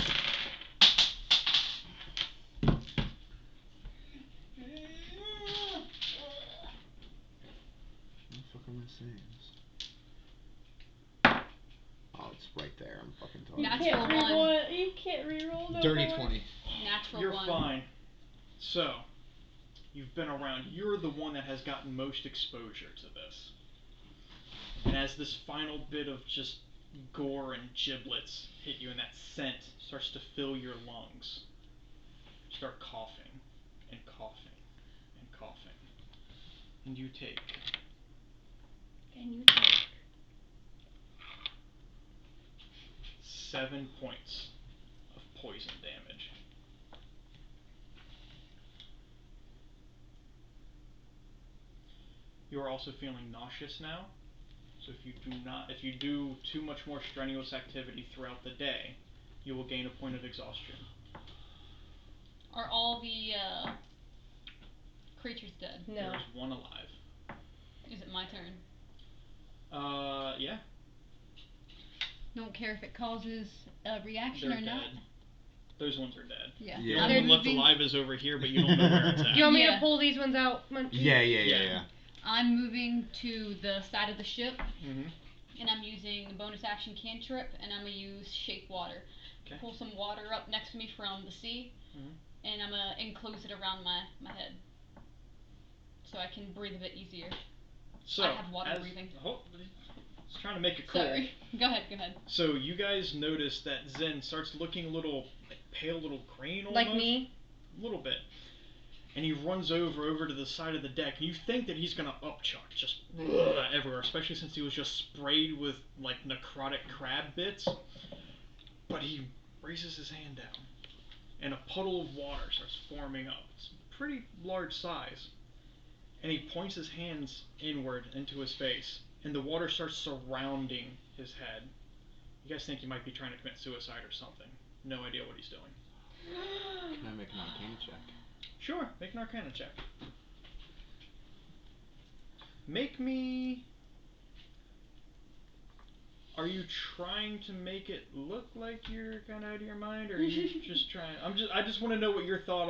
the fuck am I saying? Oh, it's right there. I'm fucking talking. Natural 1. You can't reroll no Dirty more. 20. Natural You're 1. fine. So, you've been around. You're the one that has gotten most exposure to this. And as this final bit of just gore and giblets hit you, and that scent starts to fill your lungs, you start coughing and coughing and coughing. And you take 7 points of poison damage. You are also feeling nauseous now. So if you do too much more strenuous activity throughout the day, you will gain a point of exhaustion. Are all the creatures dead? No. There is one alive. Is it my turn? Yeah. Don't care if it causes a reaction They're or dead. not. Those ones are dead. Yeah. The Yeah. only one left moving- alive is over here, but you don't know where it's at. Do you want me Yeah. to pull these ones out, Munchie? Yeah. I'm moving to the side of the ship, Mm-hmm. and I'm using bonus action cantrip, and I'm gonna use shape water. Okay. Pull some water up next to me from the sea, Mhm. and I'm gonna enclose it around my head, so I can breathe a bit easier. So, I have water breathing. Just trying to make it cool. Sorry. Go ahead. So you guys notice that Zen starts looking a little pale, little green almost. Like me? A little bit. And he runs over to the side of the deck, and you think that he's gonna upchuck just everywhere, especially since he was just sprayed with like necrotic crab bits. But he raises his hand down, and a puddle of water starts forming up. It's a pretty large size. And he points his hands inward into his face, and the water starts surrounding his head. You guys think he might be trying to commit suicide or something. No idea what he's doing. Can I make an arcana check? Sure, make an arcana check. Make me... Are you trying to make it look like you're kind of out of your mind, or are you just trying? I just want to know what your thought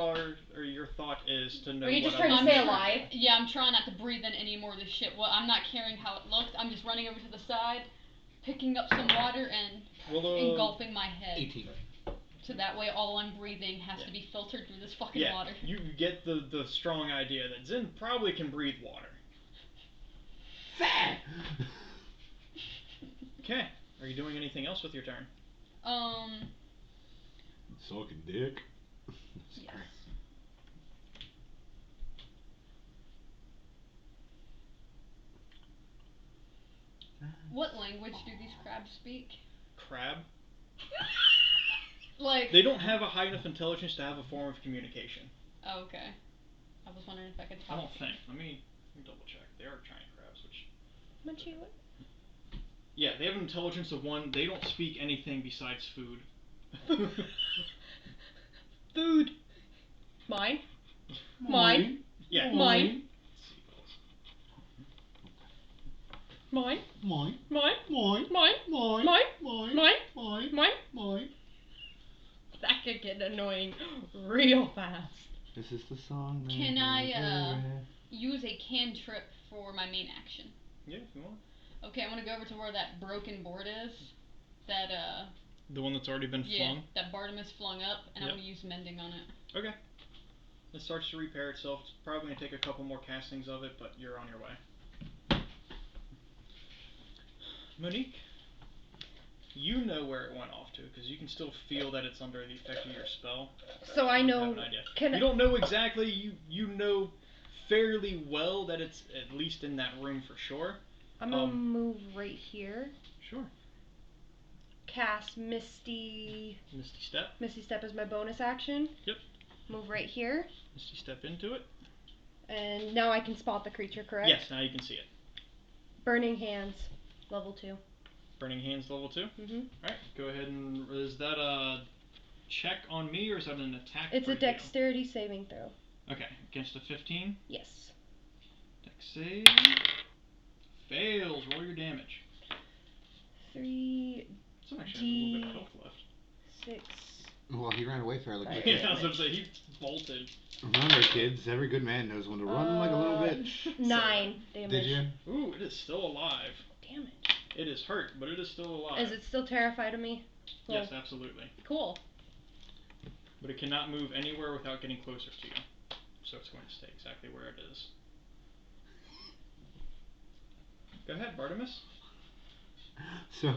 is to know. Are you what just trying to I'm stay doing. alive? Yeah, I'm trying not to breathe in any more of this shit. Well, I'm not caring how it looks. I'm just running over to the side, picking up some water and engulfing my head. 18. So that way all I'm breathing has to be filtered through this fucking water. You get the strong idea that Zin probably can breathe water. Okay. Are you doing anything else with your turn? Sucking dick. Yes. What language do these crabs speak? Crab? Like... They don't have a high enough intelligence to have a form of communication. Oh, okay. I was wondering if I could talk. I don't think. Let me double check. They are giant crabs, which... Munchie, what? Yeah, they have an intelligence of 1. They don't speak anything besides food. Food. Mine. Mine. Yeah. Mine. Mine. Mine. Mine. Mine. Mine. Mine. Mine. Mine. Mine. Mine. Mine. Mine. That could get annoying real fast. This is the song. Can I use a cantrip for my main action? Yeah, if you want. Okay, I want to go over to where that broken board is. That The one that's already been flung? that Bartimus flung up, and I'm going to use mending on it. Okay. It starts to repair itself. It's probably going to take a couple more castings of it, but you're on your way. Monique, you know where it went off to, because you can still feel that it's under the effect of your spell. So I know... You have an idea. You don't know exactly, you know fairly well that it's at least in that room for sure. I'm going to move right here. Sure. Cast Misty... Misty Step. Misty Step is my bonus action. Yep. Move right here. Misty Step into it. And now I can spot the creature, correct? Yes, now you can see it. Burning Hands, level 2. Burning Hands, level 2? Mm-hmm. Alright, go ahead and... Is that a check on me, or is that an attack It's for a dexterity saving throw. Okay, against a 15? Yes. Dex save. Fails. Roll your damage. 3... Some actually have a little bit of health left. 6... Well, he ran away fairly quickly. Yeah, I was going to say, he bolted. Remember, kids, every good man knows when to run like a little bitch. 9 damage. Did you? Ooh, it is still alive. Damn it. It is hurt, but it is still alive. Is it still terrified of me? Cool. Yes, absolutely. Cool. But it cannot move anywhere without getting closer to you. So it's going to stay exactly where it is. Go ahead, Bartimus. So,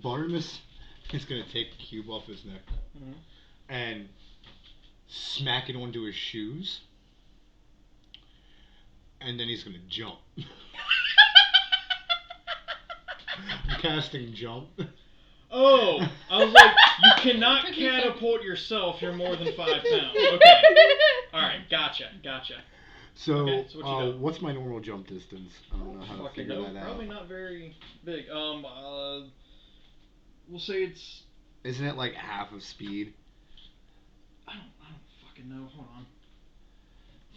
Bartimus is going to take the cube off his neck and smack it onto his shoes. And then he's going to jump. I'm casting jump. Oh, I was like, you cannot catapult yourself. You're more than 5 pounds. Okay. All right, gotcha. So, okay, so what you got? what's my normal jump distance? I don't know how to figure that out. Probably not very big. We'll say it's... Isn't it like half of speed? I don't fucking know. Hold on.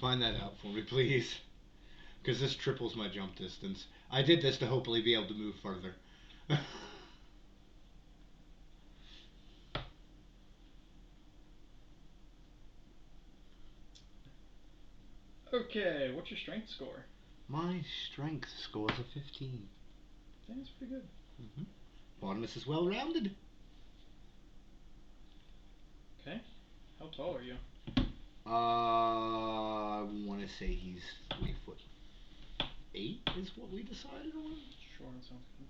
Find that out for me, please. Because this triples my jump distance. I did this to hopefully be able to move further. Okay, what's your strength score? My strength score is a 15. I think that's pretty good. Bartimus is well-rounded. Okay. How tall are you? I want to say he's 3'8" is what we decided on. Sure, that sounds good.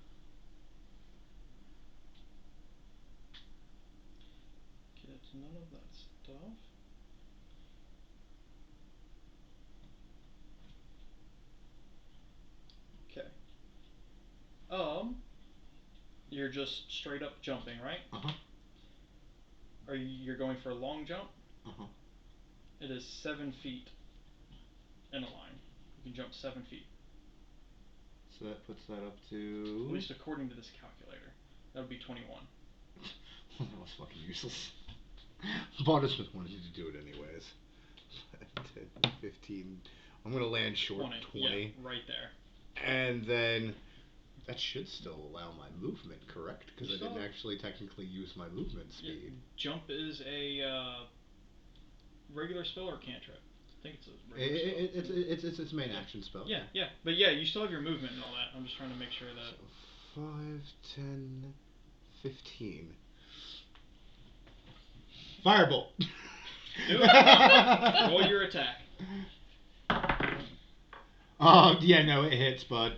Get none of that stuff. Okay. You're just straight up jumping, right? You're going for a long jump? It is 7 feet in a line. You can jump 7 feet. So that puts that up to... At least according to this calculator. That would be 21. That was fucking useless. Bartimus wanted you to do it anyways. 10, 15... I'm gonna land short 20. Yeah, right there. And then that should still allow my movement, correct? Because I didn't So- actually technically use my movement Yeah, speed. jump is a regular spell or cantrip. I think it's a regular spell. It's its main action spell. Yeah, yeah. But yeah, you still have your movement and all that. I'm just trying to make sure that. So 5, 10, 15. Firebolt! Do it. Roll your attack. Yeah, no, it hits, bud.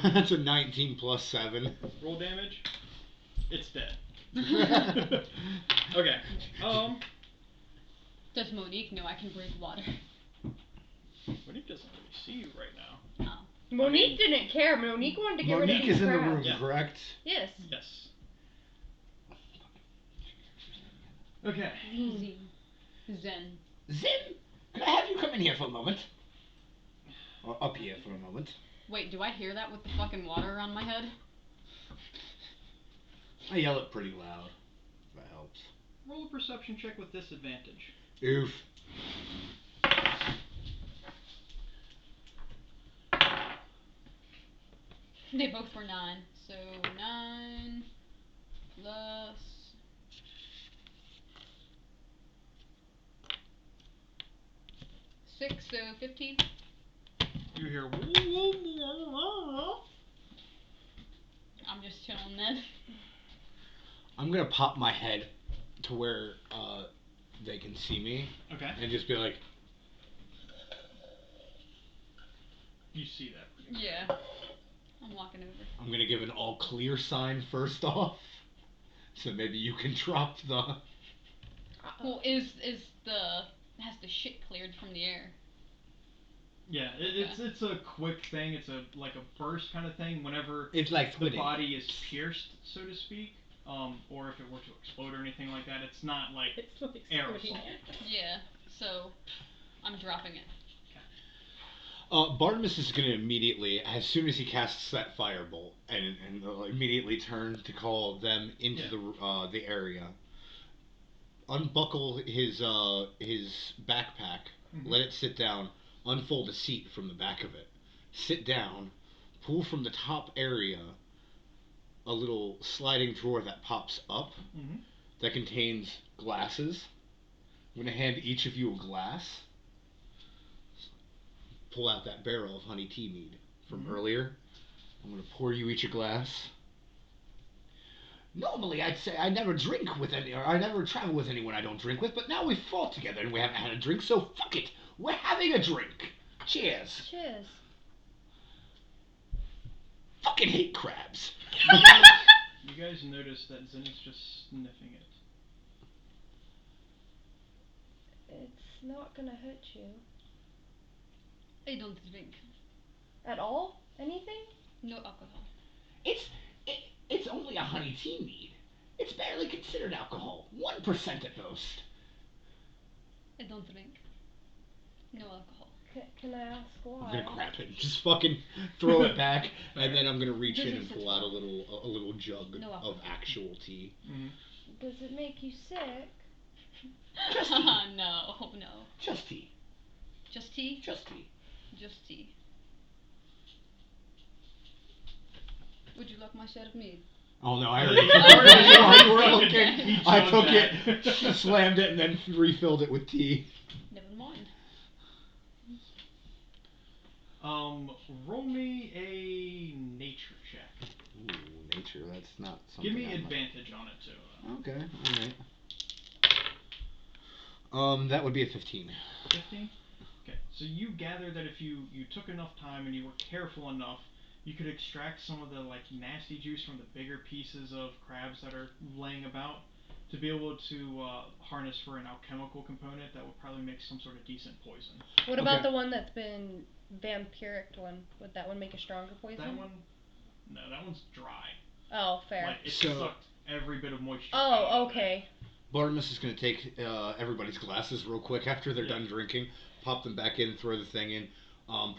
That's a 19 plus 7. Roll damage. It's dead. Okay. Does Monique know I can breathe water? Monique doesn't really see you right now. Oh. Monique didn't care. Monique wanted to get rid of Monique these is in the crabs. room, Yeah. correct? Yes. Yes. Okay. Zen. Zim, could I have you come in here for a moment? Or up here for a moment. Wait, do I hear that with the fucking water around my head? I yell it pretty loud. If that helps. Roll a perception check with disadvantage. Oof. They both were 9. So 9 plus 6, so 15. You hear. I'm just chilling then. I'm gonna pop my head to where they can see me. Okay. And just be like, You see that. Yeah. I'm walking over. I'm gonna give an all clear sign first off. So maybe you can drop the. Well, has the shit cleared from the air? Yeah, it's a quick thing. It's like a burst kind of thing. Whenever It's like the squidding. body is pierced, so to speak, or if it were to explode or anything like that, it's not like It's like aerosol. Yeah. So I'm dropping it. Barnabas is gonna immediately, as soon as he casts that firebolt, and immediately turn to call them into the area. Unbuckle his backpack, let it sit down, unfold a seat from the back of it, sit down, pull from the top area a little sliding drawer that pops up that contains glasses. I'm gonna hand each of you a glass. Pull out that barrel of honey tea mead from earlier. I'm gonna pour you each a glass. Normally, I'd say I never drink with any, or I never travel with anyone I don't drink with, but now we've fought together and we haven't had a drink, so fuck it. We're having a drink. Cheers. Cheers. Fucking hate crabs. You guys notice that Zen is just sniffing it. It's not gonna hurt you. I don't drink. At all? Anything? No alcohol. It's only a honey tea mead. It's barely considered alcohol. 1% at most. I don't drink. No alcohol. Can I ask why? I'm gonna grab it and just fucking throw it back, and then I'm gonna reach in and pull out a little jug of actual tea. Does it make you sick? Just tea. No. Just tea. Just tea? Just tea. Just tea. Would you like my share of mead? Oh no, I already- already you were He looking. I chugged took that. it, slammed it, and then refilled it with tea. Never mind. Roll me a nature check. Ooh, nature, that's not something. Give me I'm advantage on it too. Okay, alright. That would be a 15. 15? Okay, so you gather that if you took enough time and you were careful enough, you could extract some of the like nasty juice from the bigger pieces of crabs that are laying about to be able to harness for an alchemical component that would probably make some sort of decent poison. What about the one that's been vampiric one? Would that one make a stronger poison? That one? No, that one's dry. Oh, fair. Like, it sucked every bit of moisture out Oh, of it. okay. Barnabas is going to take everybody's glasses real quick after they're done drinking, pop them back in, throw the thing in,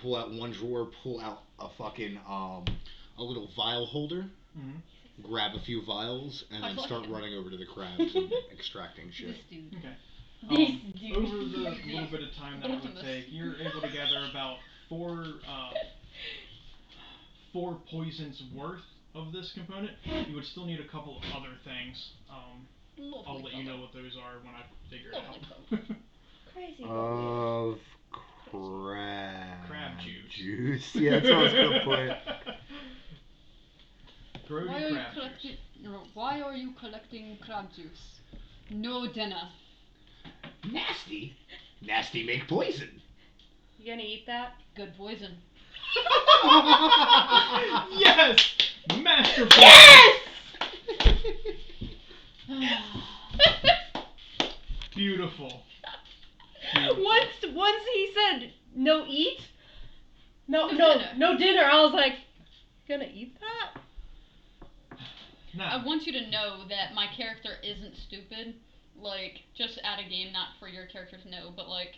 pull out one drawer, pull out a fucking a little vial holder, grab a few vials, and then start running over to the crabs and extracting shit. This dude. Okay. These dudes. Over the little bit of time that it would take, you're able to gather about four poisons worth of this component. You would still need a couple of other things. I'll let you know what those are when I figure it out. Crazy. Of Crab juice. Juice. Yeah, that's what I was gonna put. Why are you collecting crab juice? No dinner. Nasty. Nasty make poison. You gonna eat that? Good poison. Yes! Masterful! Yes! Beautiful. Once he said no eat, no dinner. I was like, gonna eat that? No. I want you to know that my character isn't stupid. Like, just at a game, not for your character to know, but like,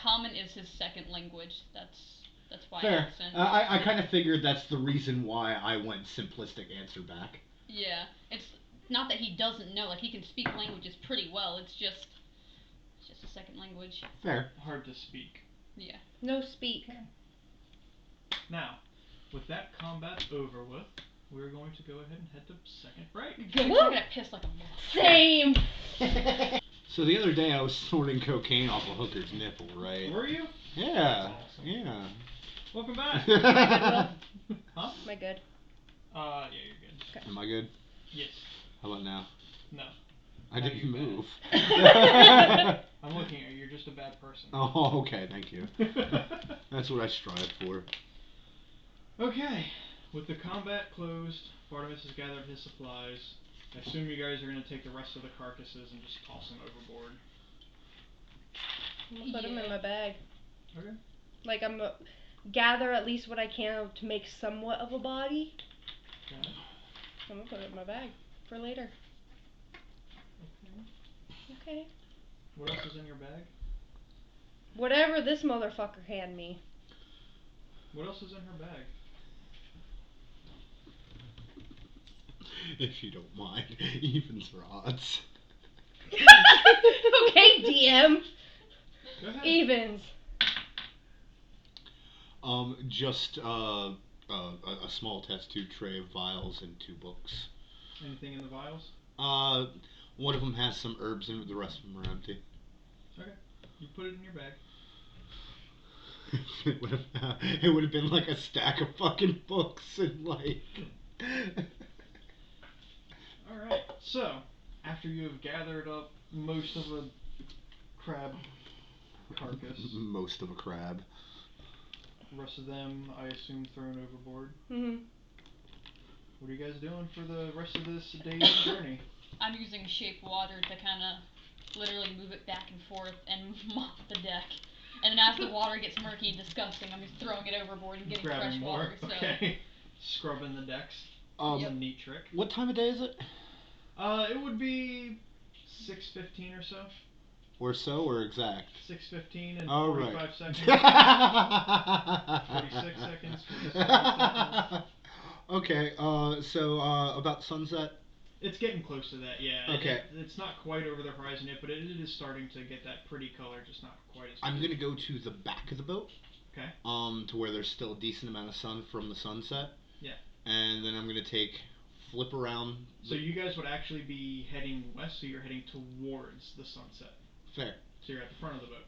Common is his second language. That's why Fair. I I kind of figured that's the reason why I went simplistic answer back. Yeah, it's not that he doesn't know. Like, he can speak languages pretty well. It's just a second language. Fair. Hard to speak. Yeah. No speak. Now, with that combat over with, we're going to go ahead and head to second break. Good, 'cause I gotta piss like a moth. Same. So the other day I was snorting cocaine off a hooker's nipple, right? Were you? Yeah. That's awesome. Yeah. Welcome back. Huh? Am I good? Yeah, you're good. Okay. Am I good? Yes. How about now? No. I Now didn't you're move. I'm looking at you. You're just a bad person. Oh, okay. Thank you. That's what I strive for. Okay. With the combat closed, Barnabas has gathered his supplies. I assume you guys are going to take the rest of the carcasses and just toss them overboard. I'm gonna put them in my bag. Okay. Like, I'm gonna gather at least what I can to make somewhat of a body. Okay. I'm gonna put it in my bag for later. Okay. Okay. What else is in your bag? Whatever this motherfucker hand me. What else is in her bag? If you don't mind, evens or odds. Okay, DM. Go ahead. Evens. Just a small test tube tray of vials and 2 books. Anything in the vials? One of them has some herbs in it, the rest of them are empty. Okay. You put it in your bag. It would have been like a stack of fucking books and like. Alright, so, after you have gathered up most of a crab carcass, Most of a crab. the rest of them, I assume, thrown overboard. Mhm. What are you guys doing for the rest of this day's journey? I'm using shape water to kind of literally move it back and forth and mop the deck. And then as the water gets murky and disgusting, I'm just throwing it overboard and getting Grabbing fresh more. water. So. Okay. Scrubbing the decks. Yep. It's a neat trick. What time of day is it? It would be 6:15 or so. Or so, or exact? 6:15 and Oh, 45 right. seconds. 46 seconds. 47 seconds. Okay, so about sunset? It's getting close to that, yeah. Okay. It's not quite over the horizon yet, but it is starting to get that pretty color, just not quite as I'm good. gonna go to the back of the boat. Okay. To where there's still a decent amount of sun from the sunset. Yeah. And then I'm gonna flip around. So you guys would actually be heading west, so you're heading towards the sunset. Fair. So you're at the front of the boat.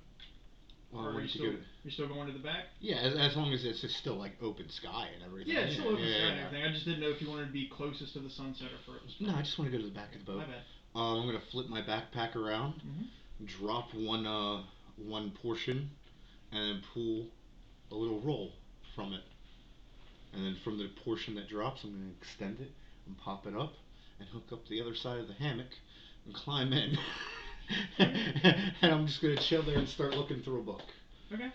Well, Or are you still going to the back? Yeah, as long as it's just still like open sky and everything. Yeah, it's still open sky and yeah. everything. I just didn't know if you wanted to be closest to the sunset or furthest. No, I just want to go to the back of the boat. My bad. I'm gonna flip my backpack around, drop one portion, and then pull a little roll from it. And then from the portion that drops, I'm gonna extend it and pop it up, and hook up the other side of the hammock, and climb in. And I'm just gonna chill there and start looking through a book. Okay.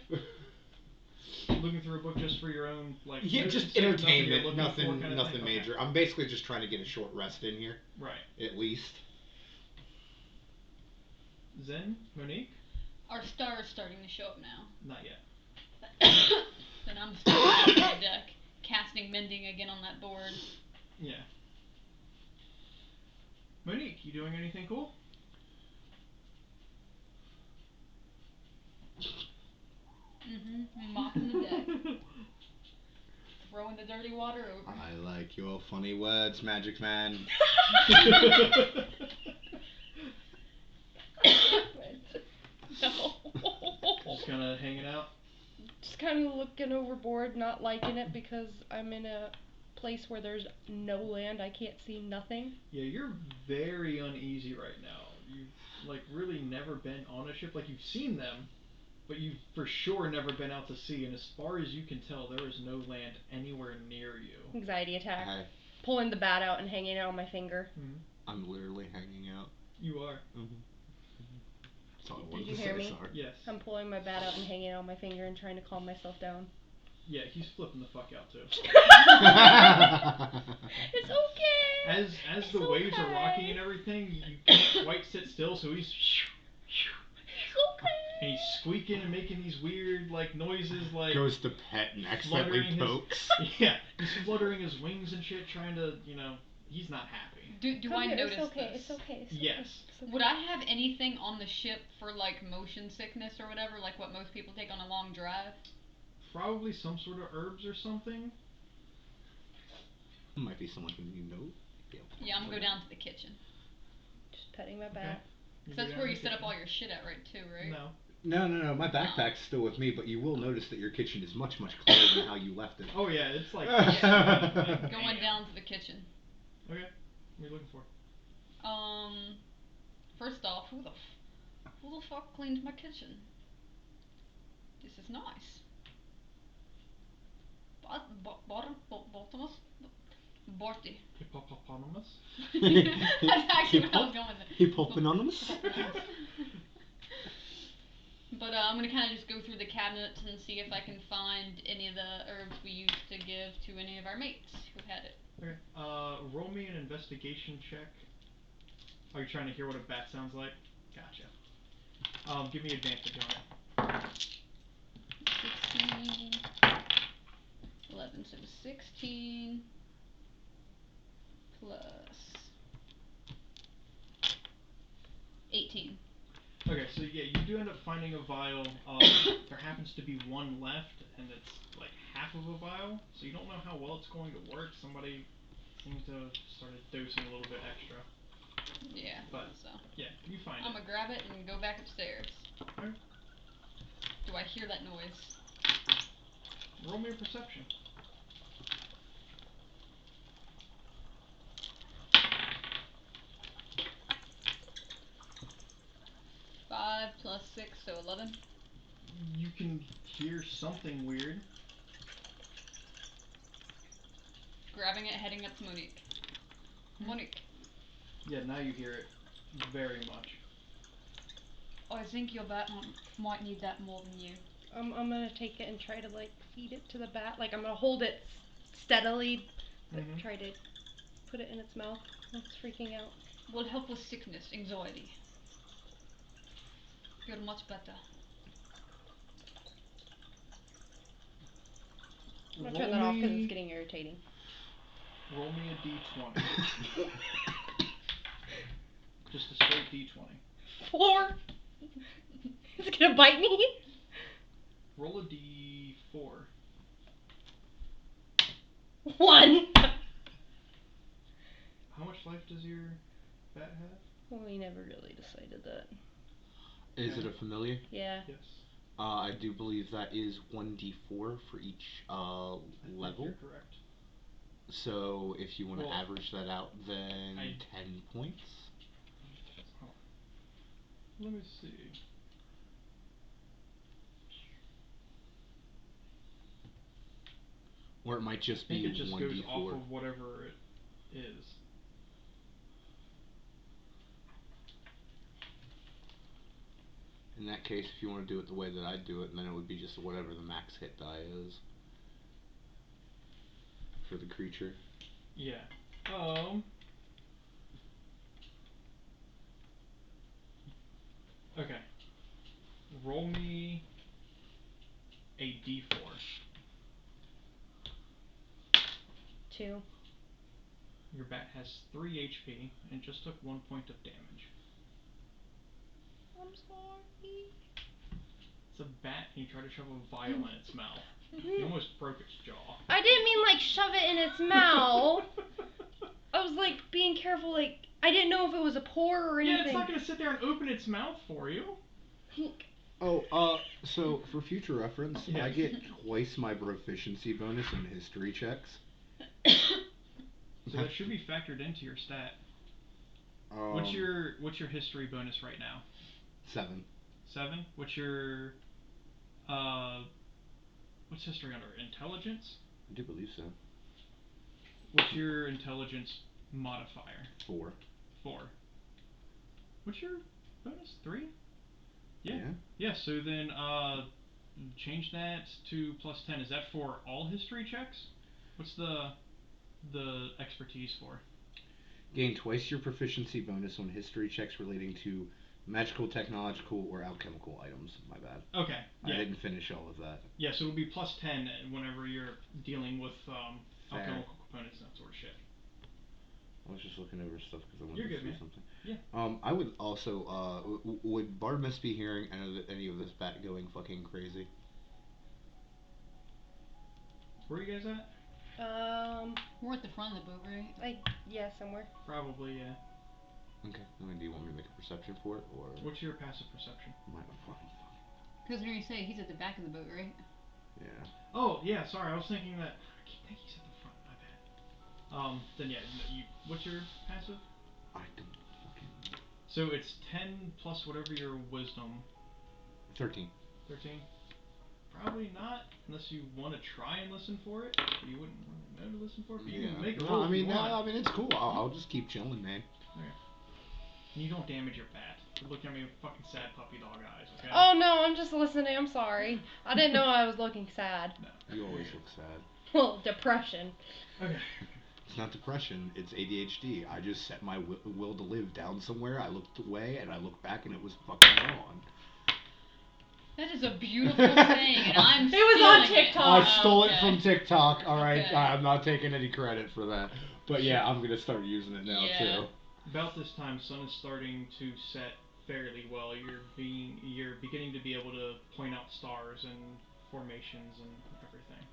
Looking through a book just for your own, like... Yeah, just entertainment, nothing major. Okay. I'm basically just trying to get a short rest in here. Right. At least. Zen? Monique? Our star is starting to show up now. Not yet. Then I'm starting on my deck, casting mending again on that board. Yeah. Monique, you doing anything cool? Mopping the deck. Throwing the dirty water over. I like your funny words, Magic Man. No. Just kinda hanging out? Just kind of looking overboard, not liking it because I'm in a place where there's no land. I can't see nothing. Yeah, you're very uneasy right now. You've, like, really never been on a ship. Like, you've seen them, but you've for sure never been out to sea. And as far as you can tell, there is no land anywhere near you. Anxiety attack. Hey. Pulling the bat out and hanging it on my finger. Mm-hmm. I'm literally hanging out. You are. Mm-hmm. That's all I Did wanted you to hear say, me? sorry. Yes. I'm pulling my bat out and hanging it on my finger and trying to calm myself down. Yeah, he's flipping the fuck out too. It's okay. As It's the waves are okay. rocking and everything, you can't quite sit still, so he's It's okay. and he's squeaking and making these weird like noises, like Goes to pet and accidentally fluttering pokes. yeah, he's fluttering his wings and shit, trying to, he's not happy. Do Come I here, notice it's okay, this? it's okay, it's Yes. okay, it's okay. Would I have anything on the ship for like motion sickness or whatever, like what most people take on a long drive? Probably some sort of herbs or something. Might be someone who you know. Yeah, I'm gonna go down to the kitchen. Just petting my Okay. bat. You That's go where down you to set the up all your shit at, right? Too, right? No. No. My backpack's still with me, but you will notice that your kitchen is much, much clearer than how you left it. Oh yeah, it's like Going down to the kitchen. Okay. What are you looking for? First off, who the fuck cleaned my kitchen? This is nice. Bottomless? Borty. Hippopotamus? That's actually what I was going with. Hippopotamus? But I'm gonna kind of just go through the cabinets and see if I can find any of the herbs we used to give to any of our mates who had it. Okay. Roll me an investigation check. Are you trying to hear what a bat sounds like? Gotcha. Give me advantage on it. 16, 11, so 16 plus 18. Okay, so yeah, you do end up finding a vial. There happens to be one left, and it's like half of a vial, so you don't know how well it's going to work. Somebody seems to have started dosing a little bit extra. Yeah, But, so. yeah, you find I'm it. gonna grab it and go back upstairs. Okay. Do I hear that noise? Roll me a perception. 5 plus 6, so 11. You can hear something weird. Grabbing it, heading up to Monique. Monique. Yeah, now you hear it very much. I think your bat might need that more than you. I'm gonna take it and try to like feed it to the bat. Like I'm gonna hold it steadily, but try to put it in its mouth. It's freaking out. Will help with sickness, anxiety. You're much better. I'm gonna turn that off because it's getting irritating. Roll me a d20. Just a straight d20. 4. It's gonna bite me. Roll a d4. 1. How much life does your bat have? Well, we never really decided that. Is it a familiar? Yeah. Yes. I do believe that is 1d4 for each I level. think you're correct. So if you want to average that out, then 10 points. Let me see. Or it might just I think be it just 1d4. goes off of whatever it is. In that case, if you want to do it the way that I do it, then it would be just whatever the max hit die is for the creature. Yeah. Okay. Roll me a d4. 2. Your bat has 3 HP and just took 1 point of damage. I'm sorry. It's a bat and you try to shove a vial in its mouth. You almost broke its jaw. I didn't mean like shove it in its mouth. I was like being careful, like I didn't know if it was a pore or anything. Yeah, it's not gonna sit there and open its mouth for you. Oh, so for future reference, Yes. I get twice my proficiency bonus in history checks. So that should be factored into your stat. What's your history bonus right now? 7. 7? What's history under? Intelligence? I do believe so. What's your intelligence modifier? 4. 4. What's your bonus? 3? Yeah. Yeah, so then change that to +10. Is that for all history checks? What's the expertise for? Gain twice your proficiency bonus on history checks relating to magical, technological, or alchemical items. My bad. Okay. Yeah. I didn't finish all of that. Yeah, so it'll be +10 whenever you're dealing with alchemical components and that sort of shit. I was just looking over stuff because I wanted You're to good, see man. something. Yeah. I would also, would Bartimus be hearing any of this bat going fucking crazy? Where are you guys at? We're at the front of the boat, right? Yeah, somewhere. Probably, yeah. Okay. I mean, do you want me to make a perception for it, or? What's your passive perception? My fucking. Because when you say he's at the back of the boat, right? Yeah. Oh, yeah, sorry, I was thinking that. I keep thinking he's at the front, my bad. Then yeah, what's your passive? I don't fucking. So it's 10 plus whatever your wisdom. 13. 13? Probably not, unless you want to try and listen for it. But you wouldn't really know to listen for it. But you can make a roll I mean, if you want. I mean, it's cool. I'll just keep chilling, man. Okay. You don't damage your bat. You're looking at me with fucking sad puppy dog eyes, okay? Oh no, I'm just listening. I'm sorry. I didn't know I was looking sad. No. You always look sad. Well, depression. Okay. It's not depression, it's ADHD. I just set my will to live down somewhere, I looked away, and I looked back, and it was fucking gone. That is a beautiful saying, and I'm It was on stealing TikTok. I stole Okay. it from TikTok, alright? Okay. I'm not taking any credit for that. But yeah, I'm gonna start using it now, Yeah. too. About this time, sun is starting to set fairly well. You're beginning to be able to point out stars and formations and everything.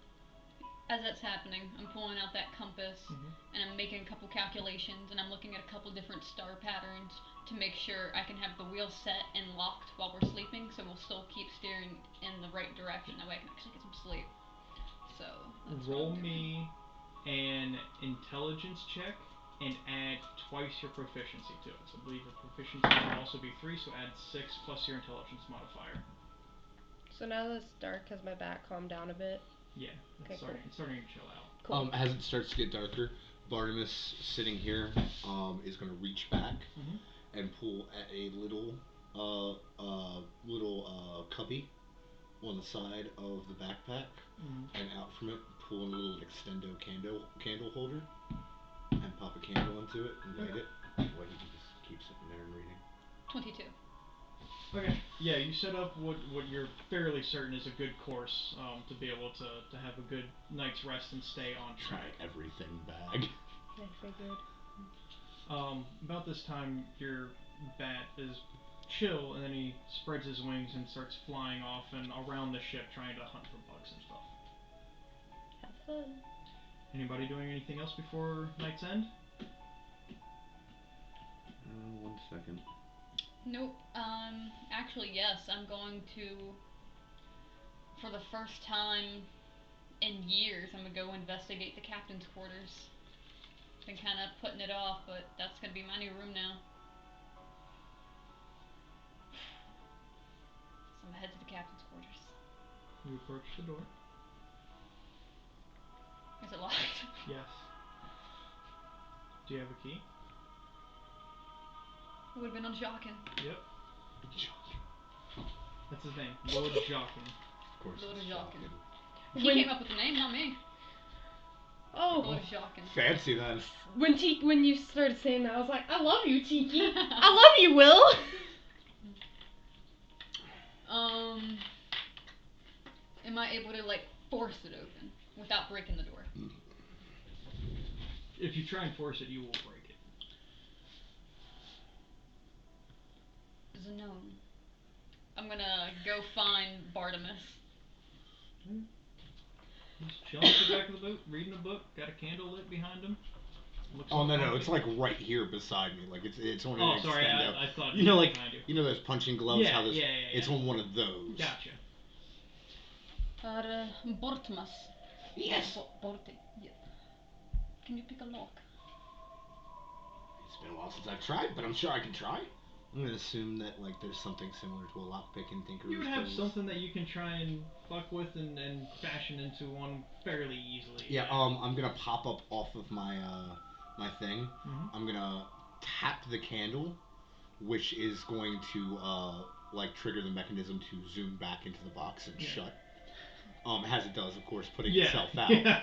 As that's happening, I'm pulling out that compass, Mhm. and I'm making a couple calculations, and I'm looking at a couple different star patterns to make sure I can have the wheel set and locked while we're sleeping, so we'll still keep steering in the right direction. That way I can actually get some sleep. So, that's what Roll I'm doing. me an intelligence check and add twice your proficiency to it. So I believe your proficiency will also be 3, so add 6 plus your intelligence modifier. So now that it's dark, has my back calmed down a bit? Yeah, Okay, it's starting to chill out. Cool. As it starts to get darker, Bartimus sitting here, is gonna reach back Mhm. and pull at a little cubby on the side of the backpack, Mhm. and out from it pull a little extendo candle holder, and pop a candle into it and light it. Well, he can just keep sitting there and reading. 22. Okay. Yeah, you set up what you're fairly certain is a good course to be able to have a good night's rest and stay on My track. everything bag. I figured. About this time, your bat is chill, and then he spreads his wings and starts flying off and around the ship, trying to hunt for bugs and stuff. Have fun. Anybody doing anything else before night's end? 1 second. Nope. Actually, yes. I'm going to, for the first time in years, I'm gonna go investigate the captain's quarters. Been kind of putting it off, but that's gonna be my new room now. So I'm gonna head to the captain's quarters. You approach the door. Is it locked? Yes. Do you have a key? It would've been on Jockin. Yep. That's his name, Lord Jockin. Of course Lord it's Jockin. shocking. He came up with the name, not me. Oh, Lord Jockin. Fancy then. when you started saying that, I was like, I love you, Tiki. I love you, Will. Am I able to like force it open without breaking the door? If you try and force it, you will break it. It's a gnome. I'm gonna go find Bartimus. He's chilling at the back of the boat, reading a book, got a candle lit behind him. Looks Oh all no, comfy. it's like right here beside me. Like it's on an Oh, sorry, extendo. I thought You know, like behind you. you know those punching gloves. Yeah, How this? yeah. It's on one of those. Gotcha. Bartimus. Yes. Yeah. Can you pick a lock? It's been a while since I've tried, but I'm sure I can try. I'm gonna assume that like there's something similar to a lockpick in Tinker's You would have Tales. something that you can try and fuck with and fashion into one fairly easily. Yeah. I'm gonna pop up off of my my thing. Mhm. I'm gonna tap the candle, which is going to like trigger the mechanism to zoom back into the box and shut. As it does, of course, putting itself out. Yeah.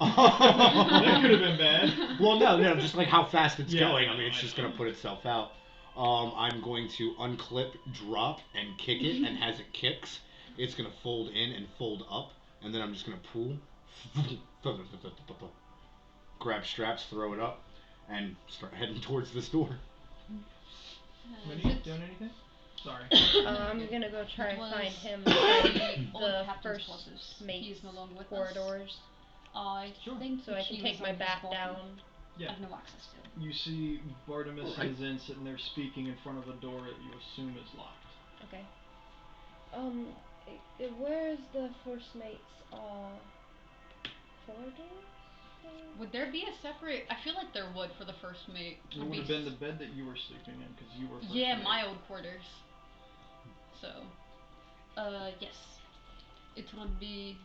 That could have been bad. Well, no, just like how fast it's Yeah, going. I I mean, know, it's I just know. gonna put itself out. I'm going to unclip, drop, and kick it, and as it kicks, it's gonna fold in and fold up, and then I'm just gonna pull, grab straps, throw it up, and start heading towards this door. Minnie, doing anything? Sorry. I'm gonna go try and was find him the from old the captain's first quarters. mate's He's no longer with corridors, I Sure. think so I he can was take my on his back bottom. down. Yeah. I have no access to. You see Bartimus Alright. and Zin sitting there speaking in front of a door that you assume is locked. Okay. Where's the first mate's corridors? Would there be a separate? I feel like there would for the first mate. It would have been the bed that you were sleeping in because you were first Yeah, mate. my old quarters. So, yes, it would be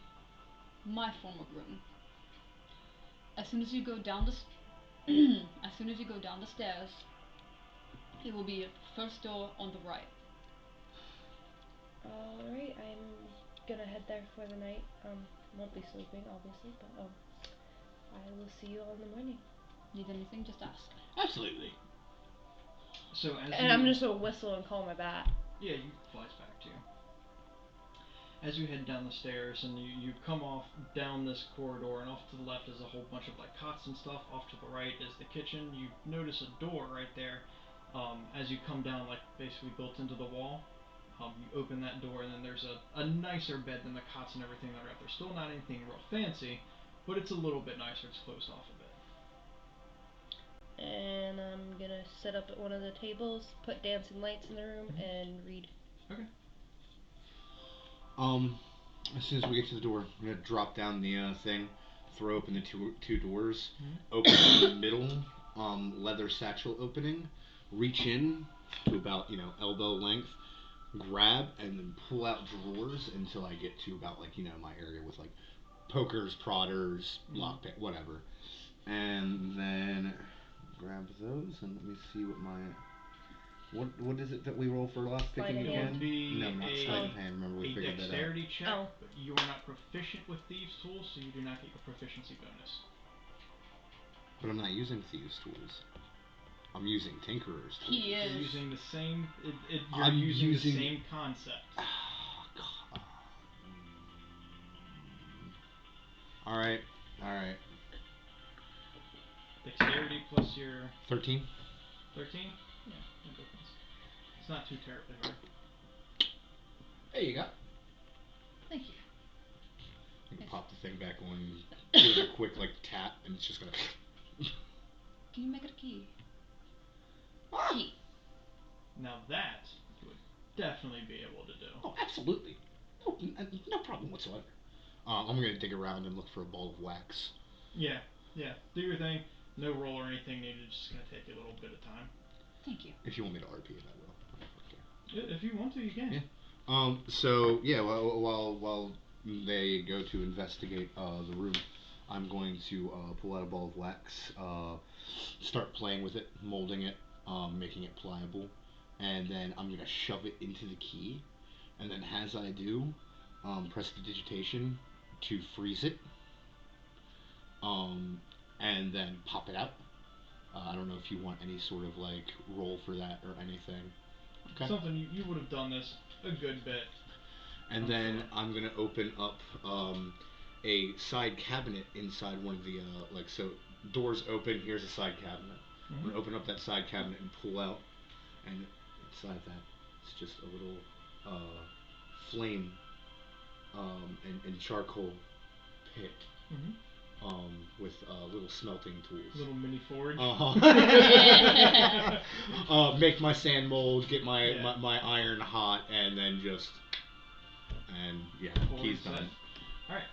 my former room. As soon as you go down the, as soon as you go down the stairs, it will be the first door on the right. Alright, I'm gonna head there for the night. Won't be sleeping, obviously, but I will see you all in the morning. Need anything? Just ask. Absolutely. So as And you, I'm just gonna whistle and call my bat. yeah, he flies back to you. As you head down the stairs and you come off down this corridor, and off to the left is a whole bunch of like cots and stuff. Off to the right is the kitchen. You notice a door right there. As you come down, like basically built into the wall. You open that door and then there's a nicer bed than the cots and everything that are out there. Still not anything real fancy, but it's a little bit nicer. It's closed off a bit. And I'm gonna sit up at one of the tables, put dancing lights in the room, and read. Okay. As soon as we get to the door, I'm gonna drop down the thing, throw open the two doors, open the middle leather satchel opening, reach in to about elbow length, grab and then pull out drawers until I get to about my area with like pokers, prodders, lockpick, whatever, and then grab those and let me see what my what is it that we roll for lock picking Sleight of It again? would be No, not sleight of hand. Remember we a figured that out. dexterity check, Oh. but you are not proficient with thieves' tools, so you do not get your proficiency bonus. But I'm not using thieves' tools. I'm using tinkerer's tools. He is. You're using the same. You're I'm using the using- same concept. All right. Dexterity plus your 13. 13. Yeah, that opens. It's not too terribly hard. There you go. Thank you. You can pop the thing back on, give it a quick tap, and it's just gonna. Can you make it a key? Key. Now that you would definitely be able to do. Oh, absolutely. No problem whatsoever. I'm gonna dig around and look for a ball of wax. Yeah. Do your thing. No roll or anything needed. It's just gonna take you a little bit of time. Thank you. If you want me to RP it, I will. If you want to, you can. Yeah. So yeah, while they go to investigate the room, I'm going to pull out a ball of wax, start playing with it, molding it, making it pliable, and then I'm gonna shove it into the key, and then as I do, press the digitation to freeze it, and then pop it out. I don't know if you want any sort of roll for that or anything. Okay. Something you would have done this a good bit. And then I'm gonna open up a side cabinet inside one of the so doors open. Here's a side cabinet. I'm gonna open up that side cabinet and pull out, and inside that it's just a little flame and charcoal pit. With little smelting tools. Little mini forge. Make my sand mold, get my iron hot, and then just he's done. All right.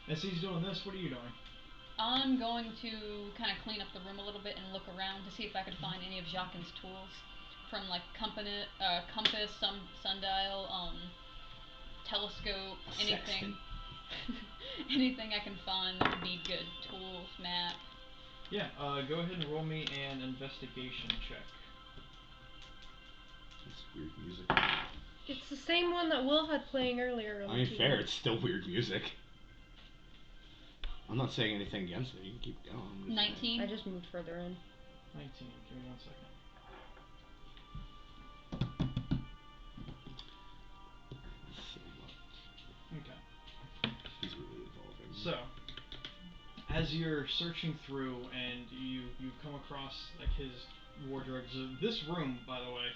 As he's doing this, what are you doing? I'm going to kind of clean up the room a little bit and look around to see if I could find any of Jacquin's tools, from like compass, sundial, telescope, anything. Anything I can find that would be good. Tools, map. Yeah, go ahead and roll me an investigation check. That's weird music. It's the same one that Will had playing earlier. I mean, fair, it's still weird music. I'm not saying anything against it, you can keep going. 19. I just moved further in. 19, give me 1 second. Okay. He's really evolving. So, as you're searching through and you come across like his wardrobes, this room, by the way,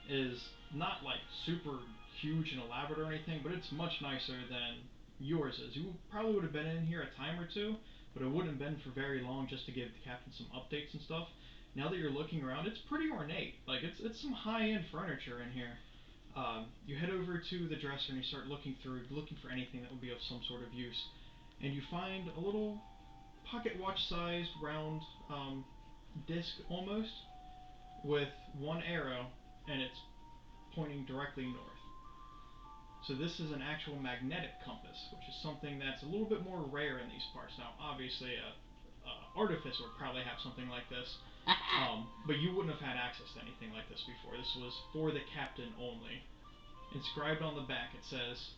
is not like super huge and elaborate or anything, but it's much nicer than yours is. You probably would have been in here a time or two, but it wouldn't have been for very long, just to give the captain some updates and stuff. Now that you're looking around, it's pretty ornate. Like it's some high-end furniture in here. You head over to the dresser and you start looking for anything that would be of some sort of use, and you find a little pocket watch-sized round disc almost, with one arrow, and it's pointing directly north. So this is an actual magnetic compass, which is something that's a little bit more rare in these parts. Now, obviously, artificer would probably have something like this, but you wouldn't have had access to anything like this before. This was for the captain only. Inscribed on the back, it says,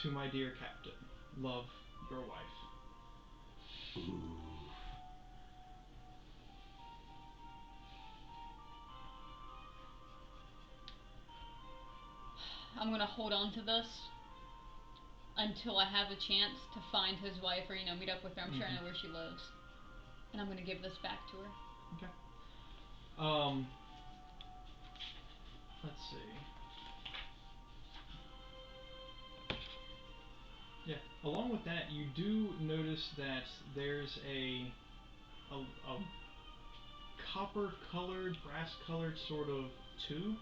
"To my dear captain, love, your wife." Ooh. I'm gonna hold on to this until I have a chance to find his wife, or meet up with her. I'm sure I know where she lives, and I'm gonna give this back to her. Okay. Let's see. Yeah. Along with that, you do notice that there's a copper-colored, brass-colored sort of tube,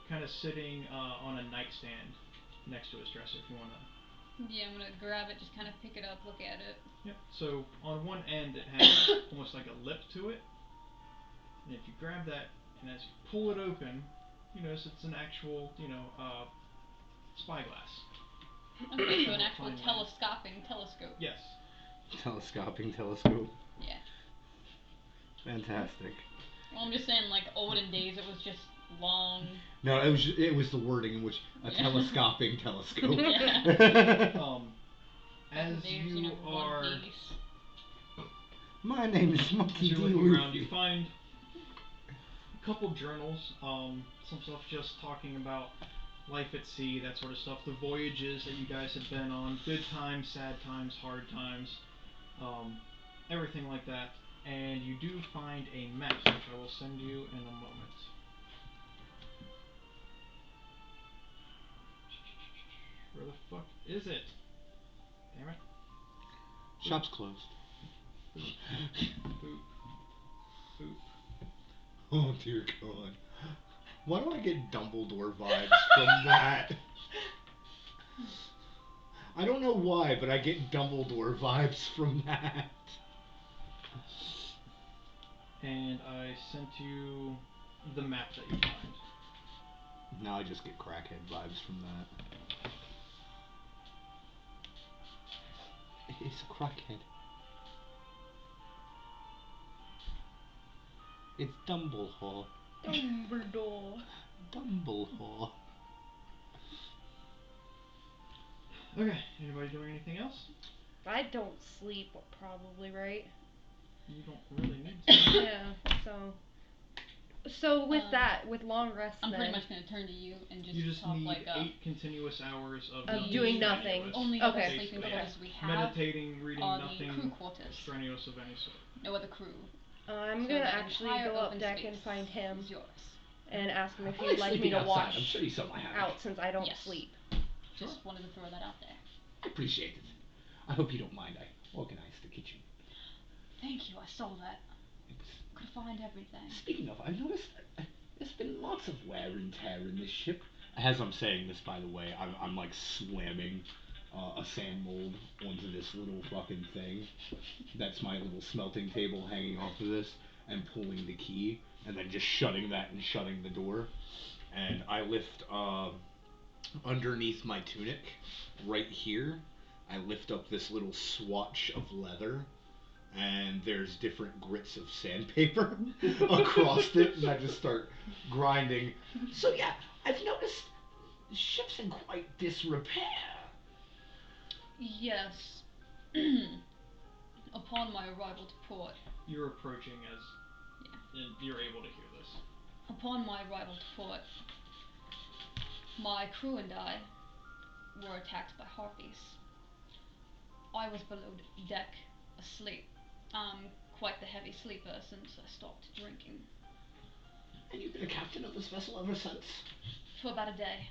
kind of sitting on a nightstand next to his dresser. If you wanna. Yeah, I'm gonna grab it, just kind of pick it up, look at it. Yep. So on one end, it has almost like a lip to it, and if you grab that and as you pull it open, you notice it's an actual, spyglass. Okay, so an actual telescoping telescope. Yes. Telescoping telescope. Yeah. Fantastic. Well, I'm just saying, like, olden days, it was just long. No, it was the wording in which a telescoping telescope. Yeah. As you are, my name is Monkey as you're D. looking around, you find a couple journals, some stuff just talking about life at sea, that sort of stuff, the voyages that you guys have been on, good times, sad times, hard times, everything like that. And you do find a map, which I will send you in a moment. Where the fuck is it? Damn it. Shop's closed. Boop. Boop. Oh dear God. Why do I get Dumbledore vibes from that? I don't know why, but I get Dumbledore vibes from that. And I sent you the map that you find. Now I just get crackhead vibes from that. It's a crackhead. It's Dumbledore. Dumbledore. Dumbledore. Okay, anybody doing anything else? I don't sleep, probably, right? You don't really need to. Yeah, so with that, with long rest, I'm then pretty much gonna turn to you and just You just talk need like 8 continuous hours of doing nothing. nothing. only Okay. other sleeping quarters we have Meditating, reading, are nothing the crew quarters. strenuous of any sort. No other crew. I'm So gonna that actually entire go up open deck space and find him. is yours. and ask him if I he'd like me sleeping to outside. watch I'm sure you saw my hammock. out since I don't Yes. sleep. Just wanted to throw that out there. I appreciate it. I hope you don't mind. I organized the kitchen. Thank you, I saw that. Could find everything. Speaking of, I've noticed there's been lots of wear and tear in this ship. As I'm saying this, by the way, I'm like slamming a sand mold onto this little fucking thing. That's my little smelting table hanging off of this, and pulling the key, and then just shutting that and shutting the door. And I lift underneath my tunic, right here, I lift up this little swatch of leather, and there's different grits of sandpaper across it, and I just start grinding. So yeah, I've noticed the ship's in quite disrepair. Yes. Upon my arrival to port. You're approaching as and you're able to hear this. Upon my arrival to port, my crew and I were attacked by harpies. I was below deck, asleep. Quite the heavy sleeper since I stopped drinking. And you've been a captain of this vessel ever since? For about a day.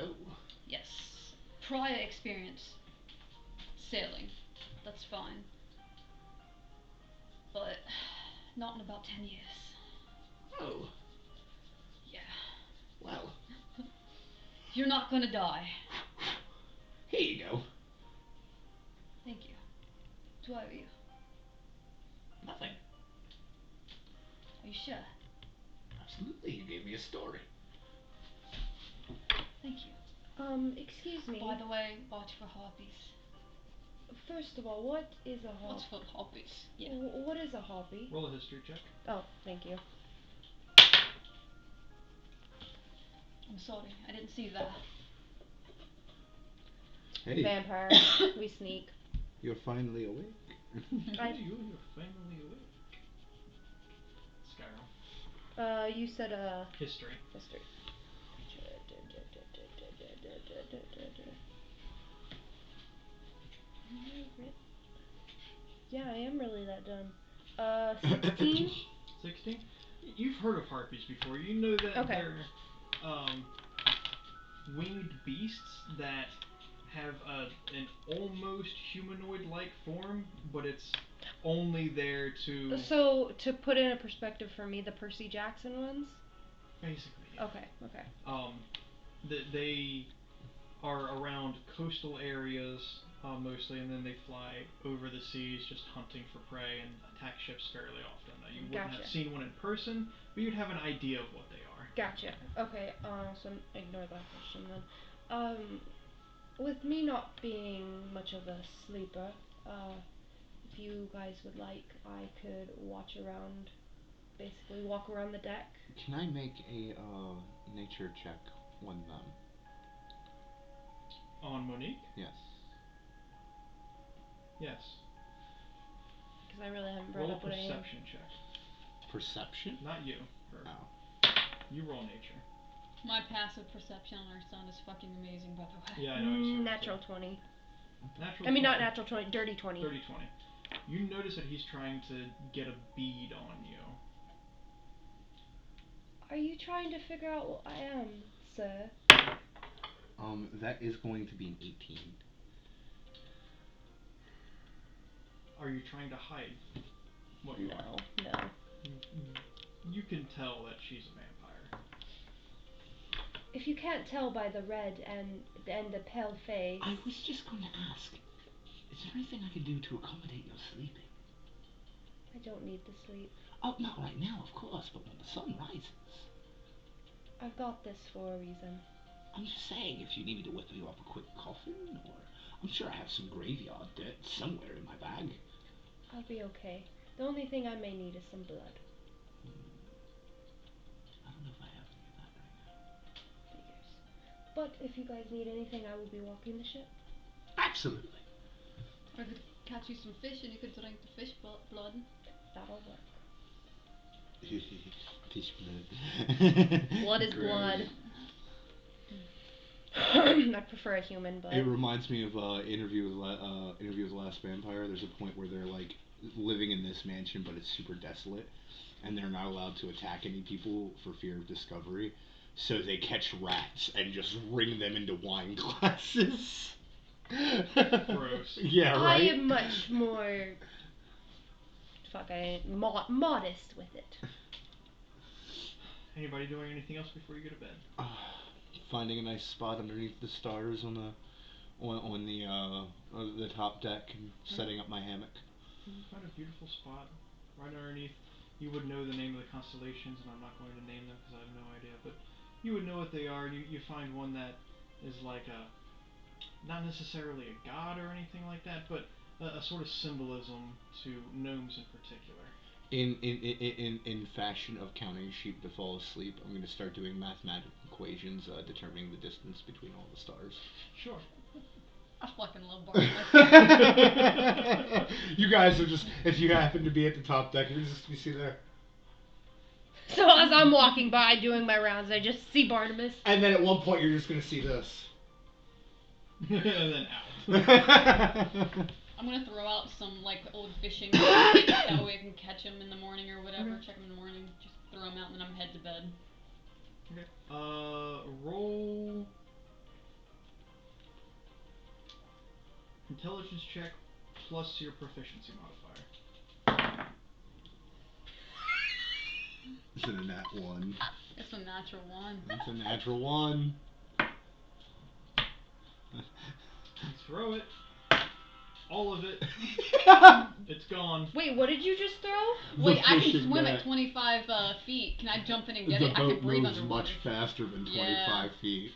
Oh. Yes. Prior experience. Sailing. That's fine. But not in about 10 years. Oh. Yeah. Well. You're not gonna die. Here you go. Thank you. Do I owe you? Nothing. Are you sure? Absolutely, you gave me a story. Thank you. Excuse me. By the way, watch for harpies. First of all, what is a harpy? Watch for harpies. Yeah. What is a harpy? Roll a history check. Oh, thank you. I'm sorry, I didn't see that. Hey, Vampire. We sneak. you're finally awake. I- You're finally awake. Skyrim. You said History. history. Yeah, I am really that dumb. 16? 16? You've heard of harpies before. You know that Okay. they're winged beasts that have an almost humanoid-like form, but it's only there to... So, to put in a perspective for me, the Percy Jackson ones? Basically, yeah. Okay. They are around coastal areas mostly, and then they fly over the seas just hunting for prey and attack ships fairly often. You wouldn't have Gotcha. seen one in person, but you'd have an idea of what they are. Gotcha. Okay, so ignore that question then. With me not being much of a sleeper, if you guys would like, I could basically walk around the deck. Can I make a nature check on them? On Monique? Yes. Yes. Because I really haven't brought Roll a up what I am. perception check. Perception? Not you. Her. Oh. You roll nature. My passive perception on our son is fucking amazing, by the way. Yeah, I know. I just heard it Natural too. 20. Natural I mean, 20. not natural 20, dirty 20. Dirty 20. You notice that he's trying to get a bead on you. Are you trying to figure out what I am, sir? That is going to be an 18. Are you trying to hide what you are? No. You can tell that she's a vampire. If you can't tell by the red and the pale face. I was just going to ask, is there anything I can do to accommodate your sleeping? I don't need the sleep. Oh, not right now, of course, but when the sun rises. I've got this for a reason. I'm just saying, if you need me to whip you up a quick coffin, or I'm sure I have some graveyard dirt somewhere in my bag. I'll be okay. The only thing I may need is some blood. I don't know if I have any of that right now. Figures. But if you guys need anything, I will be walking the ship. Absolutely. Or I could catch you some fish and you could drink the fish blood. That'll work. Fish blood. Blood is Gross. blood. I prefer a human, but It reminds me of interview with the Last Vampire. There's a point where they're like living in this mansion, but it's super desolate, and they're not allowed to attack any people for fear of discovery. So they catch rats and just wring them into wine glasses. Gross. Yeah, I right. am much more modest with it. Anybody doing anything else before you go to bed? Finding a nice spot underneath the stars on the top deck and setting up my hammock. You find a beautiful spot right underneath. You would know the name of the constellations, and I'm not going to name them because I have no idea, but you would know what they are. You find one that is like not necessarily a god or anything like that, but a sort of symbolism to gnomes in particular. In fashion of counting sheep to fall asleep, I'm going to start doing mathematical equations determining the distance between all the stars. Sure. I fucking love Barnabas. You guys are just, if you happen to be at the top deck, you're just, you see there. So as I'm walking by doing my rounds, I just see Barnabas. And then at one point you're just going to see this. And then out. I'm gonna throw out some like old fishing nets, that way I can catch them in the morning or whatever. Check them in the morning. Just throw them out and then I'm head to bed. Okay. Roll intelligence check plus your proficiency modifier. It's a nat 1. It's a natural 1. It's a natural 1. You throw it. All of it. It's gone. Wait, what did you just throw? Wait, I can fishing swim net. at 25 feet. Can I jump in and get The it? I boat can breathe moves underwater. much faster than 25 Yeah. feet.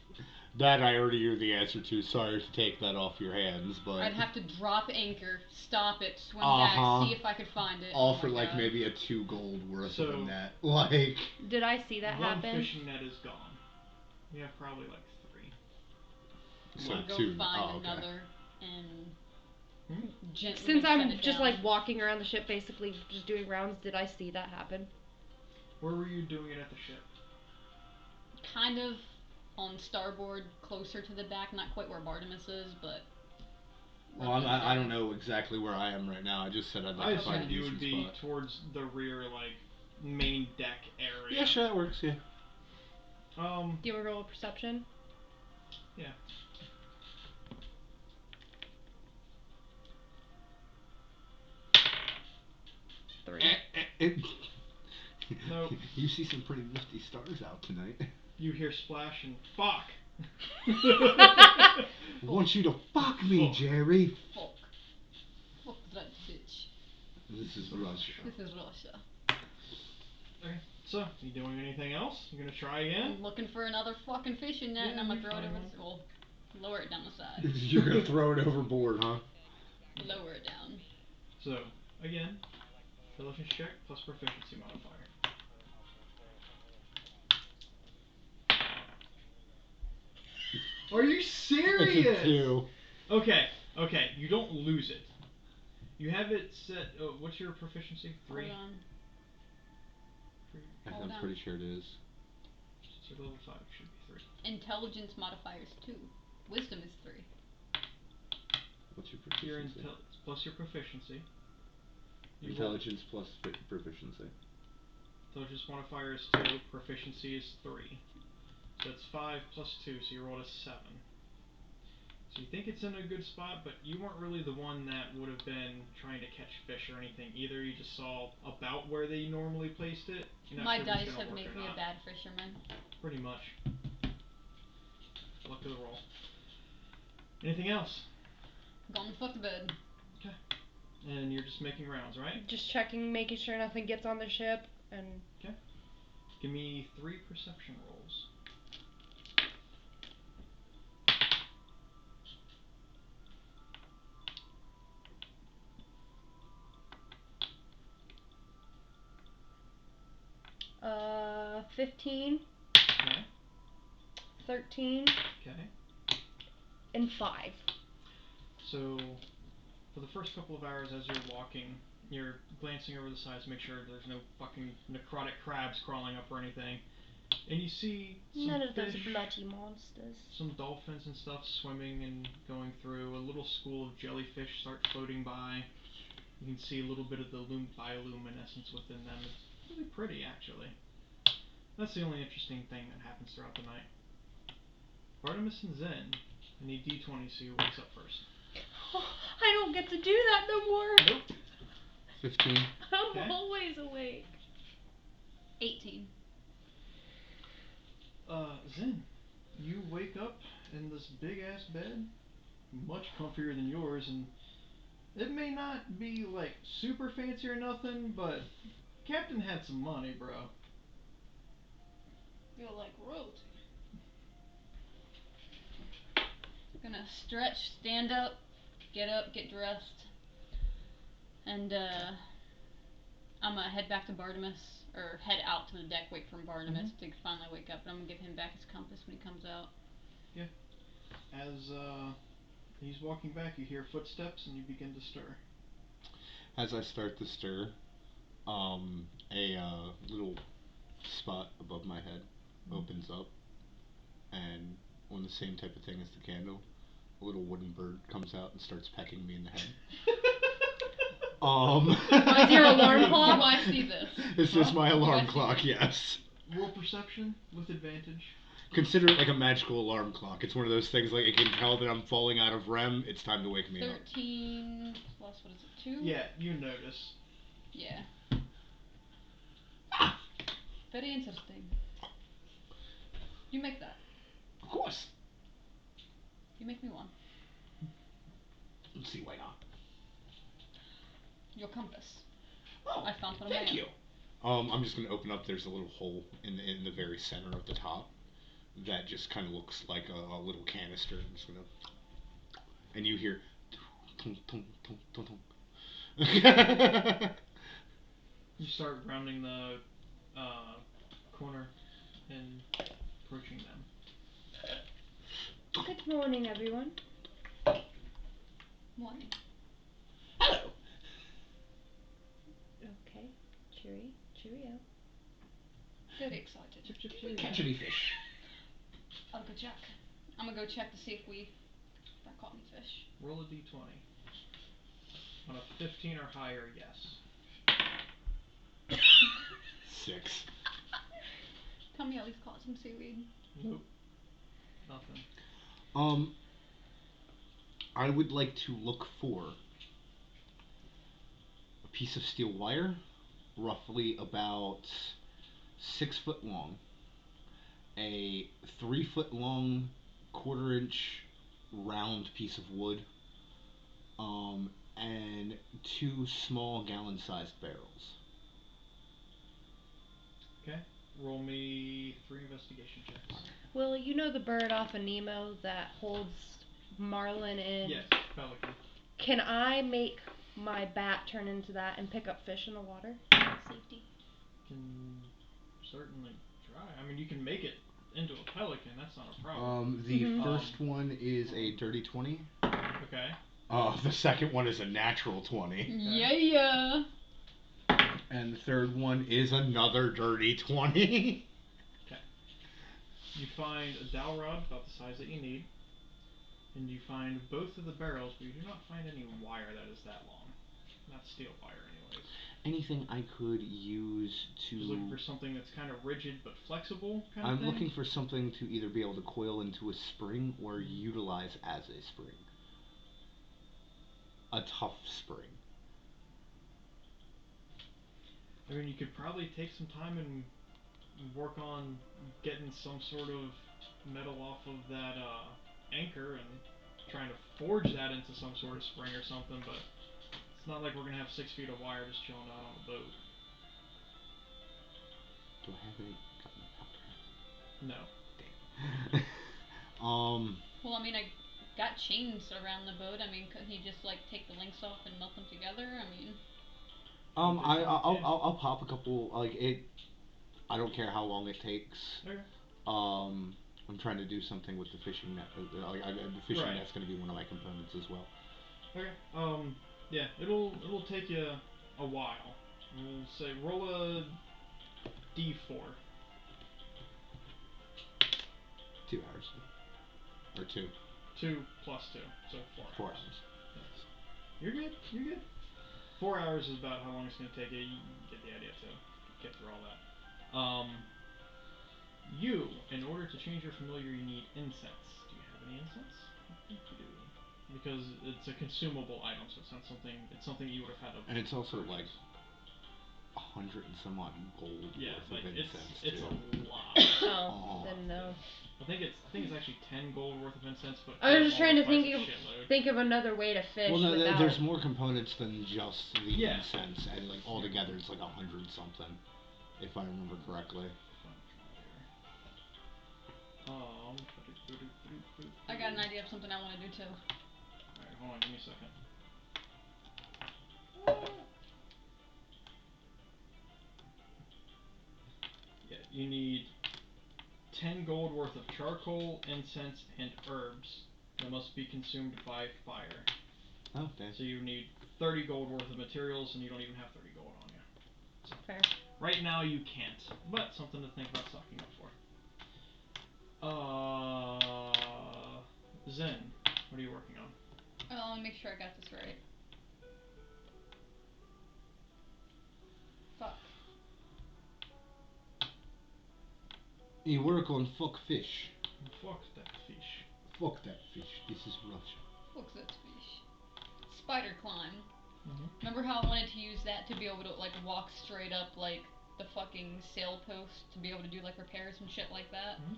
That I already knew the answer to. Sorry to take that off your hands, but I'd have to drop anchor, stop it, swim Uh-huh. back, see if I could find it. all Oh for my like God. maybe a 2 gold worth So- of a net. Like, Did I see that One happen? fishing net is gone. You have probably like 3. so I'll go 2. find Oh, okay. another and gently Since set I'm it just down. like walking around the ship, basically just doing rounds, did I see that happen? Where were you doing it at the ship? Kind of on starboard, closer to the deck, not quite where Bartimus is, but. Well, I don't know exactly where I am right now. I just said I'd I like to find a assumed you decent would be spot. towards the rear, like, main deck area. Yeah, sure, that works, yeah. Do you want to roll a perception? Yeah. Nope. You see some pretty nifty stars out tonight. You hear splash and fuck. I want you to fuck me, Fuck. Jerry. Fuck. Fuck that bitch. This is Russia. This is Russia. Okay. So, you doing anything else? You gonna try again? I'm looking for another fucking fishing net, and I'm gonna you throw it find over one. the school. Lower it down the side. You're gonna throw it overboard, huh? Lower it down. So, again, intelligence check plus proficiency modifier. Are you serious? It's a 2. Okay, you don't lose it. You have it set. Oh, what's your proficiency? 3? Hold on. Hold I'm on. pretty sure it is. So level 5 should be 3. Intelligence modifier is 2. Wisdom is 3. What's your Your proficiency? plus your proficiency. Intelligence plus proficiency. Intelligence modifier is 2. Proficiency is 3. So that's 5 plus 2. So you rolled a 7. So you think it's in a good spot, but you weren't really the one that would have been trying to catch fish or anything either. You just saw about where they normally placed it. You're not My sure if it's dice gonna have work made or me not. a bad fisherman. Pretty much. Luck of the roll. Anything else? Gone the fuck to bed. Okay. And you're just making rounds, right? Just checking, making sure nothing gets on the ship, and... Okay. Give me 3 perception rolls. Uh, 15. Okay. 13. Okay. And 5. So, for the first couple of hours as you're walking, you're glancing over the sides to make sure there's no fucking necrotic crabs crawling up or anything. And you see some None of those fish, bloody monsters. some dolphins and stuff swimming and going through. A little school of jellyfish start floating by. You can see a little bit of the bioluminescence within them. It's really pretty, actually. That's the only interesting thing that happens throughout the night. Barnabas and Zen, I need D20 to see who wakes up first. Oh, I don't get to do that no more. Nope. 15. I'm Okay. always awake. 18. Zen, you wake up in this big ass bed, much comfier than yours, and it may not be like super fancy or nothing, but Captain had some money, bro. Feel like royalty. Gonna stretch, stand up, get dressed, and I'm gonna head back to Barnabas, or head out to the deck, wait for Barnabas to finally wake up, and I'm gonna give him back his compass when he comes out. Yeah. As he's walking back, you hear footsteps and you begin to stir. As I start to stir, a little spot above my head opens up, and on the same type of thing as the candle, a little wooden bird comes out and starts pecking me in the head. Is your alarm clock? Do I see this? This is my alarm clock, yes. Roll perception with advantage. Consider it like a magical alarm clock. It's one of those things like it can tell that I'm falling out of REM. It's time to wake me 13 plus, what is it, 2? Yeah, you notice. Yeah. Very interesting. You make that. Of course. You make me one. Let's see, why not? Your compass. Oh, I found one of thank my you. I'm just gonna open up. There's a little hole in the very center of the top that just kind of looks like a little canister. I'm just gonna, and you hear, tung, tung, tung, tung, tung. You start rounding the corner and approaching them. Good morning, everyone. Morning. Hello. Okay. Cheerio. Very excited. Chip, chip, Did we chip. catch any fish? I'll go check. I'm gonna go check to see if I caught any fish. Roll a d20. On a 15 or higher, yes. 6. Tell me at least caught some seaweed. Nope. Nothing. I would like to look for a piece of steel wire, roughly about 6 foot long, a 3 foot long, 1/4 inch round piece of wood, and 2 small gallon-sized barrels. Okay. Roll me 3 investigation checks. Well, you know the bird off of Nemo that holds marlin in? Yes, pelican. Can I make my bat turn into that and pick up fish in the water? Safety. Can certainly try. I mean, you can make it into a pelican. That's not a problem. The first one is a dirty 20. Okay. The second one is a natural 20. Yeah. And the third one is another dirty 20. Okay. You find a dowel rod about the size that you need, and you find both of the barrels, but you do not find any wire that is that long. Not steel wire, anyways. Anything I could use to... Just looking for something that's kind of rigid but flexible, kind of I'm thing? looking for something to either be able to coil into a spring or utilize as a spring. A tough spring. I mean, you could probably take some time and work on getting some sort of metal off of that anchor and trying to forge that into some sort of spring or something, but it's not like we're going to have 6 feet of wire just chilling out on the boat. Do I have any gunpowder? No. Damn. Well, I mean, I got chains around the boat. I mean, could he just like take the links off and melt them together? I mean. I'll pop a couple, like it. I don't care how long it takes. Okay. I'm trying to do something with the fishing net. The fishing Right. net's going to be one of my components as well. Okay. Yeah, it'll take you a while. We'll say roll a d4. 2 hours. Or 2. 2 plus 2, so 4 hours. 4 hours. Yes. You're good. 4 hours is about how long it's going to take you. You get the idea, to get through all that. In order to change your familiar, you need incense. Do you have any incense? I think you do. Because it's a consumable item, so it's not something. It's something you would have had to. And it's also purchase. like 100 and some odd gold Yeah, worth like of incense it's too. a lot. Oh, then no. I think it's actually 10 gold worth of incense, but I was just trying to shitload. think of another way to fish. Well, no, without... there's more components than just the Yeah. incense, and like altogether it's like 100 something, if I remember correctly. I got an idea of something I want to do too. Alright, hold on, give me a second. Yeah, you need 10 gold worth of charcoal, incense, and herbs that must be consumed by fire. Okay. So you need 30 gold worth of materials, and you don't even have 30 gold on you. So Fair. right now you can't, but something to think about stocking up for. Zen, what are you working on? Let me make sure I got this right. Fuck. You work on fuck fish. Fuck that fish. Fuck that fish. This is Russia. Fuck that fish. Spider climb. Mm-hmm. Remember how I wanted to use that to be able to like walk straight up like the fucking sail post to be able to do like repairs and shit like that? Mm-hmm.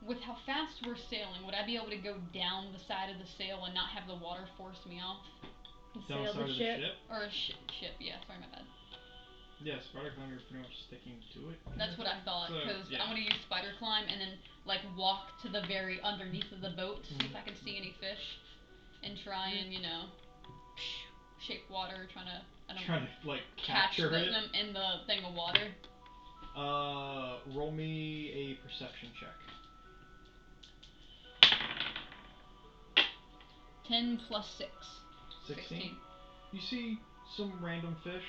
With how fast we're sailing, would I be able to go down the side of the sail and not have the water force me off? Down the side of the ship? Or a ship, yeah, sorry, my bad. Yeah, spider climb, you're pretty much sticking to it. That's what I thought, because I want to use spider climb and then like walk to the very underneath of the boat to see if I can see any fish and try and, you know, shape water, trying to like catch capture it. them in the thing of water. Roll me a perception check. 10 plus 6. 16. You see some random fish,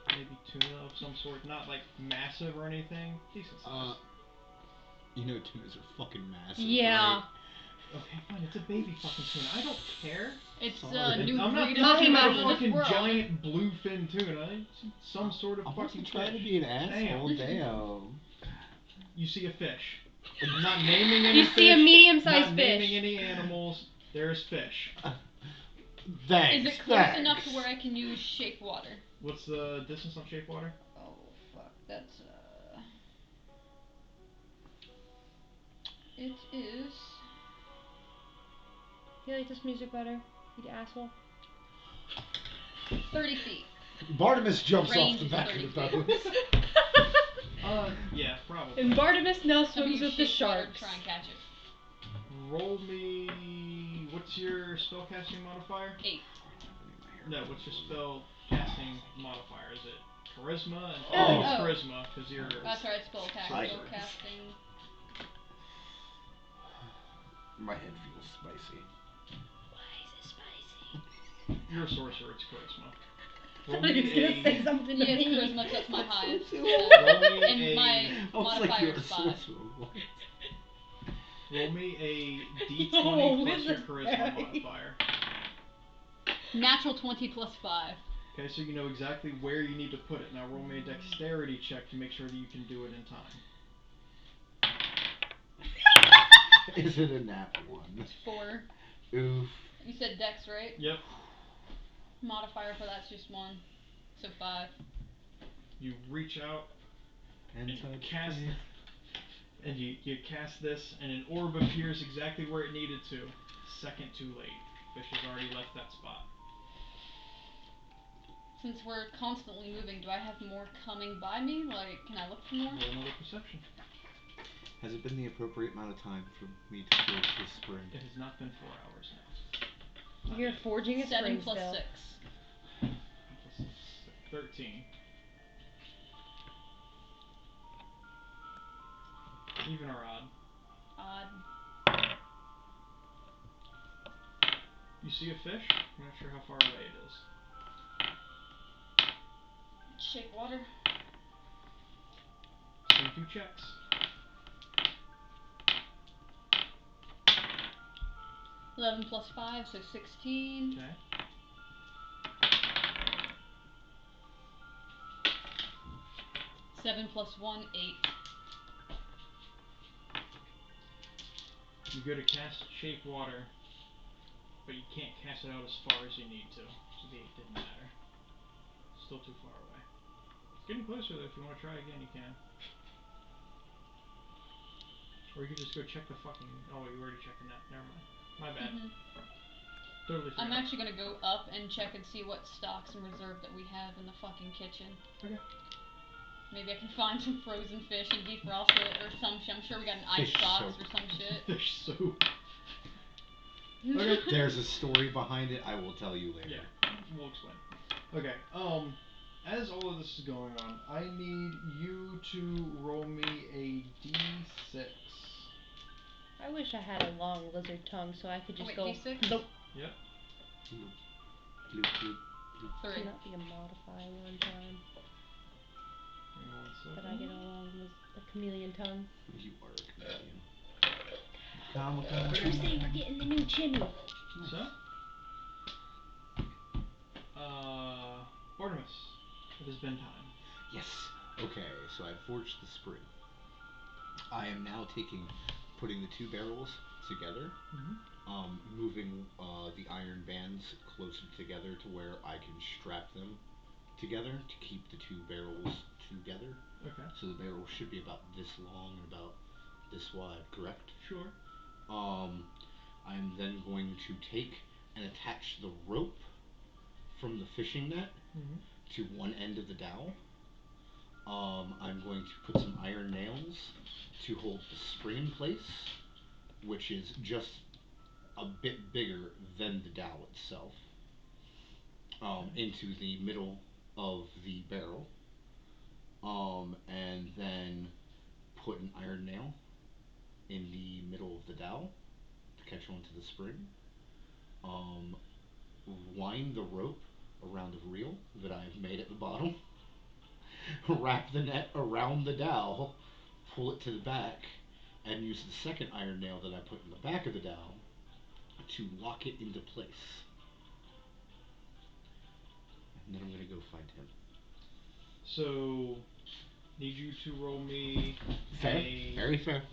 maybe tuna of some sort, not like massive or anything, decent size. You know tunas are fucking massive, Yeah. right? Okay, fine, it's a baby fucking tuna. I don't care. It's I'm not breed talking about a in this fucking world. giant bluefin tuna. It's some sort of I fucking wasn't trying fish. to be an asshole, damn. You see a fish. I'm not naming any You fish. see a medium-sized Not fish. naming any animals. There's fish. Thanks. Is it close enough to where I can use shape water? What's the distance on shape water? Oh fuck, that's it is. You like this music better, you asshole? 30 feet. Bartimus jumps Range off the is back of the 30 boat. Yeah, probably. And Bartimus now I'm gonna swims use with the shape water to sharks. try and catch it. Roll me. What's your spellcasting modifier? 8. No, what's your spellcasting modifier? Is it charisma? And Oh. it's charisma because you're. That's right, spellcasting. My head feels spicy. Why is it spicy? You're a sorcerer. It's charisma. I thought he was gonna say something to Yeah, me. charisma, that's my highest. Roll me And my I was like, modifier you're a is 5. sorcerer. Roll me a d20 Oh, plus your wizard charisma fairy. modifier. Natural 20 plus 5. Okay, so you know exactly where you need to put it. Now roll me a dexterity check to make sure that you can do it in time. Is it a nat 1? It's 4. Oof. You said dex, right? Yep. Modifier for that's just 1. So 5. You reach out And you touch cast me. and you cast this and an orb appears exactly where it needed to. Second too late. Fish has already left that spot. Since we're constantly moving, do I have more coming by me? Like, can I look for more? Roll another perception. Has it been the appropriate amount of time for me to forge this spring? It has not been 4 hours now. Not You're yet. forging a 7 spring plus still. 6. Plus 13. Even or odd? Odd. You see a fish? You're not sure how far away it is. Shape water. Same 2 checks. 11 plus 5, so 16. Okay. 7 plus 1, 8. You go to cast shape water, but you can't cast it out as far as you need to, so the 8 didn't matter. Still too far away. It's getting closer though. If you want to try again, you can. Or you could just go check the fucking. Oh, you already checked the net. Never mind. My bad. Totally forgot. I'm actually gonna go up and check and see what stocks and reserve that we have in the fucking kitchen. Okay. Maybe I can find some frozen fish and defrost it or some shit. I'm sure we got an ice Fish box soap. or some shit. Fish soup. Okay. There's a story behind it. I will tell you later. Yeah, we'll explain. Okay. As all of this is going on, I need you to roll me a d6. I wish I had a long lizard tongue so I could just go. D6? Nope. Yep. Bloop, bloop, bloop. 3. Can that be a modifier one time? Hang on one second. That I get a long a chameleon tongue. You are a chameleon. First day we're getting the new chimney. So, Barnabas, it has been time. Yes. Okay, so I forged the spring. I am now putting the two barrels together, moving the iron bands closer together to where I can strap them together to keep the two barrels together. Okay. So the barrel should be about this long and about this wide, correct? Sure. I'm then going to take and attach the rope from the fishing net to one end of the dowel. I'm going to put some iron nails to hold the spring in place, which is just a bit bigger than the dowel itself, into the middle of the barrel, and then put an iron nail in the middle of the dowel to catch onto the spring. Wind the rope around a reel that I've made at the bottom. Wrap the net around the dowel, pull it to the back, and use the second iron nail that I put in the back of the dowel to lock it into place. And then I'm gonna go find him. So, need you to roll me Fair. Very fair.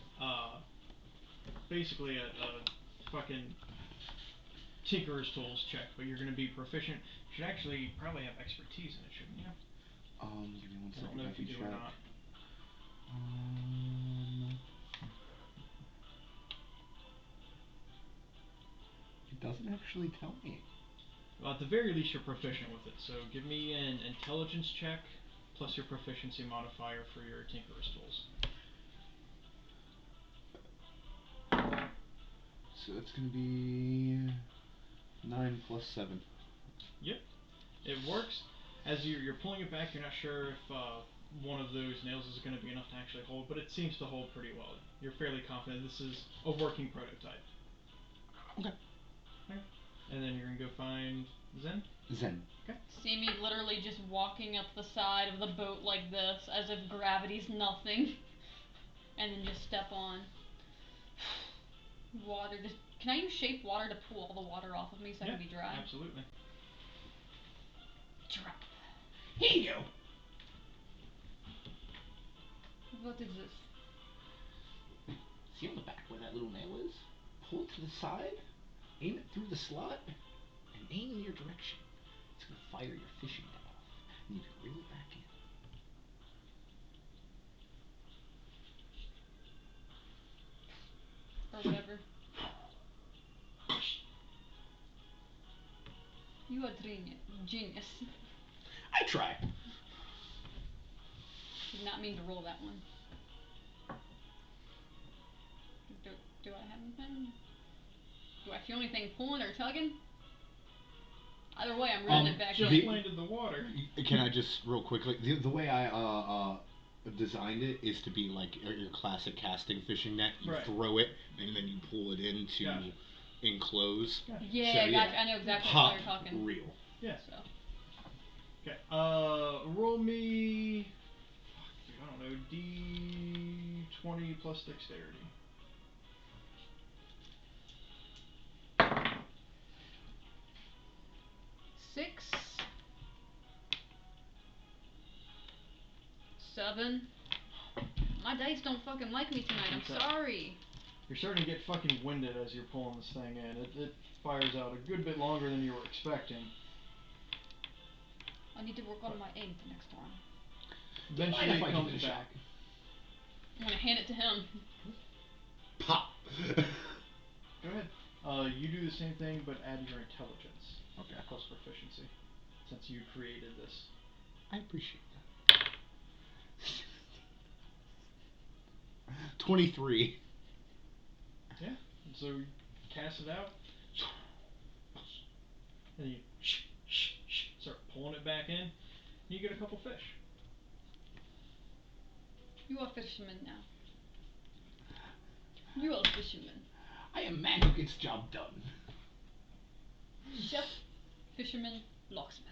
Basically a fucking tinkerer's tools check, but you're gonna be proficient. You should actually probably have expertise in it, shouldn't you? Give me one I second. don't know if you do or not. It doesn't actually tell me. Well, at the very least, you're proficient with it. So give me an intelligence check plus your proficiency modifier for your tinkerer's tools. So it's gonna be 9 plus 7. Yep, it works. As you're pulling it back, you're not sure if one of those nails is going to be enough to actually hold, but it seems to hold pretty well. You're fairly confident this is a working prototype. Okay. Okay. And then you're going to go find Zen? Zen. Okay. See me literally just walking up the side of the boat like this, as if gravity's nothing. And then just step on. Water, just, can I use shape water to pull all the water off of me so I can be dry? Absolutely. Drop. Here you go. What is this? See on the back where that little nail is? Pull it to the side, aim it through the slot, and aim in your direction. It's gonna fire your fishing net off, and you can reel it back in. Or whatever. You are genius. I try. Did not mean to roll that one. Do I have anything? Do I feel anything pulling or tugging? Either way, I'm reeling it back just in. landed the water. Can I just real quickly? The way I designed it is to be like your classic casting fishing net. You throw it and then you pull it in to enclose. Yeah, So, gotcha. I know exactly Hop, what you're talking. reel. Yeah. So. Okay. Roll me. Fuck, dude, I don't know. D20 plus dexterity. 6, 7. My dice don't fucking like me tonight. I'm Okay. sorry. You're starting to get fucking winded as you're pulling this thing in. It fires out a good bit longer than you were expecting. I need to work on my aim for next time. Eventually it comes back. I'm gonna hand it to him. Pop. Go ahead. You do the same thing, but add your intelligence. Okay. Plus proficiency. Since you created this. I appreciate that. 23. Yeah. So you cast it out. And you start pulling it back in. And you get a couple fish. You are fisherman now. You are fisherman. I am man who gets job done. Chef, fisherman, locksmith.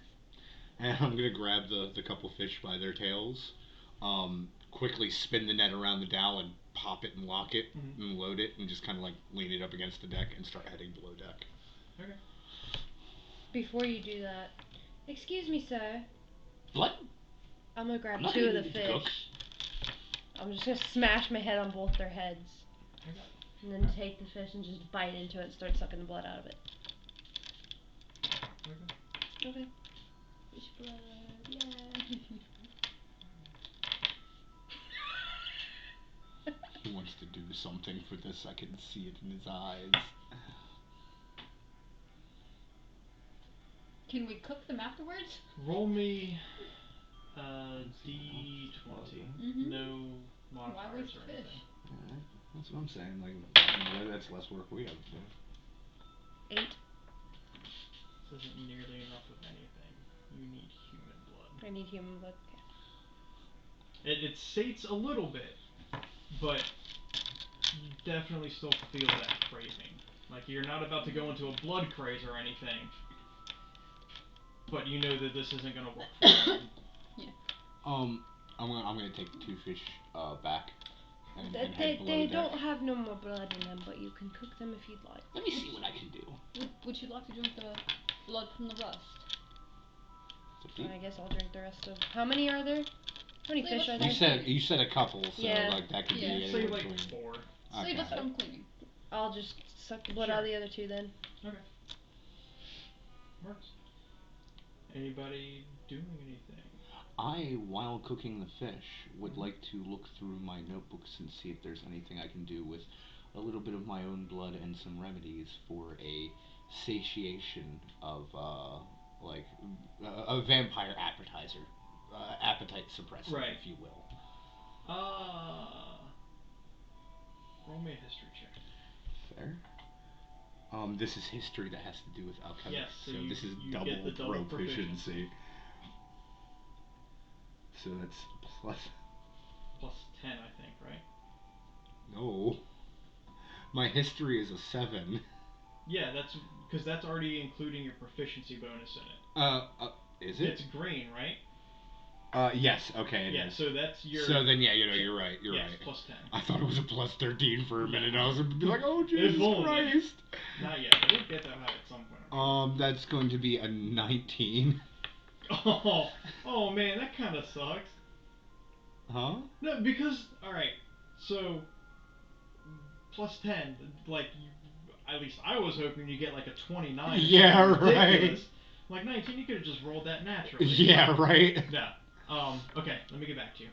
And I'm gonna grab the couple fish by their tails, quickly spin the net around the dowel and pop it and lock it and load it and just kind of like lean it up against the deck and start heading below deck. Okay. Before you do that, excuse me, sir. What? I'm gonna grab I'm not 2 gonna of the need to cook. fish. I'm just gonna smash my head on both their heads. Okay. And then take the fish and just bite into it and start sucking the blood out of it. Okay. Okay. Fish blood, yeah. He wants to do something for this. I can see it in his eyes. Can we cook them afterwards? Roll me D20. No Why modifiers waste or fish? anything. Yeah, that's what I'm saying. Like, that's less work we have to do. 8. This isn't nearly enough of anything. You need human blood. I need human blood. Okay. It sates a little bit, but you definitely still feel that craving. Like, you're not about to go into a blood craze or anything, but you know that this isn't gonna work for you. Yeah. I'm gonna take the 2 fish back and head below They deck. don't have no more blood in them, but you can cook them if you'd like. Let me see what I can do. Would you like to drink the blood from the rust? I guess I'll drink the rest of. How many are there? How many fish are there? You said a couple, so Yeah. like that could be Yeah. Say anywhere like between. 4. Save us from cleaning. I'll just suck the blood out of the other 2 then. Okay. Works. Anybody doing anything? I, while cooking the fish, would like to look through my notebooks and see if there's anything I can do with a little bit of my own blood and some remedies for a satiation of, like, a vampire appetizer. Appetite suppressant, Right. if you will. Roll me a history check. Fair. This is history that has to do with alchemy. Yes, so this is you double get the double proficiency. So that's plus. Plus 10, I think, right? No. My history is a 7. Yeah, because that's already including your proficiency bonus in it. Is it? It's green, right? Yes. Okay, it Yeah, is. so that's your. So then, yeah, you're right. You're yes, right. plus 10. I thought it was a plus 13 for a minute. I was gonna be like, oh Jesus If only. Christ. Not yet. We'll get that high at some point. That's going to be a 19. Oh man, that kind of sucks. Huh? No, because alright, so plus 10, like at least I was hoping you get like a 29. Yeah, right. Ridiculous. Like 19, you could have just rolled that naturally. Yeah, right. Yeah. Okay, let me get back to you.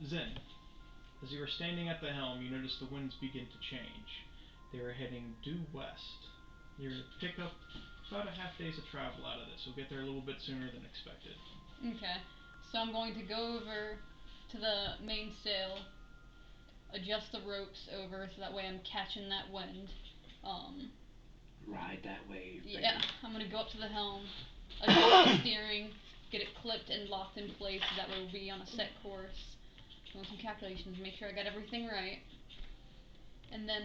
Zen, as you were standing at the helm, you noticed the winds begin to change. They were heading due west. You're going to pick up about a half day's of travel out of this. We'll get there a little bit sooner than expected. Okay. So I'm going to go over to the mainsail, adjust the ropes over so that way I'm catching that wind. Ride that wave. Yeah, I'm gonna go up to the helm, adjust the steering, get it clipped and locked in place so that way we'll be on a set course. Doing some calculations, make sure I got everything right. And then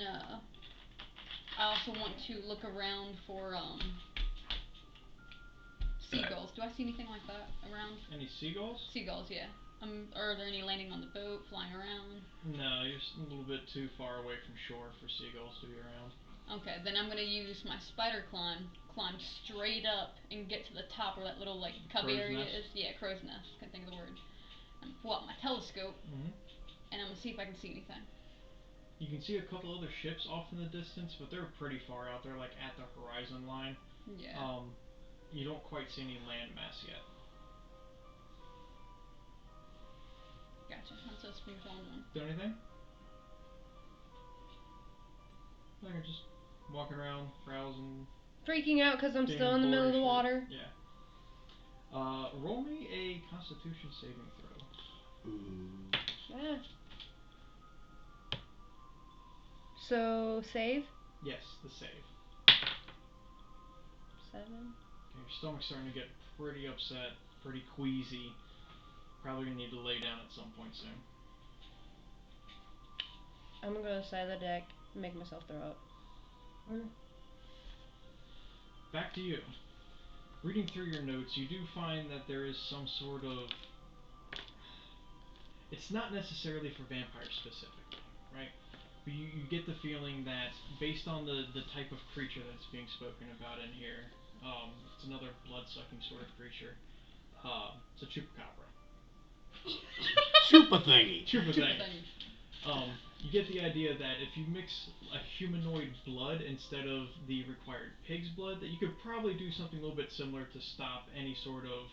I also want to look around for seagulls. Do I see anything like that around? Any seagulls? Seagulls, yeah. Are there any landing on the boat, flying around? No, you're a little bit too far away from shore for seagulls to be around. Okay, then I'm gonna use my spider climb straight up and get to the top where that little like cubby Crow's area nest? is. Yeah, crow's nest. Can't think of the word. I'm gonna pull out my telescope Mm-hmm. and I'm gonna see if I can see anything. You can see a couple other ships off in the distance, but they're pretty far out. They're like at the horizon line. Yeah. You don't quite see any landmass yet. Gotcha. That's a smooth on then. Do anything? I think I'm just walking around, browsing. Freaking out because I'm Being still in the middle of the bored water. shit. Yeah. Roll me a Constitution saving throw. Ooh. Yeah. So, save? Yes, the save. 7. Okay, your stomach's starting to get pretty upset, pretty queasy. Probably gonna need to lay down at some point soon. I'm gonna go to the side of the deck and make myself throw up. Okay. Back to you. Reading through your notes, you do find that there is some sort of... It's not necessarily for vampires specifically, right? But you get the feeling that, based on the type of creature that's being spoken about in here, it's another blood-sucking sort of creature. It's a chupacabra. Chupa thingy. Chupa thingy. You get the idea that if you mix a humanoid blood instead of the required pig's blood, that you could probably do something a little bit similar to stop any sort of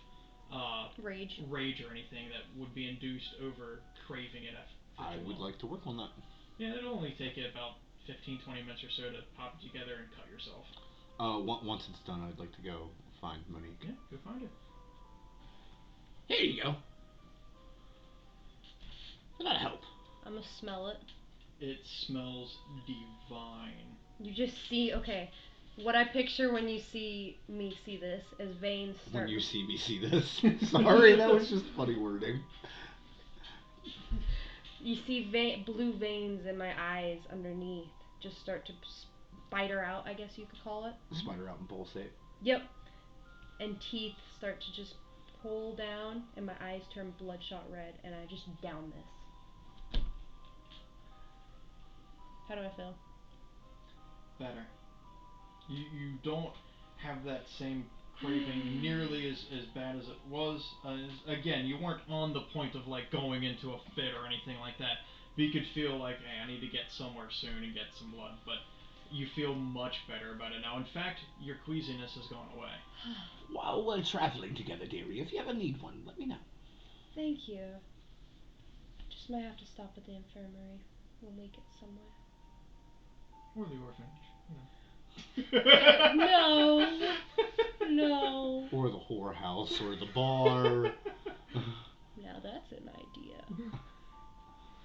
Rage or anything that would be induced over craving it for I too would long. like to work on that. Yeah, it'll only take you about 15-20 minutes or so to pop it together and cut yourself. Once it's done, I'd like to go find Monique. Yeah, go find her. Here you go. That'll help. I'm gonna smell it. It smells divine. You just see, okay, what I picture when you see me see this is veins start. When you see me see this. Sorry, that was just funny wording. You see blue veins in my eyes underneath just start to spider out, I guess you could call it. Spider out and pulsate. Yep. And teeth start to just pull down, and my eyes turn bloodshot red, and I just down this. How do I feel? Better. You don't have that same craving nearly as bad as it was. Again, you weren't on the point of like going into a fit or anything like that. But you could feel like, hey, I need to get somewhere soon and get some blood. But you feel much better about it now. In fact, your queasiness has gone away. While we're traveling together, dearie, if you ever need one, let me know. Thank you. Just might have to stop at the infirmary when we get somewhere. Or the orphanage, you know. No. No. Or the whorehouse, or the bar. Now that's an idea.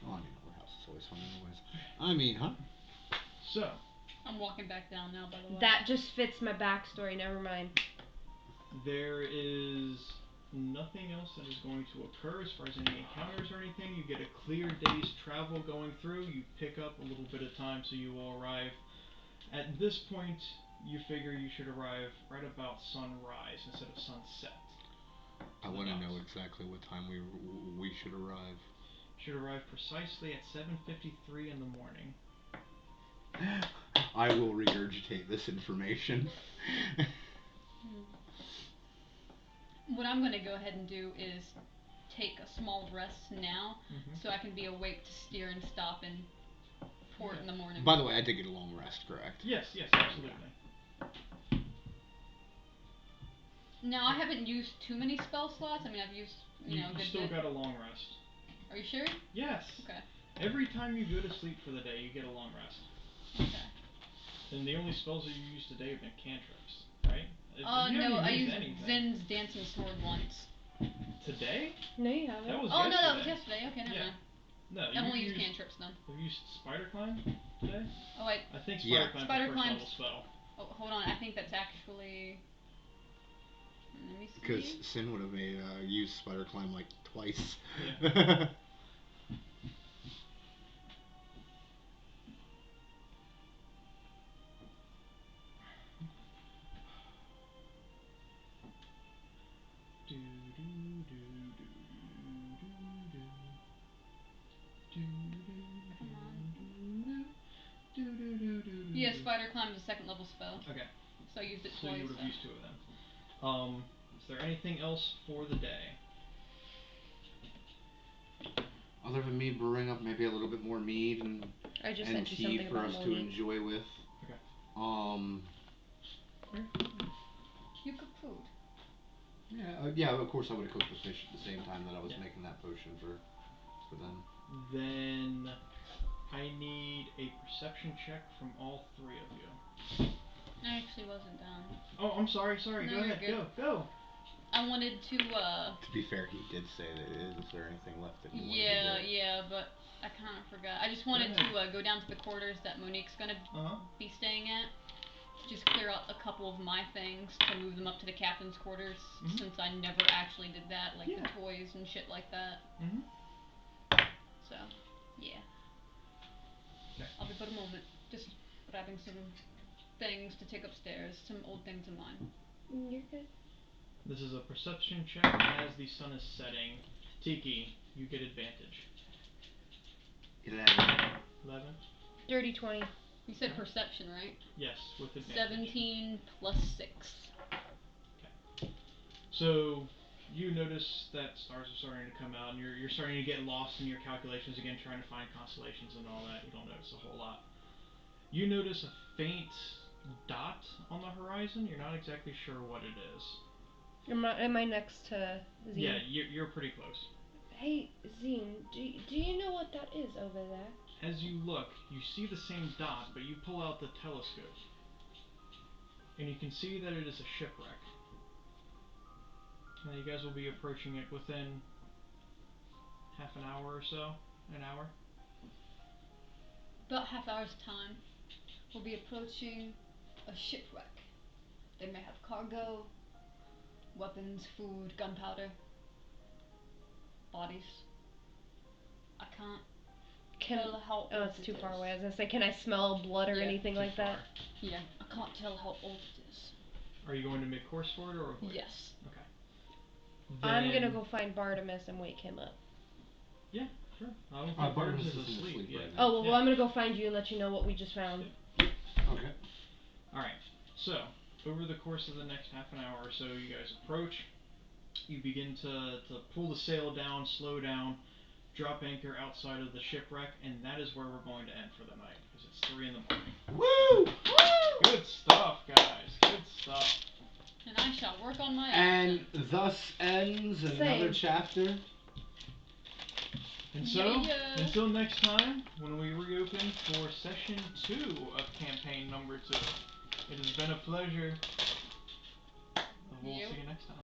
Oh, I mean, the whorehouse is always fun anyways. I mean, huh? So. I'm walking back down now, by the way. That just fits my backstory, never mind. There is nothing else that is going to occur as far as any encounters or anything. You get a clear day's travel going through. You pick up a little bit of time, so you will arrive. At this point, you figure you should arrive right about sunrise instead of sunset. I want to know exactly what time we should arrive. Should arrive precisely at 7:53 in the morning. I will regurgitate this information. What I'm going to go ahead and do is take a small rest now, so I can be awake to steer and stop in port in the morning. By the way, I did get a long rest, correct? Yes, absolutely. Now, I haven't used too many spell slots. I mean, I've used, you a good still bit. got a long rest. Are you sure? Yes. Okay. Every time you go to sleep for the day, you get a long rest. Okay. And the only spells that you used today have been cantrips, right? No, I used Zen's Dancing Sword once. Today? No, you haven't. That was no, yesterday. that was yesterday. Okay, never mind. No, I've only used cantrips then. Have you used Spider Climb today? Oh, wait. I think Spider Climb's Spider a first Climb's... level spell. Oh, hold on. I think that's actually... Let me see. Because Sin would have used Spider Climb like twice. Yeah. Yeah, Spider Climb is a second level spell. Okay. So I used it So twice. you would have used 2 of them. Is there anything else for the day? Other than me brewing up maybe a little bit more mead I just and sent you tea something for about us to Moni. enjoy with. Okay. You cook food. Yeah, of course I would have cooked the fish at the same time that I was Yeah. making that potion for them. Then I need a perception check from all three of you. I actually wasn't done. Oh, I'm sorry. No, Go you're ahead. good. Go. I wanted to, To be fair, he did say that. Is there anything left that you wanted to do? Yeah, but I kind of forgot. I just wanted to go down to the quarters that Monique's gonna be staying at. Just clear out a couple of my things to move them up to the captain's quarters, since I never actually did that, like the toys and shit like that. So, yeah. Okay. I'll be but a moment. Just grabbing some things to take upstairs, some old things of mine. You're good. This is a perception check as the sun is setting. Tiki, you get advantage. 11. Dirty 20. You said perception, right? Yes, with advantage. 17 plus 6. Okay. So you notice that stars are starting to come out, and you're starting to get lost in your calculations again, trying to find constellations and all that. You don't notice a whole lot. You notice a faint dot on the horizon. You're not exactly sure what it is. Am I next to Zine? Yeah, you're pretty close. Hey, Zine, do you know what that is over there? As you look, you see the same dot, but you pull out the telescope, and you can see that it is a shipwreck. Now you guys will be approaching it within half an hour or so. An hour. About half hour's time, we'll be approaching a shipwreck. They may have cargo, weapons, food, gunpowder, bodies. I can't tell how old it's too far away. I was gonna say, can I smell blood or anything like that? Yeah, I can't tell how old it is. Are you going to make course for it or avoid it? Yes. Okay. I'm gonna go find Bartimus and wake him up. Yeah, sure. I don't think Bartimus is asleep yet. Right now. Oh, well, I'm gonna go find you and let you know what we just found. Okay. Alright, so over the course of the next half an hour or so, you guys approach. You begin to pull the sail down, slow down, drop anchor outside of the shipwreck, and that is where we're going to end for the night, because it's 3 in the morning. Woo! Good stuff, guys. Good stuff. And I shall work on my And accent. thus ends another chapter. And so, until next time, when we reopen for session 2 of campaign number 2, it has been a pleasure. We'll see you next time.